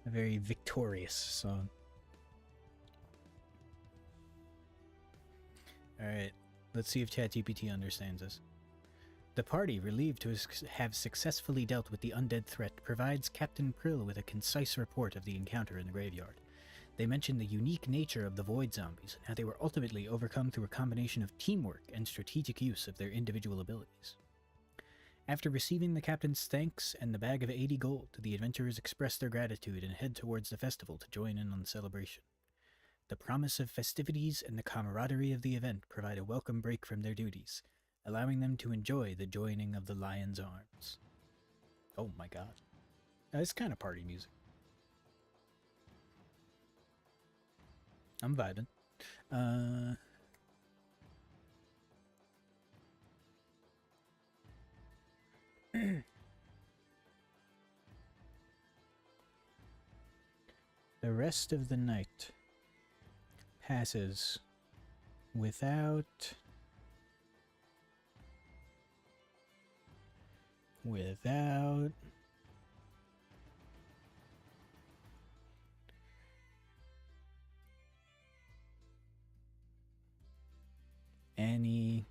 victorious song. Alright, let's see if ChatGPT understands this. The party, relieved to have successfully dealt with the undead threat, provides Captain Prill with a concise report of the encounter in the graveyard. They mention the unique nature of the void zombies and how they were ultimately overcome through a combination of teamwork and strategic use of their individual abilities. After receiving the captain's thanks and the bag of 80 gold, the adventurers express their gratitude and head towards the festival to join in on the celebration. The promise of festivities and the camaraderie of the event provide a welcome break from their duties, allowing them to enjoy the joining of the Lion's Arms. Oh my god. It's kind of party music. I'm vibing. The rest of the night passes without any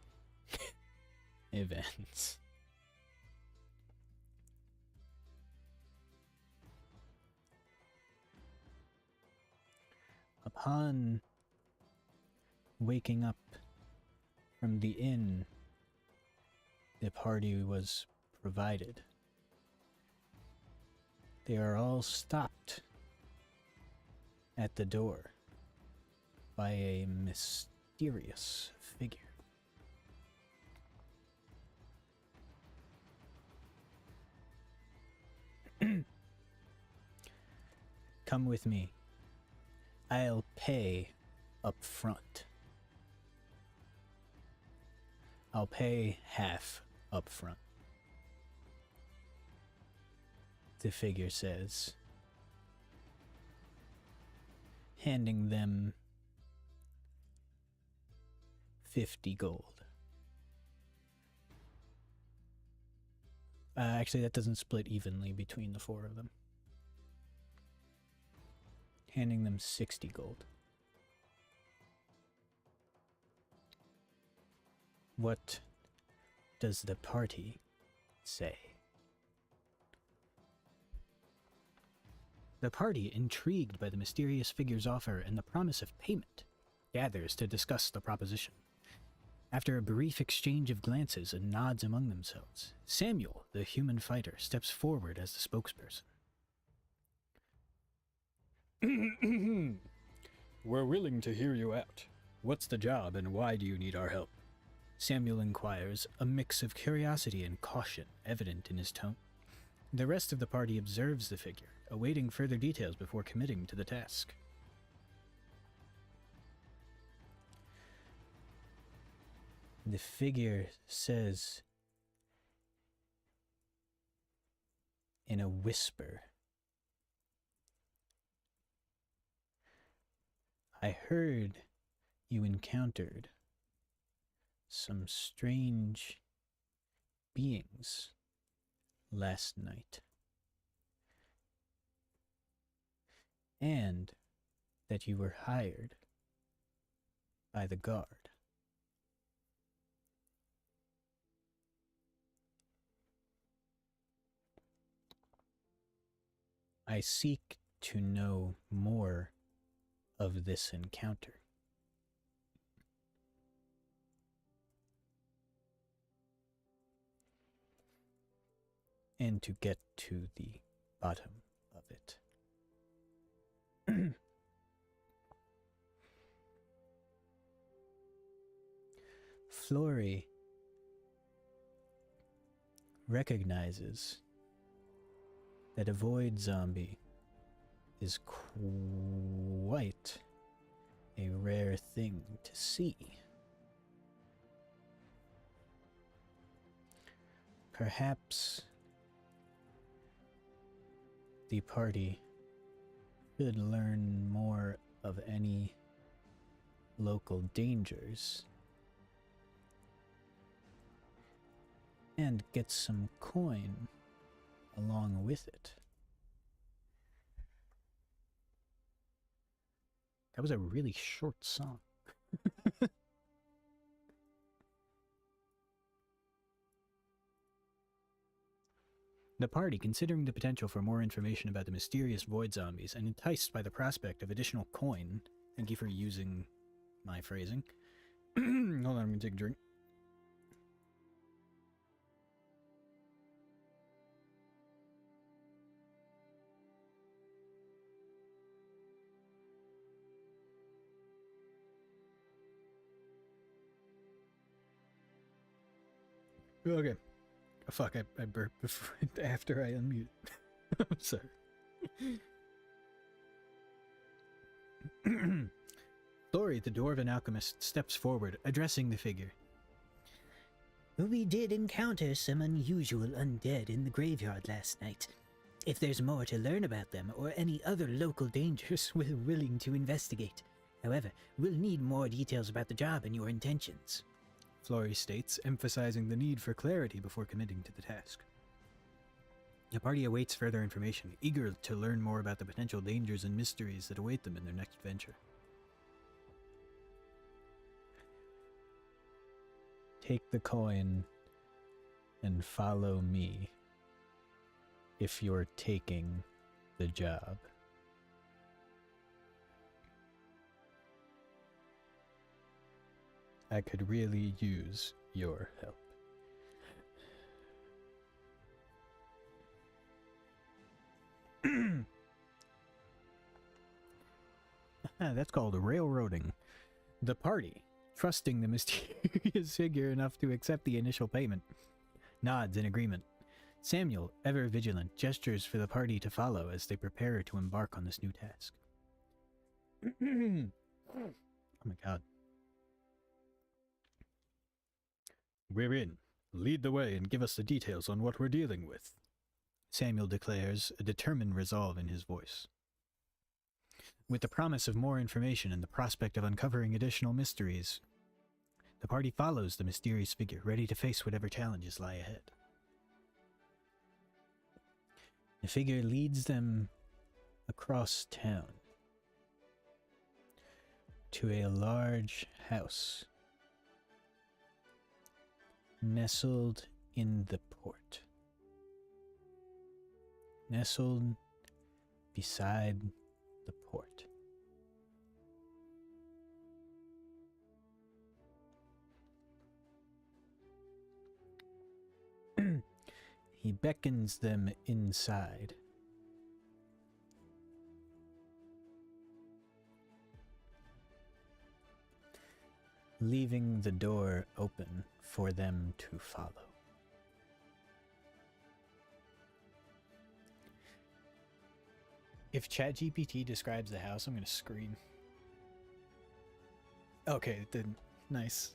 events. Upon waking up from the inn the party was provided, they are all stopped at the door by a mysterious figure. Come with me. I'll pay up front. I'll pay half up front. The figure says, handing them 50 gold. Actually, that doesn't split evenly between the four of them. Handing them 60 gold. What does the party say? The party, intrigued by the mysterious figure's offer and the promise of payment, gathers to discuss the proposition. After a brief exchange of glances and nods among themselves, Samuel, the human fighter, steps forward as the spokesperson. We're willing to hear you out. What's the job and why do you need our help? Samuel inquires, a mix of curiosity and caution evident in his tone. The rest of the party observes the figure, awaiting further details before committing to the task. The figure says in a whisper, I heard you encountered some strange beings last night, and that you were hired by the guard. I seek to know more of this encounter. and to get to the bottom of it. Flory recognizes that a void zombie is quite a rare thing to see. Perhaps the party should learn more of any local dangers and get some coin along with it. That was a really short song. The party, considering the potential for more information about the mysterious void zombies and enticed by the prospect of additional coin, thank you for using my phrasing. Hold on, I'm gonna take a drink. Okay. Fuck, I burped before, after I unmuted. I'm sorry. Thori, the dwarven alchemist, steps forward, addressing the figure. We did encounter some unusual undead in the graveyard last night. If there's more to learn about them or any other local dangers, we're willing to investigate. However, we'll need more details about the job and your intentions. Flory states, emphasizing the need for clarity before committing to the task. The party awaits further information, eager to learn more about the potential dangers and mysteries that await them in their next venture. Take the coin and follow me if you're taking the job. I could really use your help. That's called railroading. The party, trusting the mysterious figure enough to accept the initial payment, nods in agreement. Samuel, ever vigilant, gestures for the party to follow as they prepare to embark on this new task. Oh my god. We're in. Lead the way and give us the details on what we're dealing with, Samuel declares, a determined resolve in his voice. With the promise of more information and the prospect of uncovering additional mysteries, the party follows the mysterious figure, ready to face whatever challenges lie ahead. The figure leads them across town to a large house nestled in the port. Nestled beside the port. He beckons them inside. Leaving the door open for them to follow. If ChatGPT describes the house, I'm gonna scream. Okay, it didn't. Nice.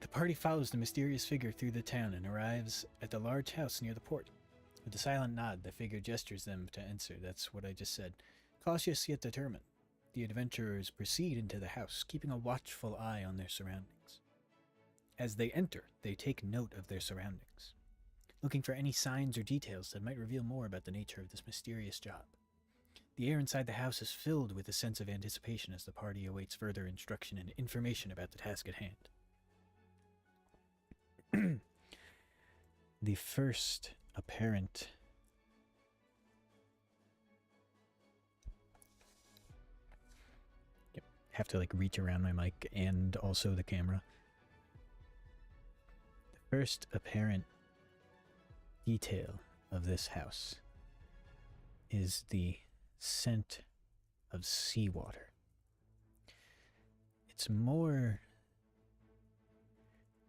The party follows the mysterious figure through the town and arrives at the large house near the port. With a silent nod, the figure gestures them to enter. That's what I just said. Cautious yet determined, the adventurers proceed into the house, keeping a watchful eye on their surroundings. As they enter, they take note of their surroundings, looking for any signs or details that might reveal more about the nature of this mysterious job. The air inside the house is filled with a sense of anticipation as the party awaits further instruction and information about the task at hand. The first apparent have to like reach around my mic and also the camera. The first apparent detail of this house is the scent of seawater. It's more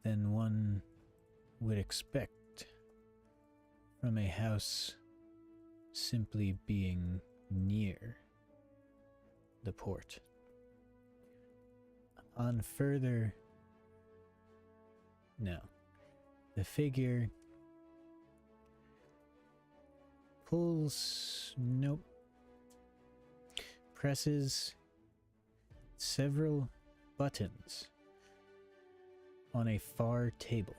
than one would expect from a house simply being near the port. On further... No. The figure pulls... Nope. Presses several buttons on a far table,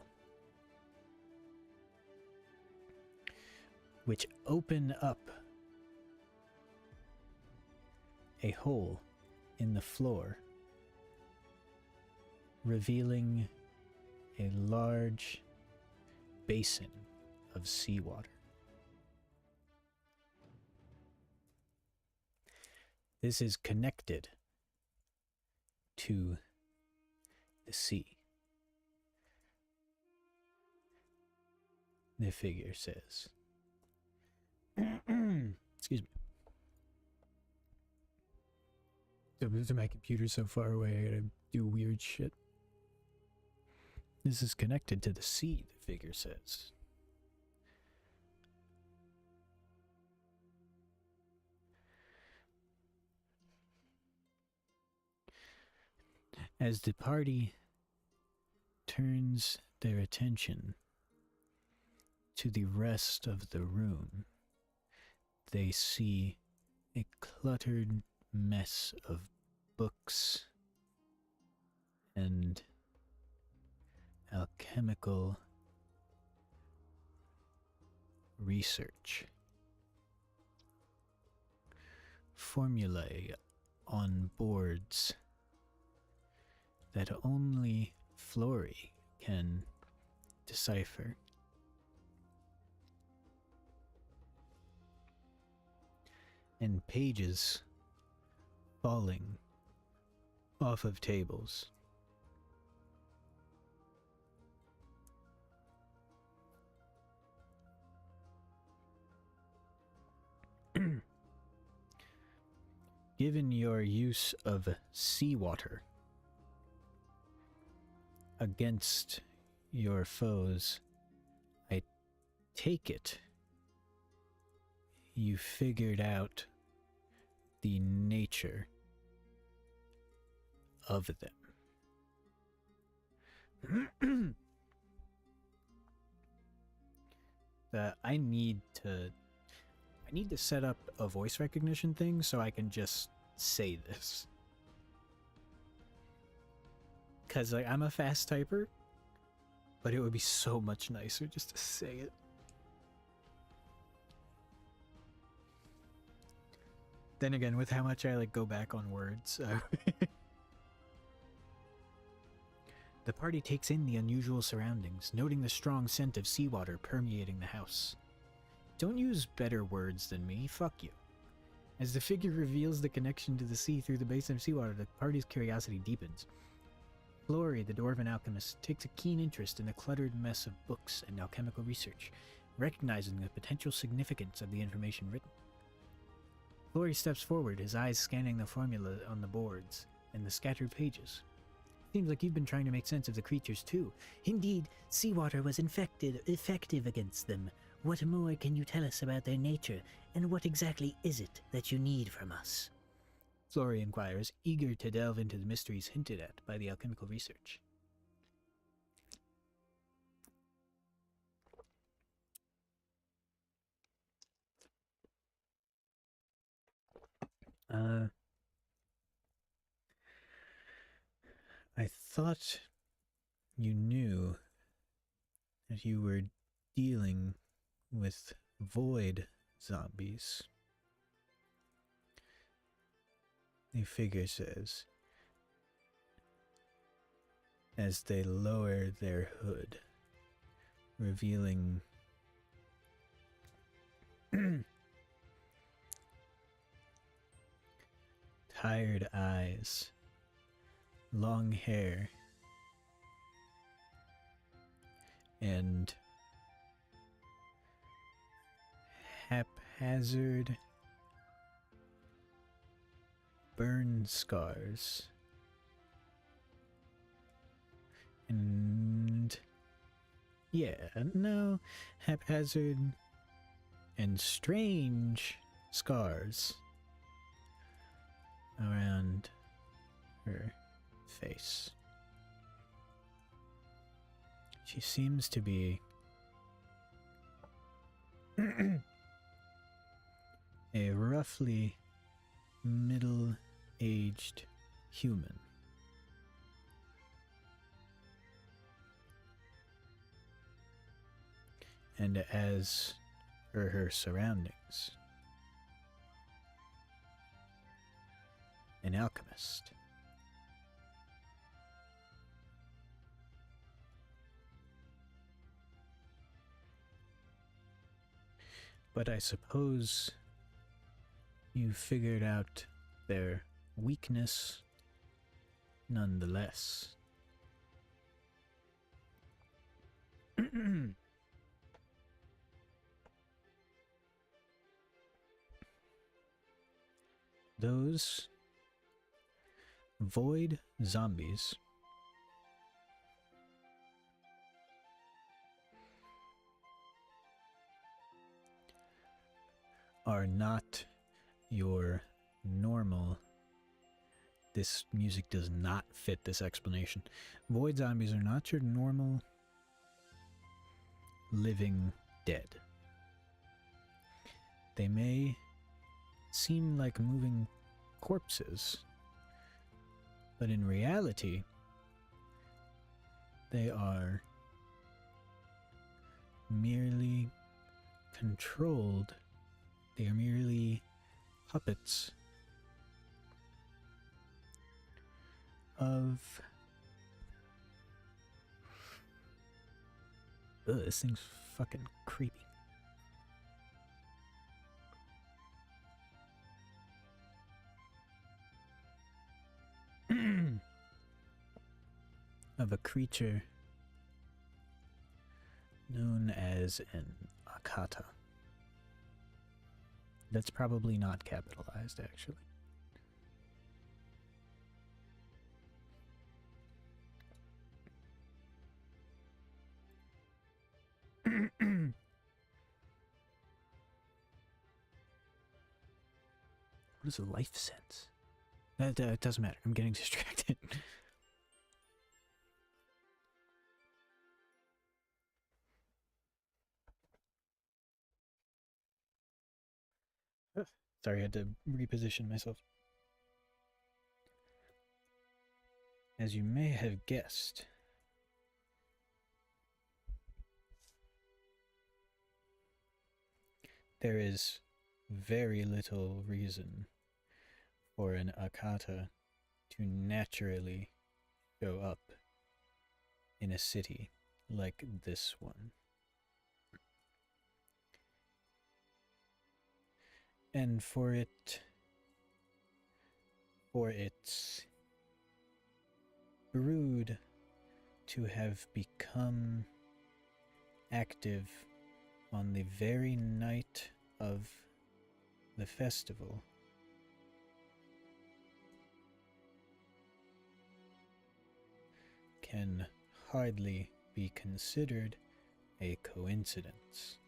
which open up a hole in the floor, revealing a large basin of seawater. This is connected to the sea. The figure says. Excuse me. My computer's so far away, I gotta do weird shit. This is connected to the sea, the figure says. As the party turns their attention to the rest of the room, they see a cluttered mess of books and alchemical research. Formulae on boards that only Flory can decipher. And pages falling off of tables. Given your use of seawater against your foes, I take it you figured out the nature of them. I need to set up a voice recognition thing so I can just say this. Cause like I'm a fast typer, but it would be so much nicer just to say it. Then again, with how much I like go back on words. The party takes in the unusual surroundings, noting the strong scent of seawater permeating the house. Don't use better words than me, fuck you. As the figure reveals the connection to the sea through the basin of seawater, the party's curiosity deepens. Flory, the dwarven alchemist, takes a keen interest in the cluttered mess of books and alchemical research, recognizing the potential significance of the information written. Flory steps forward, his eyes scanning the formula on the boards and the scattered pages. Seems like you've been trying to make sense of the creatures too. Indeed, seawater was effective against them. What more can you tell us about their nature, and what exactly is it that you need from us? Flory inquires, eager to delve into the mysteries hinted at by the alchemical research. I thought you knew that you were dealing with void zombies. The figure says, as they lower their hood, revealing tired eyes, long hair, and haphazard burn scars. And yeah, no, haphazard and strange scars around her face. She seems to be a roughly middle-aged human. And as are her surroundings, an alchemist. But I suppose you figured out their weakness nonetheless. Those void zombies are not your normal. This music does not fit this explanation. Void zombies are not your normal living dead. They may seem like moving corpses, but in reality, they are merely controlled. They are merely puppets of... Ugh, this thing's fucking creepy. Of a creature known as an Akata. That's probably not capitalized, actually. What is a life sense? It doesn't matter. I'm getting distracted. Sorry, I had to reposition myself. As you may have guessed, there is very little reason for an Akata to naturally show up in a city like this one. And for its brood to have become active on the very night of the festival can hardly be considered a coincidence.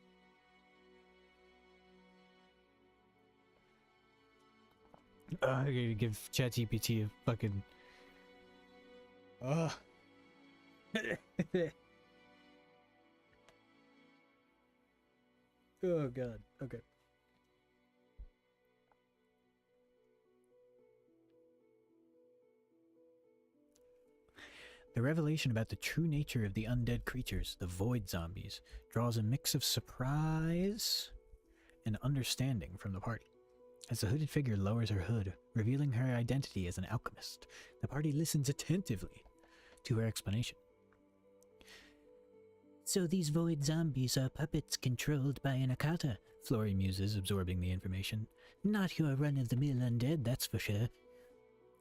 I gotta give ChatGPT a fucking... Oh. Oh god, okay. The revelation about the true nature of the undead creatures, the void zombies, draws a mix of surprise and understanding from the party. As the hooded figure lowers her hood, revealing her identity as an alchemist, the party listens attentively to her explanation. So these void zombies are puppets controlled by an Akata, Flory muses, absorbing the information. Not your run-of-the-mill undead, that's for sure.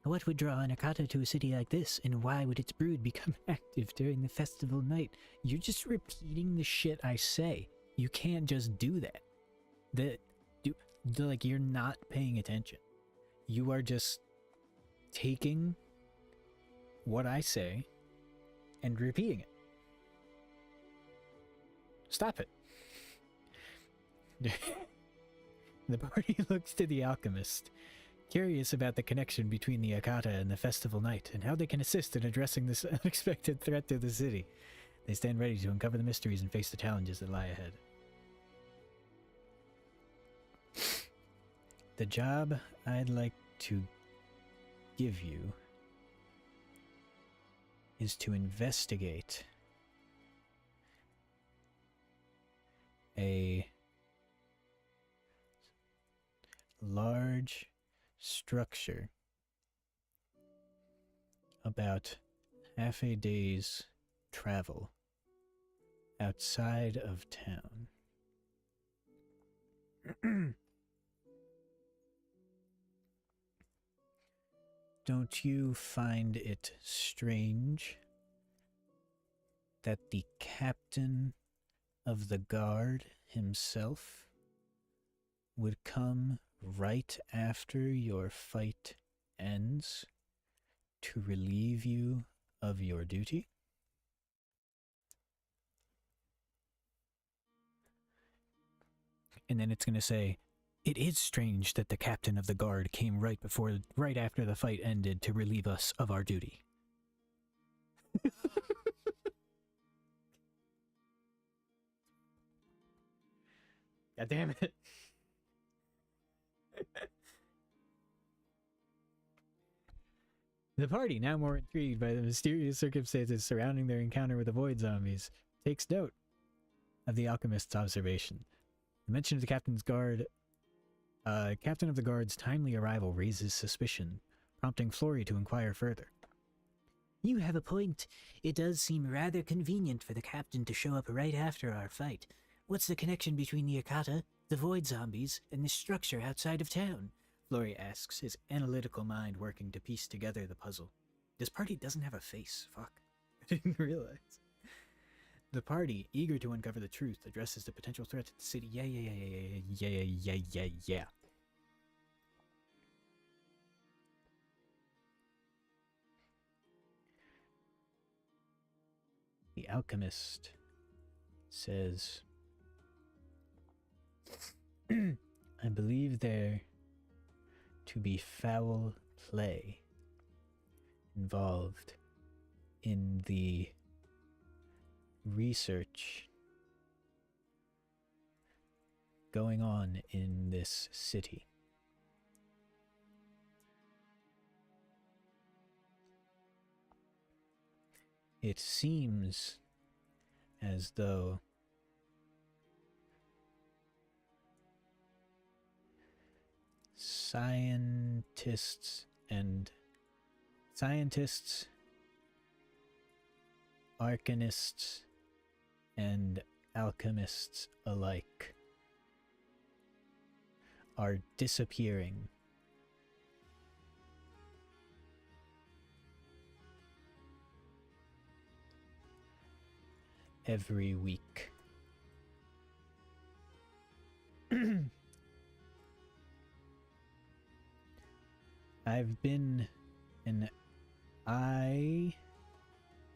What would draw an Akata to a city like this, and why would its brood become active during the festival night? You're just repeating the shit I say. You can't just do that. Like, you're not paying attention. You are just taking what I say and repeating it. Stop it. The party looks to the alchemist, curious about the connection between the Akata and the festival night, and how they can assist in addressing this unexpected threat to the city. They stand ready to uncover the mysteries and face the challenges that lie ahead. The job I'd like to give you is to investigate a large structure about half a day's travel outside of town. Don't you find it strange that the captain of the guard himself would come right after your fight ends to relieve you of your duty? And then it's going to say, it is strange that the captain of the guard came right after the fight ended to relieve us of our duty. God damn it. The party, now more intrigued by the mysterious circumstances surrounding their encounter with the void zombies, takes note of the alchemist's observation. The mention of the captain of the guard's timely arrival raises suspicion, prompting Flory to inquire further. You have a point. It does seem rather convenient for the captain to show up right after our fight. What's the connection between the Akata, the void zombies, and this structure outside of town? Flory asks, his analytical mind working to piece together the puzzle. This party doesn't have a face. Fuck. I didn't realize. The party, eager to uncover the truth, addresses the potential threat to the city. Yeah. The alchemist says, I believe there to be foul play involved in the research going on in this city. It seems as though scientists, arcanists, and alchemists alike are disappearing. Every week. I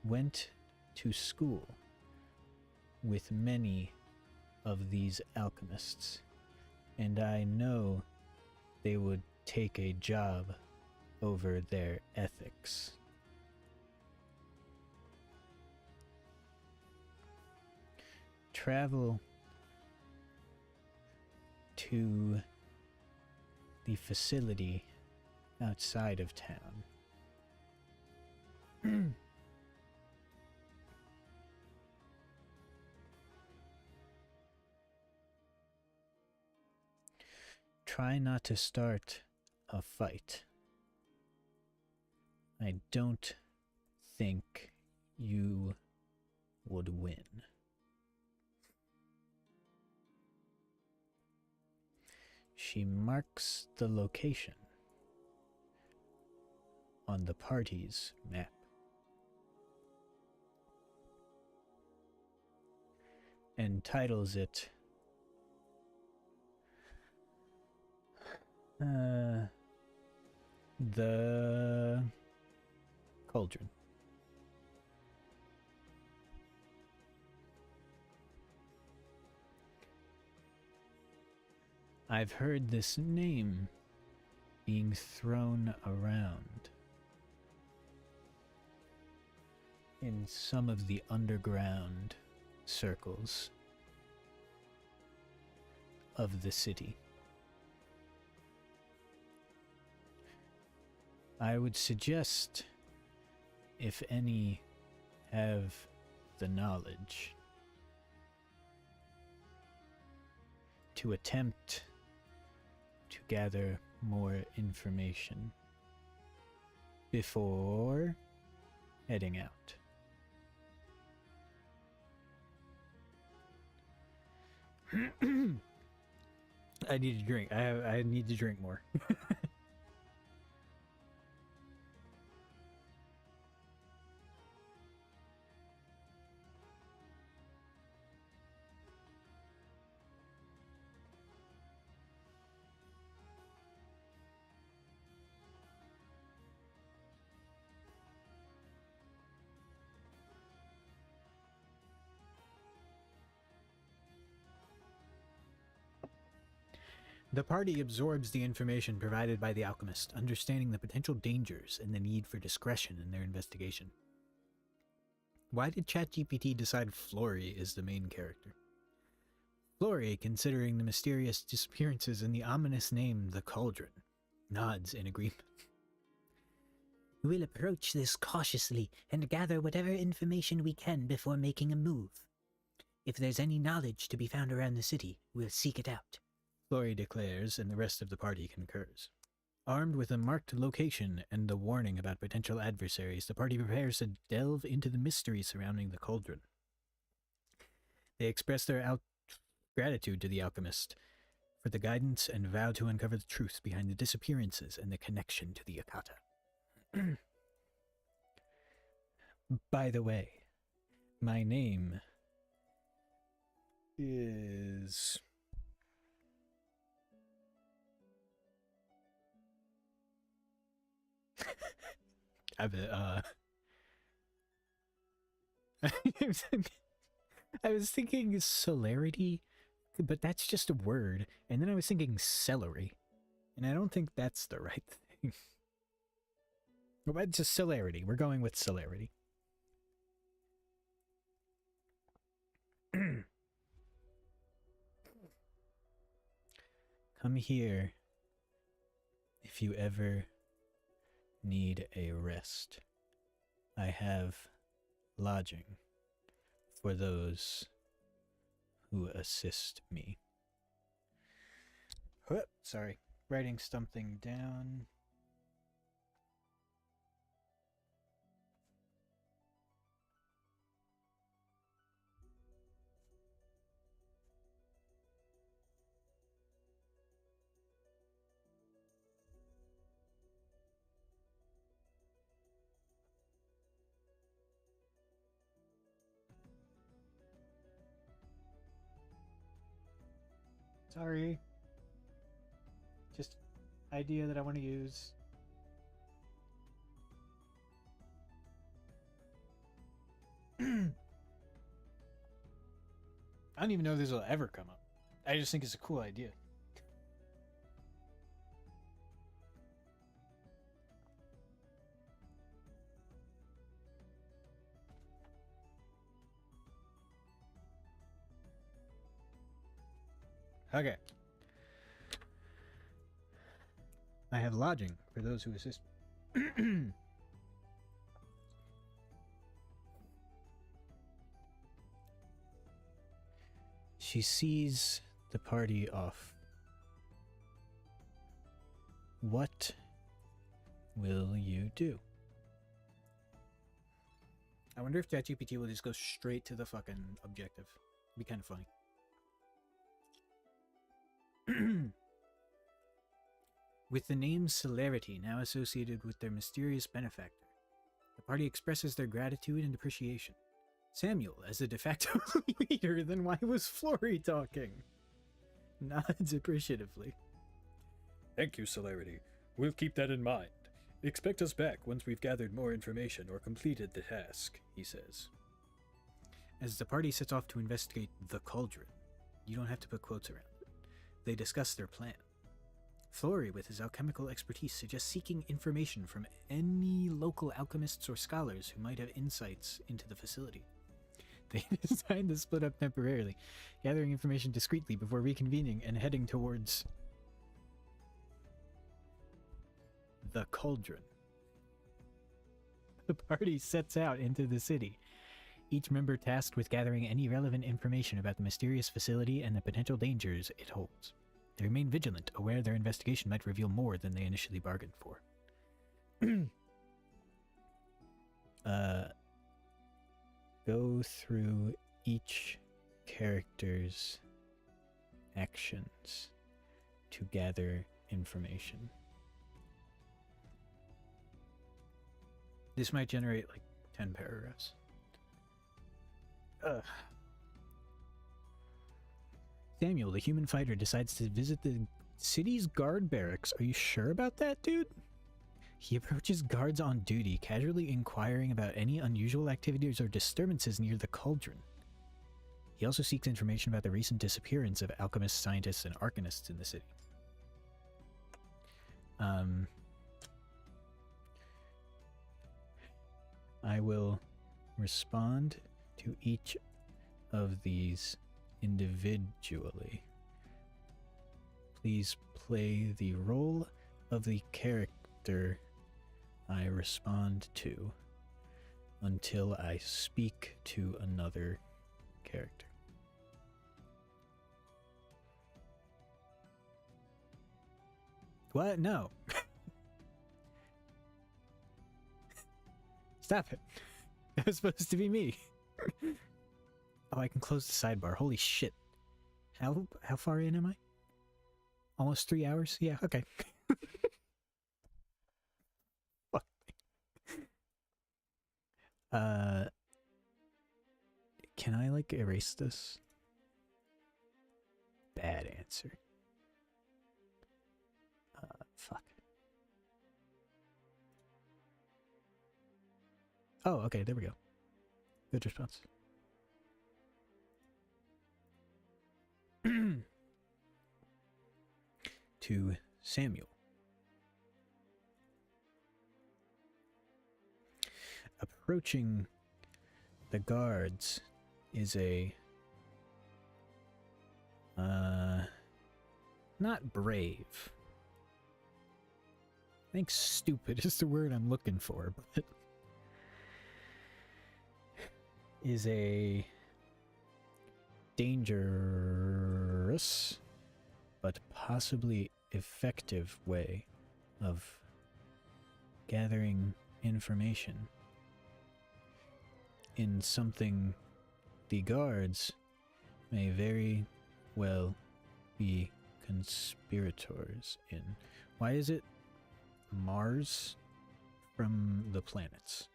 went to school with many of these alchemists, and I know they would take a job over their ethics. Travel to the facility outside of town. Try not to start a fight. I don't think you would win. She marks the location on the party's map. And titles it The cauldron. I've heard this name being thrown around in some of the underground circles of the city. I would suggest, if any have the knowledge, to attempt to gather more information before heading out. I need to drink. I need to drink more. The party absorbs the information provided by the alchemist, understanding the potential dangers and the need for discretion in their investigation. Why did ChatGPT decide Flory is the main character? Flory, considering the mysterious disappearances and the ominous name The Cauldron, nods in agreement. We'll approach this cautiously and gather whatever information we can before making a move. If there's any knowledge to be found around the city, we'll seek it out. Flory declares, and the rest of the party concurs. Armed with a marked location and the warning about potential adversaries, the party prepares to delve into the mystery surrounding the cauldron. They express their gratitude to the alchemist for the guidance and vow to uncover the truth behind the disappearances and the connection to the Akata. By the way, my name is... I was thinking celerity, but that's just a word. And then I was thinking celery, and I don't think that's the right thing. But it's just celerity. We're going with celerity. Come here if you ever need a rest. I have lodging for those who assist me. Sorry, writing something down. Sorry. Just idea that I want to use. I don't even know if this will ever come up. I just think it's a cool idea. Okay. I have lodging for those who assist me. She sees the party off. What will you do? I wonder if ChatGPT will just go straight to the fucking objective. It'd be kind of funny. With the name Celerity now associated with their mysterious benefactor, the party expresses their gratitude and appreciation. Samuel, as the de facto leader, then why was Flory talking? Nods appreciatively. Thank you, Celerity. We'll keep that in mind. Expect us back once we've gathered more information or completed the task, he says. As the party sets off to investigate the cauldron, you don't have to put quotes around it. They discuss their plan. Flory, with his alchemical expertise, suggests seeking information from any local alchemists or scholars who might have insights into the facility. They decide to split up temporarily, gathering information discreetly before reconvening and heading towards the cauldron. The party sets out into the city, each member tasked with gathering any relevant information about the mysterious facility and the potential dangers it holds. They remain vigilant, aware their investigation might reveal more than they initially bargained for. Go through each character's actions to gather information. This might generate like 10 paragraphs. Samuel, the human fighter, decides to visit the city's guard barracks. Are you sure about that, dude? He approaches guards on duty, casually inquiring about any unusual activities or disturbances near the cauldron. He also seeks information about the recent disappearance of alchemists, scientists, and arcanists in the city. I will respond to each of these individually. Please play the role of the character I respond to until I speak to another character. What? No. Stop it. That was supposed to be me. Oh, I can close the sidebar. Holy shit. How far in am I? Almost 3 hours? Yeah, okay. Fuck. Can I, like, erase this? Bad answer. Fuck. Oh, okay, there we go. Good response. To Samuel. Approaching the guards is a not brave. I think stupid is the word I'm looking for, but is a dangerous but possibly effective way of gathering information in something the guards may very well be conspirators in. Why is it Mars from the planets?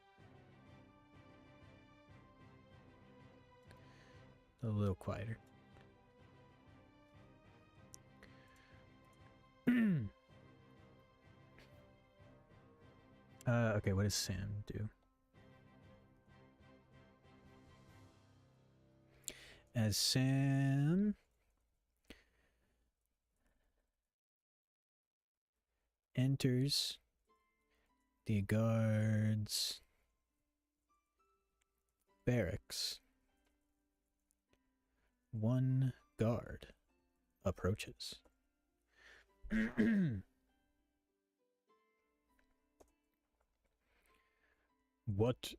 A little quieter. Okay, what does Sam do? As Sam enters the guards' barracks, one guard approaches. What?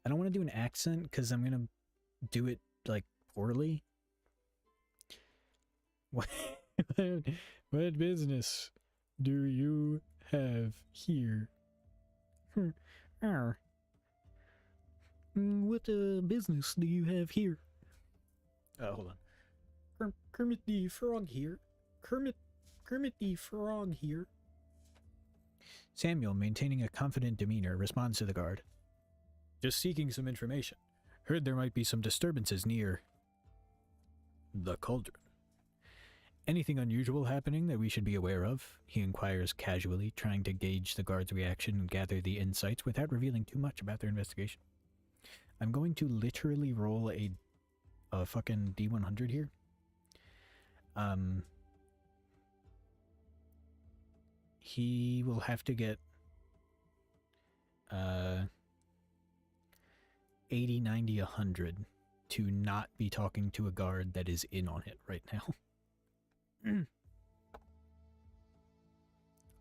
I don't want to do an accent because I'm gonna do it like poorly. What business do you have here? What business do you have here? Hold on. Kermit the Frog here. Kermit the Frog here. Samuel, maintaining a confident demeanor, responds to the guard. Just seeking some information. Heard there might be some disturbances near the cauldron. Anything unusual happening that we should be aware of? He inquires casually, trying to gauge the guard's reaction and gather the insights without revealing too much about their investigation. I'm going to literally roll a fucking D100 here. He will have to get 80, 90, 100 to not be talking to a guard that is in on it right now.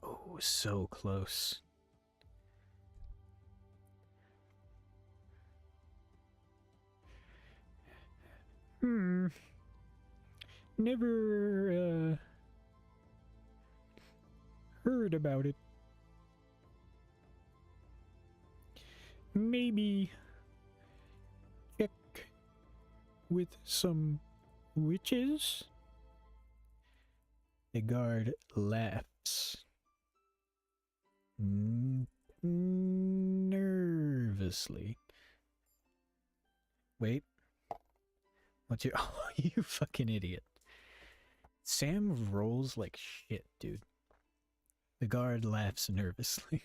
Oh, so close. Never heard about it. Maybe check with some witches? The guard laughs. Nervously. Wait. What's your... Oh, you fucking idiot. Sam rolls like shit, dude. The guard laughs nervously.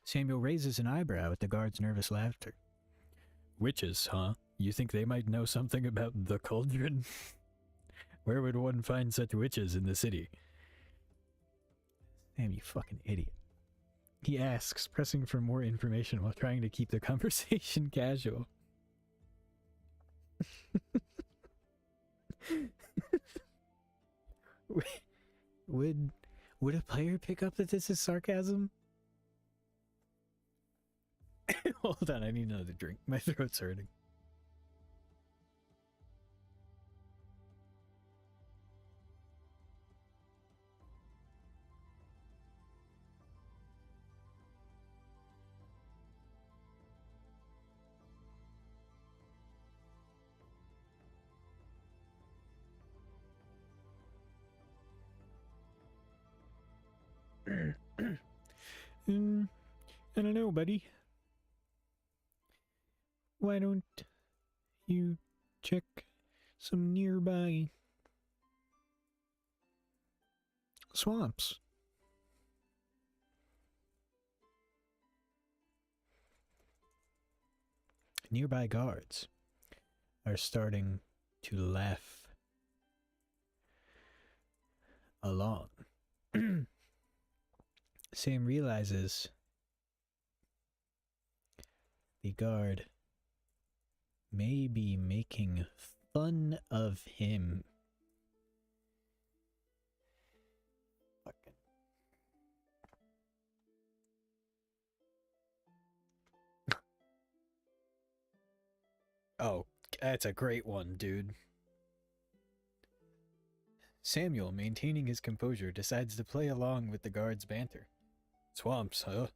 Samuel raises an eyebrow at the guard's nervous laughter. Witches, huh? You think they might know something about the cauldron? Where would one find such witches in the city? Sam, you fucking idiot. He asks, pressing for more information while trying to keep the conversation casual. Would a player pick up that this is sarcasm? Hold on, I need another drink. My throat's hurting. I don't know, buddy. Why don't you check some nearby swamps? Nearby guards are starting to laugh along. Sam realizes the guard may be making fun of him. Fucking. Oh, that's a great one, dude. Samuel, maintaining his composure, decides to play along with the guard's banter. Swamps, huh?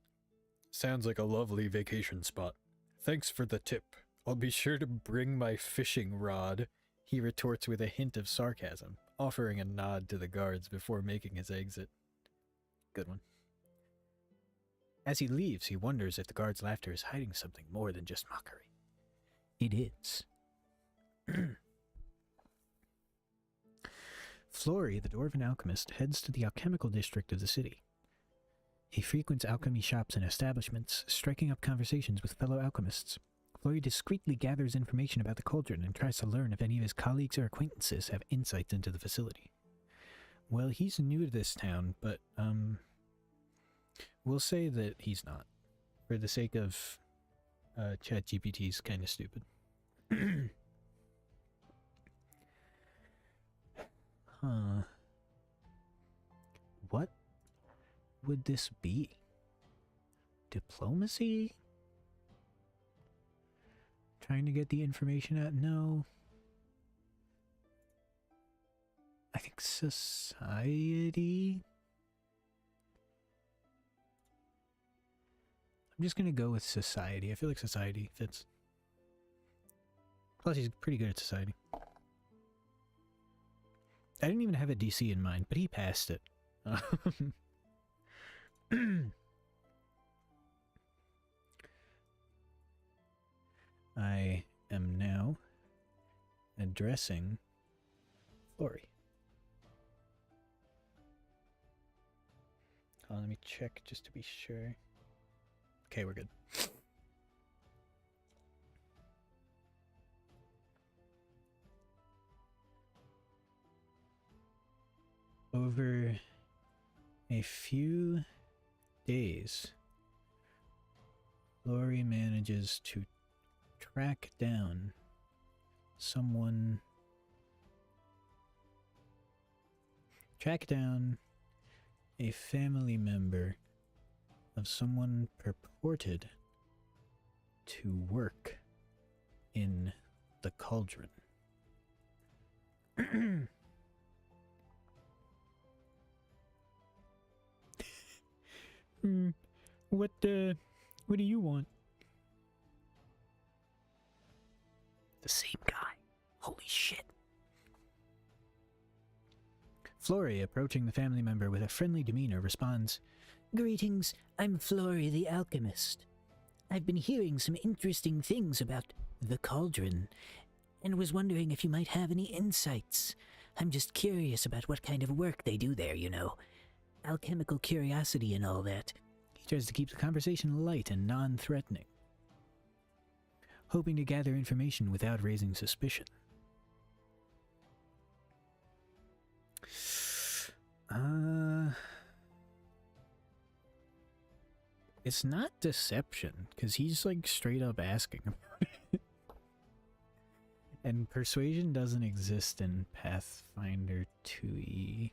Sounds like a lovely vacation spot. Thanks for the tip. I'll be sure to bring my fishing rod, he retorts with a hint of sarcasm, offering a nod to the guards before making his exit. Good one. As he leaves, he wonders if the guard's laughter is hiding something more than just mockery. It is. Flory, the dwarven alchemist, heads to the alchemical district of the city. He frequents alchemy shops and establishments, striking up conversations with fellow alchemists. Flory discreetly gathers information about the cauldron and tries to learn if any of his colleagues or acquaintances have insights into the facility. Well, he's new to this town, but, we'll say that he's not, for the sake of, ChatGPT's kind of stupid. Huh. What would this be? Diplomacy? Trying to get the information out? No. I think society? I'm just gonna go with society. I feel like society fits. Plus he's pretty good at society. I didn't even have a DC in mind, but he passed it. I am now addressing Flory. Oh, let me check just to be sure. Okay, we're good. Over a few days, Flory manages to track down a family member of someone purported to work in the cauldron. What do you want? The same guy. Holy shit. Flory, approaching the family member with a friendly demeanor, responds, Greetings, I'm Flory the Alchemist. I've been hearing some interesting things about the cauldron, and was wondering if you might have any insights. I'm just curious about what kind of work they do there, you know. Alchemical curiosity and all that. He tries to keep the conversation light and non-threatening, hoping to gather information without raising suspicion. It's not deception, because he's like straight up asking about it. And persuasion doesn't exist in Pathfinder 2e.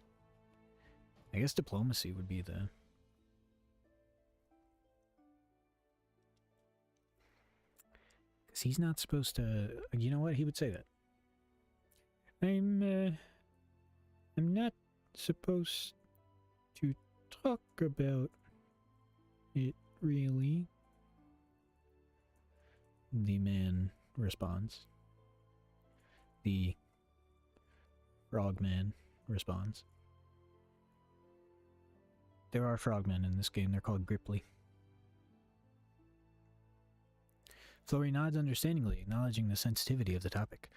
I guess diplomacy would be the... Because he's not supposed to... You know what? He would say that. I'm not supposed to talk about it, really. The man responds. The frogman responds. There are frogmen in this game. They're called Gripply. Flory nods understandingly, acknowledging the sensitivity of the topic.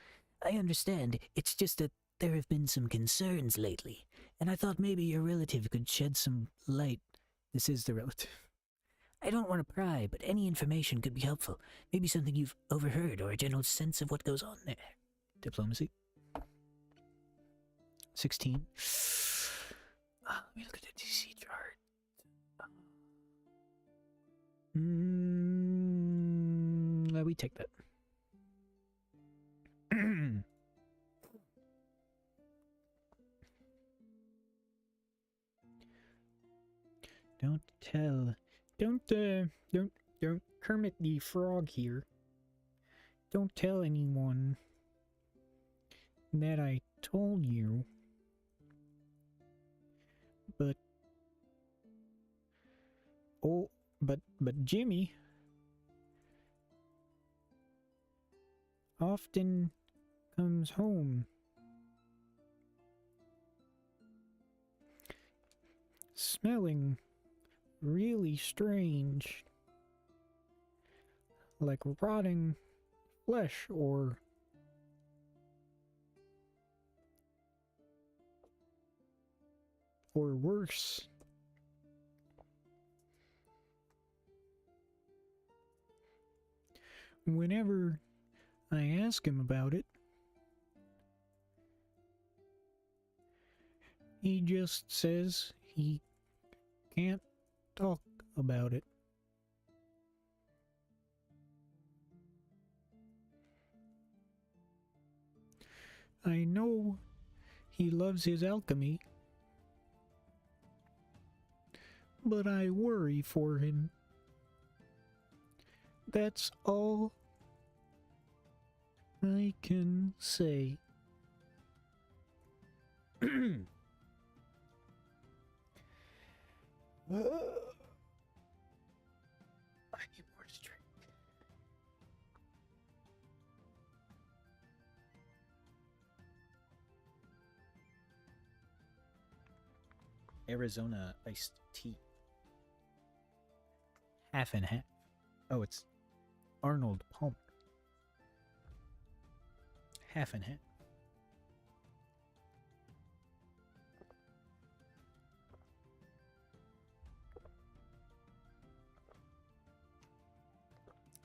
I understand. It's just that there have been some concerns lately, and I thought maybe your relative could shed some light. This is the relative. I don't want to pry, but any information could be helpful. Maybe something you've overheard or a general sense of what goes on there. Diplomacy. 16. Let me look at the DC chart. Let me take that. Don't Kermit the Frog here. Don't tell anyone that I told you. But Jimmy often comes home smelling really strange, like rotting flesh or worse. Whenever I ask him about it, he just says he can't talk about it. I know he loves his alchemy, but I worry for him. That's all I can say. I need more strength. Arizona iced tea. Half and half. Oh, it's Arnold Palmer. half and half.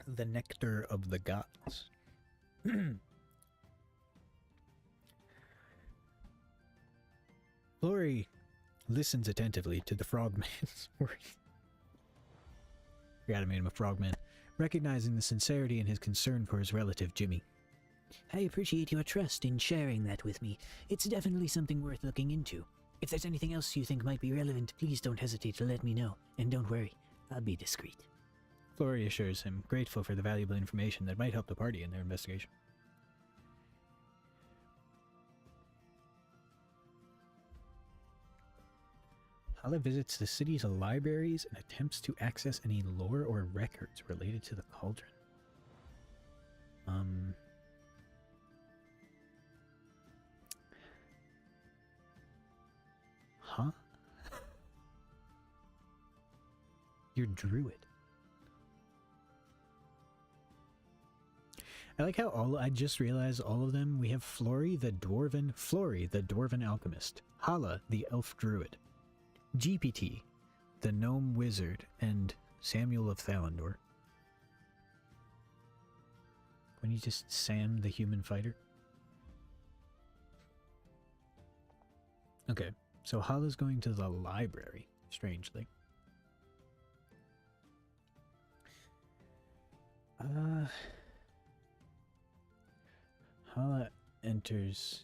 The nectar of the gods. Flory listens attentively to the frogman's words. Forgot I made him a frogman. Recognizing the sincerity in his concern for his relative Jimmy. I appreciate your trust in sharing that with me. It's definitely something worth looking into. If there's anything else you think might be relevant, please don't hesitate to let me know. And don't worry, I'll be discreet. Flory assures him, grateful for the valuable information that might help the party in their investigation. Hala visits the city's libraries and attempts to access any lore or records related to the cauldron. Huh? You're druid. I like how I just realized all of them. We have Flory the Dwarven alchemist, Hala the elf druid, GPT, the gnome wizard, and Samuel of Thalandor. When you just Sam the human fighter? Okay, so Hala's going to the library, strangely. Hala enters.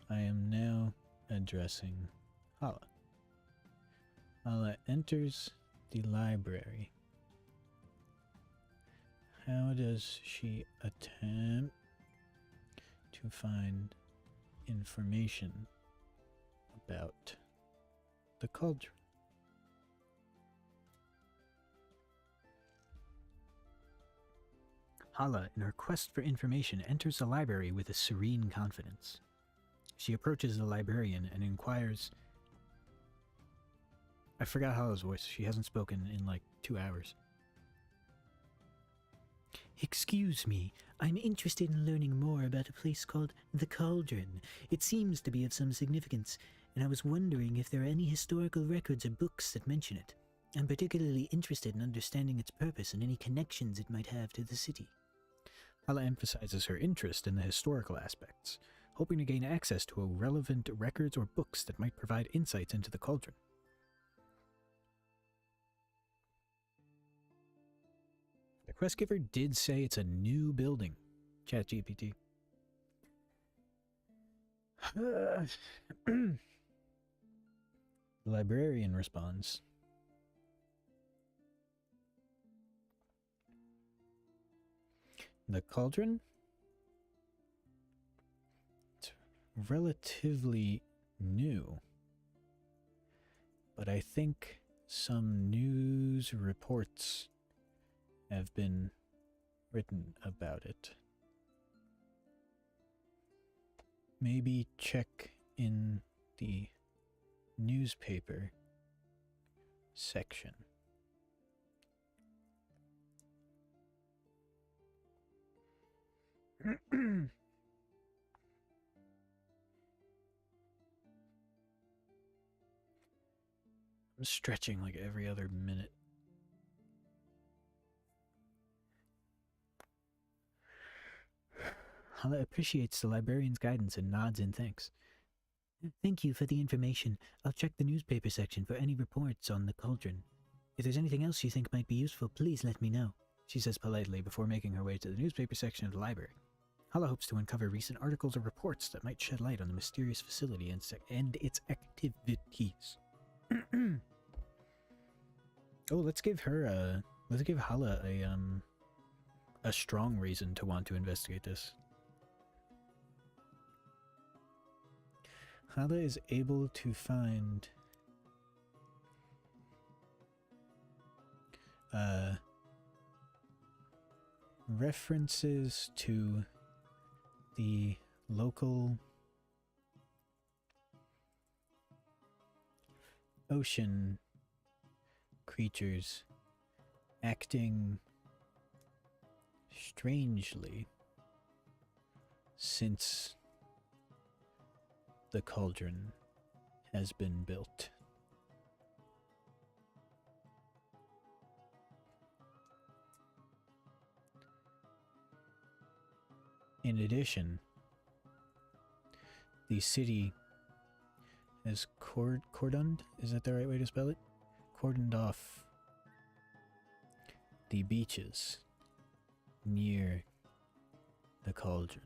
I am now addressing Hala. Hala enters the library. How does she attempt to find information about the cauldron? Hala, in her quest for information, enters the library with a serene confidence. She approaches the librarian and inquires... I forgot Hala's voice. She hasn't spoken in like 2 hours. Excuse me, I'm interested in learning more about a place called the Cauldron. It seems to be of some significance, and I was wondering if there are any historical records or books that mention it. I'm particularly interested in understanding its purpose and any connections it might have to the city. Hala emphasizes her interest in the historical aspects, hoping to gain access to relevant records or books that might provide insights into the cauldron. The quest giver did say it's a new building. ChatGPT. The librarian responds. The cauldron? It's relatively new. But I think some news reports have been written about it. Maybe check in the newspaper section. I'm stretching like every other minute. Hala appreciates the librarian's guidance and nods in thanks. Thank you for the information. I'll check the newspaper section for any reports on the cauldron. If there's anything else you think might be useful, please let me know, she says politely before making her way to the newspaper section of the library. Hala hopes to uncover recent articles or reports that might shed light on the mysterious facility and its activities. Oh, let's give Hala a strong reason to want to investigate this. Hala is able to find references to the local ocean creatures acting Strangely, since the cauldron has been built, in addition, the city has cordoned, is that the right way to spell it? Cordoned off the beaches near the cauldron.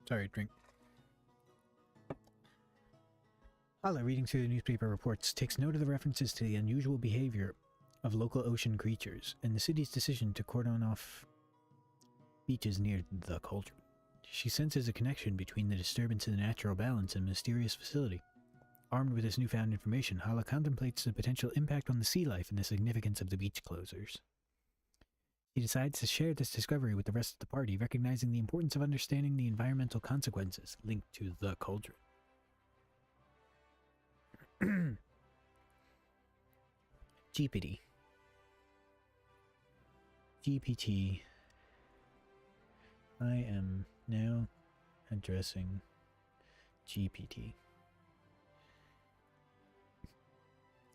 Sorry, drink. Hala, reading through the newspaper reports, takes note of the references to the unusual behavior of local ocean creatures and the city's decision to cordon off beaches near the cauldron. She senses a connection between the disturbance in the natural balance and mysterious facility. Armed with this newfound information, Hala contemplates the potential impact on the sea life and the significance of the beach closures. He decides to share this discovery with the rest of the party, recognizing the importance of understanding the environmental consequences linked to the cauldron. GPT. GPT. I am now addressing GPT.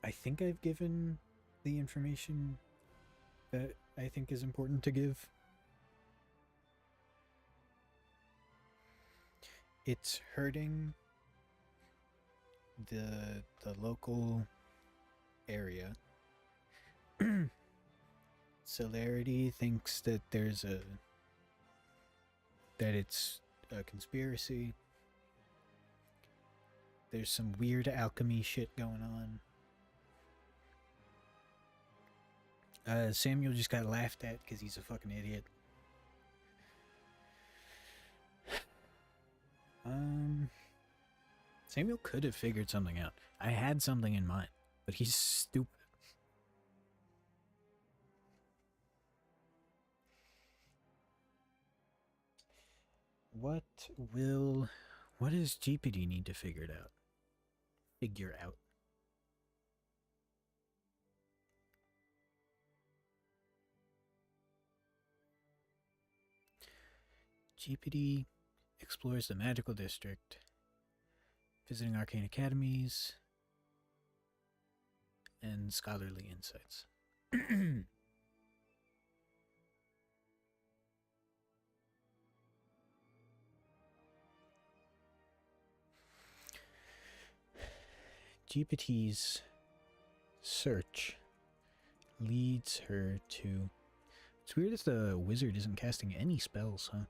I think I've given the information that I think is important to give. It's hurting the local area. Celerity thinks that it's a conspiracy. There's some weird alchemy shit going on. Samuel just got laughed at because he's a fucking idiot. Samuel could have figured something out. I had something in mind, but he's stupid. What does GPT need to figure it out? Figure out. GPT explores the magical district, visiting arcane academies, and scholarly insights. GPT's search leads her to... It's weird that the wizard isn't casting any spells, huh?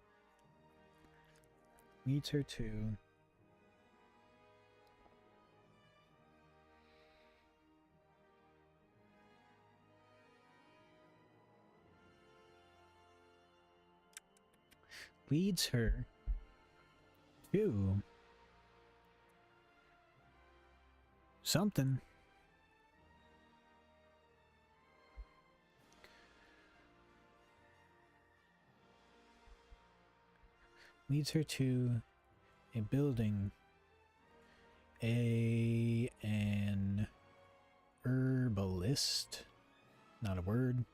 Leads her to... Leads her to... something. Leads her to a building, an herbalist, not a word,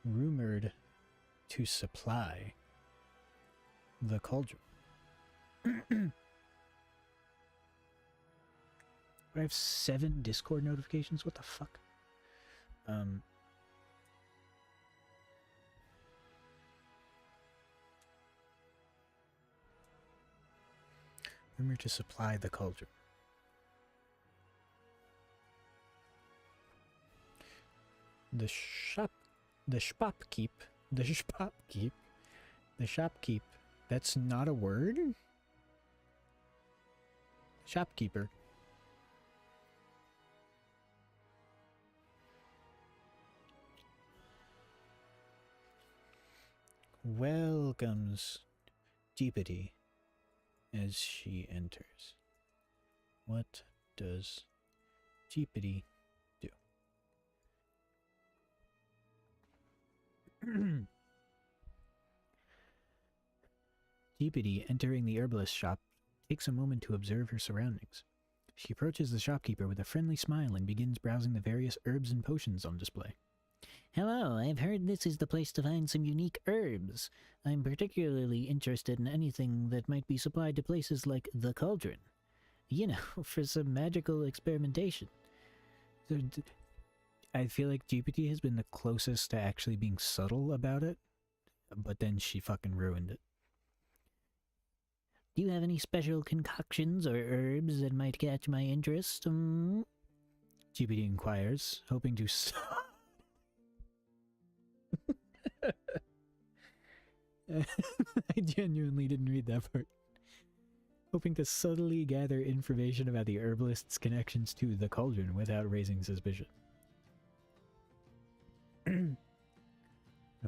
rumored to supply the cauldron. I have 7 Discord notifications. What the fuck? Rumored to supply the cauldron. The shopkeep. That's not a word? Shopkeeper. Welcomes Jeepity as she enters. What does Jeepity do? Jeepity, entering the herbalist shop, takes a moment to observe her surroundings. She approaches the shopkeeper with a friendly smile and begins browsing the various herbs and potions on display. Hello, I've heard this is the place to find some unique herbs. I'm particularly interested in anything that might be supplied to places like the Cauldron. You know, for some magical experimentation. I feel like GPT has been the closest to actually being subtle about it, but then she fucking ruined it. Do you have any special concoctions or herbs that might catch my interest? GPT inquires, hoping to I genuinely didn't read that part. Hoping to subtly gather information about the herbalist's connections to the Cauldron without raising suspicion.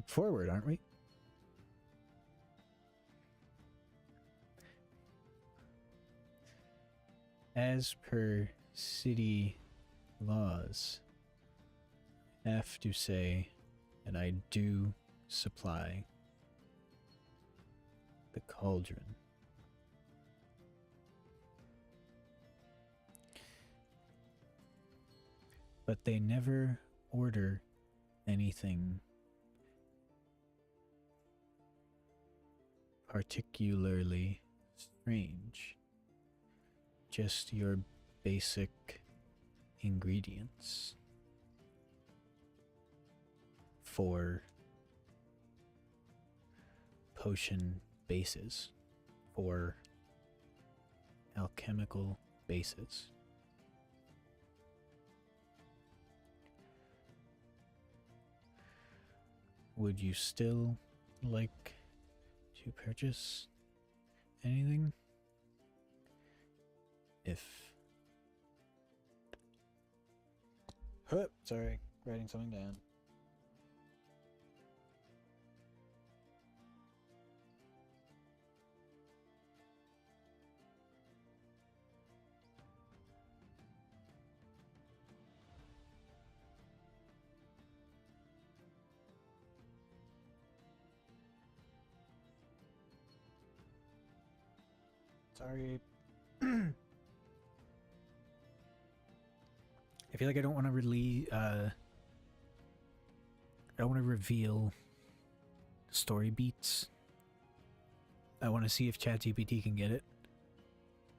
Forward, aren't we? As per city laws, I have to say that I do supply the Cauldron. But they never order anything particularly strange. Just your basic ingredients for potion bases, for alchemical bases. Would you still like to purchase anything? If... Sorry, writing something down. Sorry. I feel like I don't want to I don't want to reveal story beats. I want to see if ChatGPT can get it.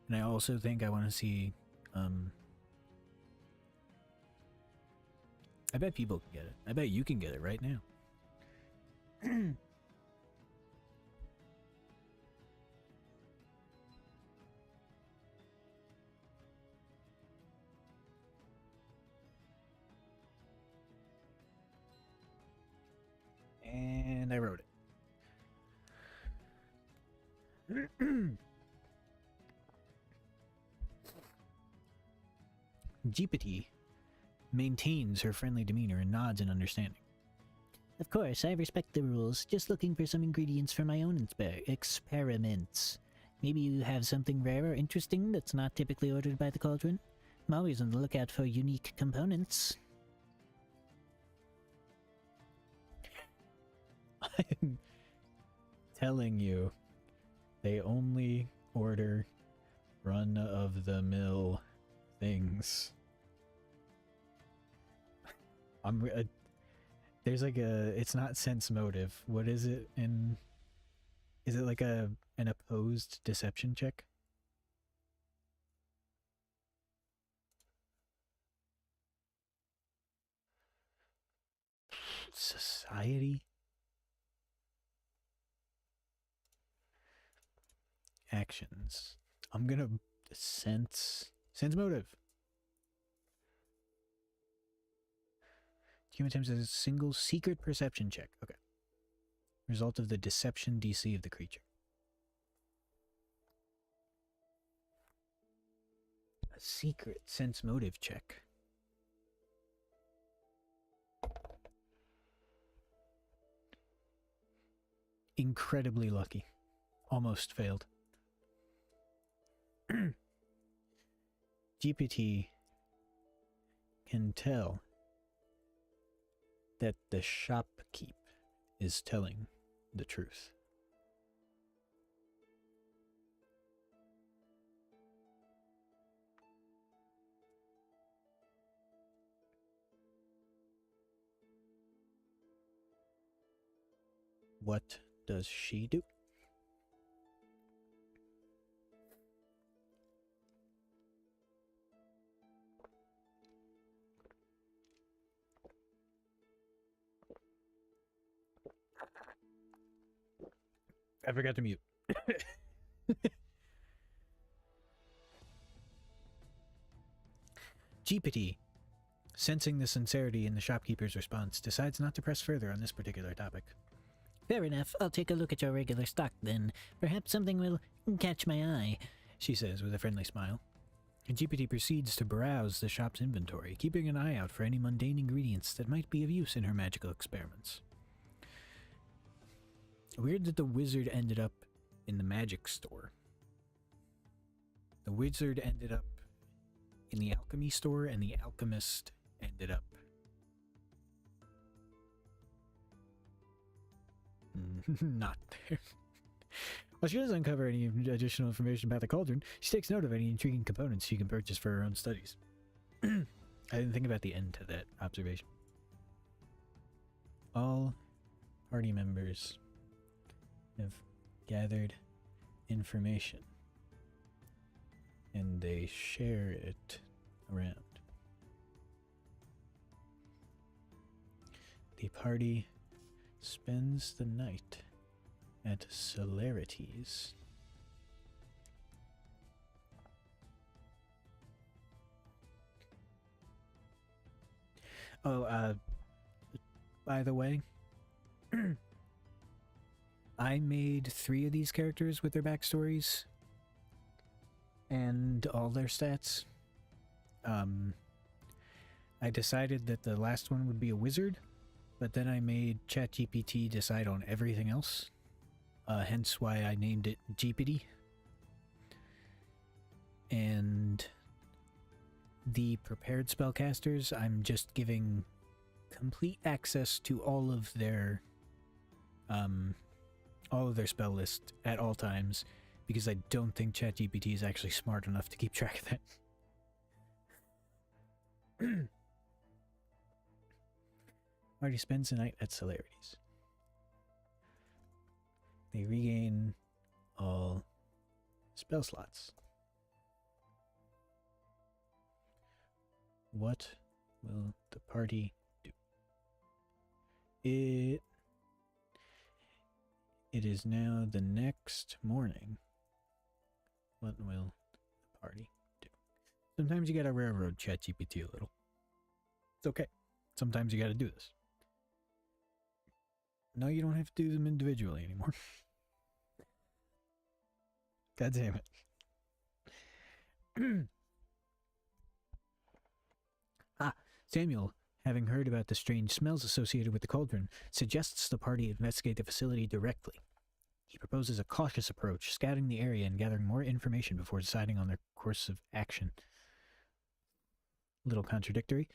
And I also think I want to see, I bet people can get it. I bet you can get it right now. And I wrote it. Jeepity maintains her friendly demeanor and nods in understanding. Of course, I respect the rules. Just looking for some ingredients for my own experiments. Maybe you have something rare or interesting that's not typically ordered by the Cauldron? I'm always on the lookout for unique components. I'm telling you, they only order run-of-the-mill things. There's like it's not sense motive. What is it in... Is it like an opposed deception check? Society? Actions. I'm gonna sense motive. Human attempts as a single secret perception check. Okay. Result of the deception DC of the creature. A secret sense motive check. Incredibly lucky. Almost failed. GPT can tell that the shopkeep is telling the truth. What does she do? I forgot to mute. GPT, sensing the sincerity in the shopkeeper's response, decides not to press further on this particular topic. Fair enough. I'll take a look at your regular stock then. Perhaps something will catch my eye, she says with a friendly smile. And GPT proceeds to browse the shop's inventory, keeping an eye out for any mundane ingredients that might be of use in her magical experiments. Weird that the wizard ended up in the magic store. The wizard ended up in the alchemy store, and the alchemist ended up not there. While she doesn't uncover any additional information about the cauldron, she takes note of any intriguing components she can purchase for her own studies. I didn't think about the end to that observation. All party members have gathered information, and they share it around. The party spends the night at Celerity's. Oh, by the way, I made 3 of these characters with their backstories and all their stats. I decided that the last one would be a wizard, but then I made ChatGPT decide on everything else. Hence why I named it GPT. And the prepared spellcasters, I'm just giving complete access to all of their spell list at all times, because I don't think ChatGPT is actually smart enough to keep track of that. Party spends the night at Celerity's. They regain all spell slots. What will the party do? It is now the next morning. What will the party do? Sometimes you gotta railroad ChatGPT a little. It's okay. Sometimes you gotta do this. No, you don't have to do them individually anymore. God damn it. Samuel, having heard about the strange smells associated with the cauldron, suggests the party investigate the facility directly. He proposes a cautious approach, scouting the area and gathering more information before deciding on their course of action. A little contradictory.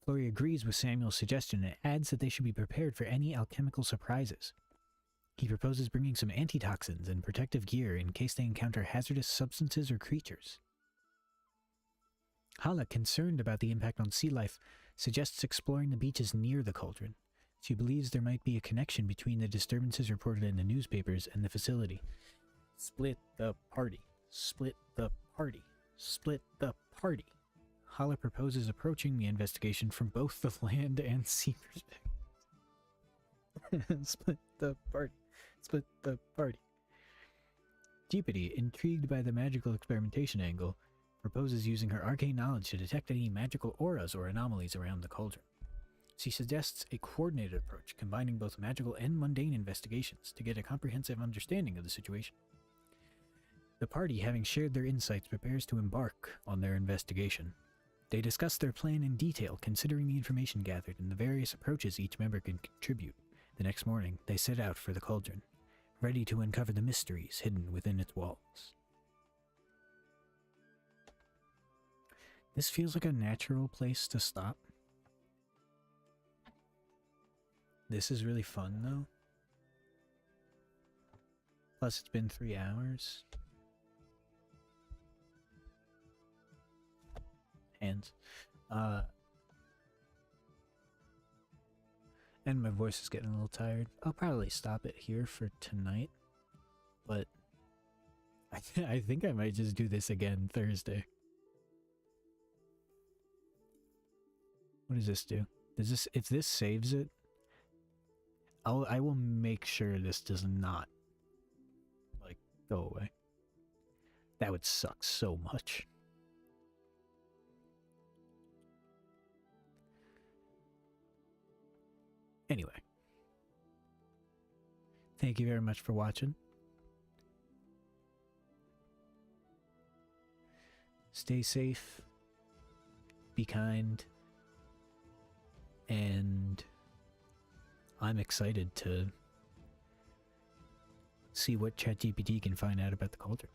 Florey agrees with Samuel's suggestion and adds that they should be prepared for any alchemical surprises. He proposes bringing some antitoxins and protective gear in case they encounter hazardous substances or creatures. Hala, concerned about the impact on sea life, suggests exploring the beaches near the cauldron. She believes there might be a connection between the disturbances reported in the newspapers and the facility. Split the party. Split the party. Split the party. Hala proposes approaching the investigation from both the land and sea perspectives. Split the party. Split the party. Jeepity, intrigued by the magical experimentation angle, proposes using her arcane knowledge to detect any magical auras or anomalies around the cauldron. She suggests a coordinated approach, combining both magical and mundane investigations to get a comprehensive understanding of the situation. The party, having shared their insights, prepares to embark on their investigation. They discuss their plan in detail, considering the information gathered and the various approaches each member can contribute. The next morning, they set out for the cauldron, ready to uncover the mysteries hidden within its walls. This feels like a natural place to stop. This is really fun, though. Plus, it's been 3 hours. And my voice is getting a little tired. I'll probably stop it here for tonight, but I think I might just do this again Thursday. What does this do? Does this, if this saves it, I will make sure this does not, like, go away. That would suck so much. Anyway. Thank you very much for watching. Stay safe. Be kind. And I'm excited to see what ChatGPT can find out about the cauldron.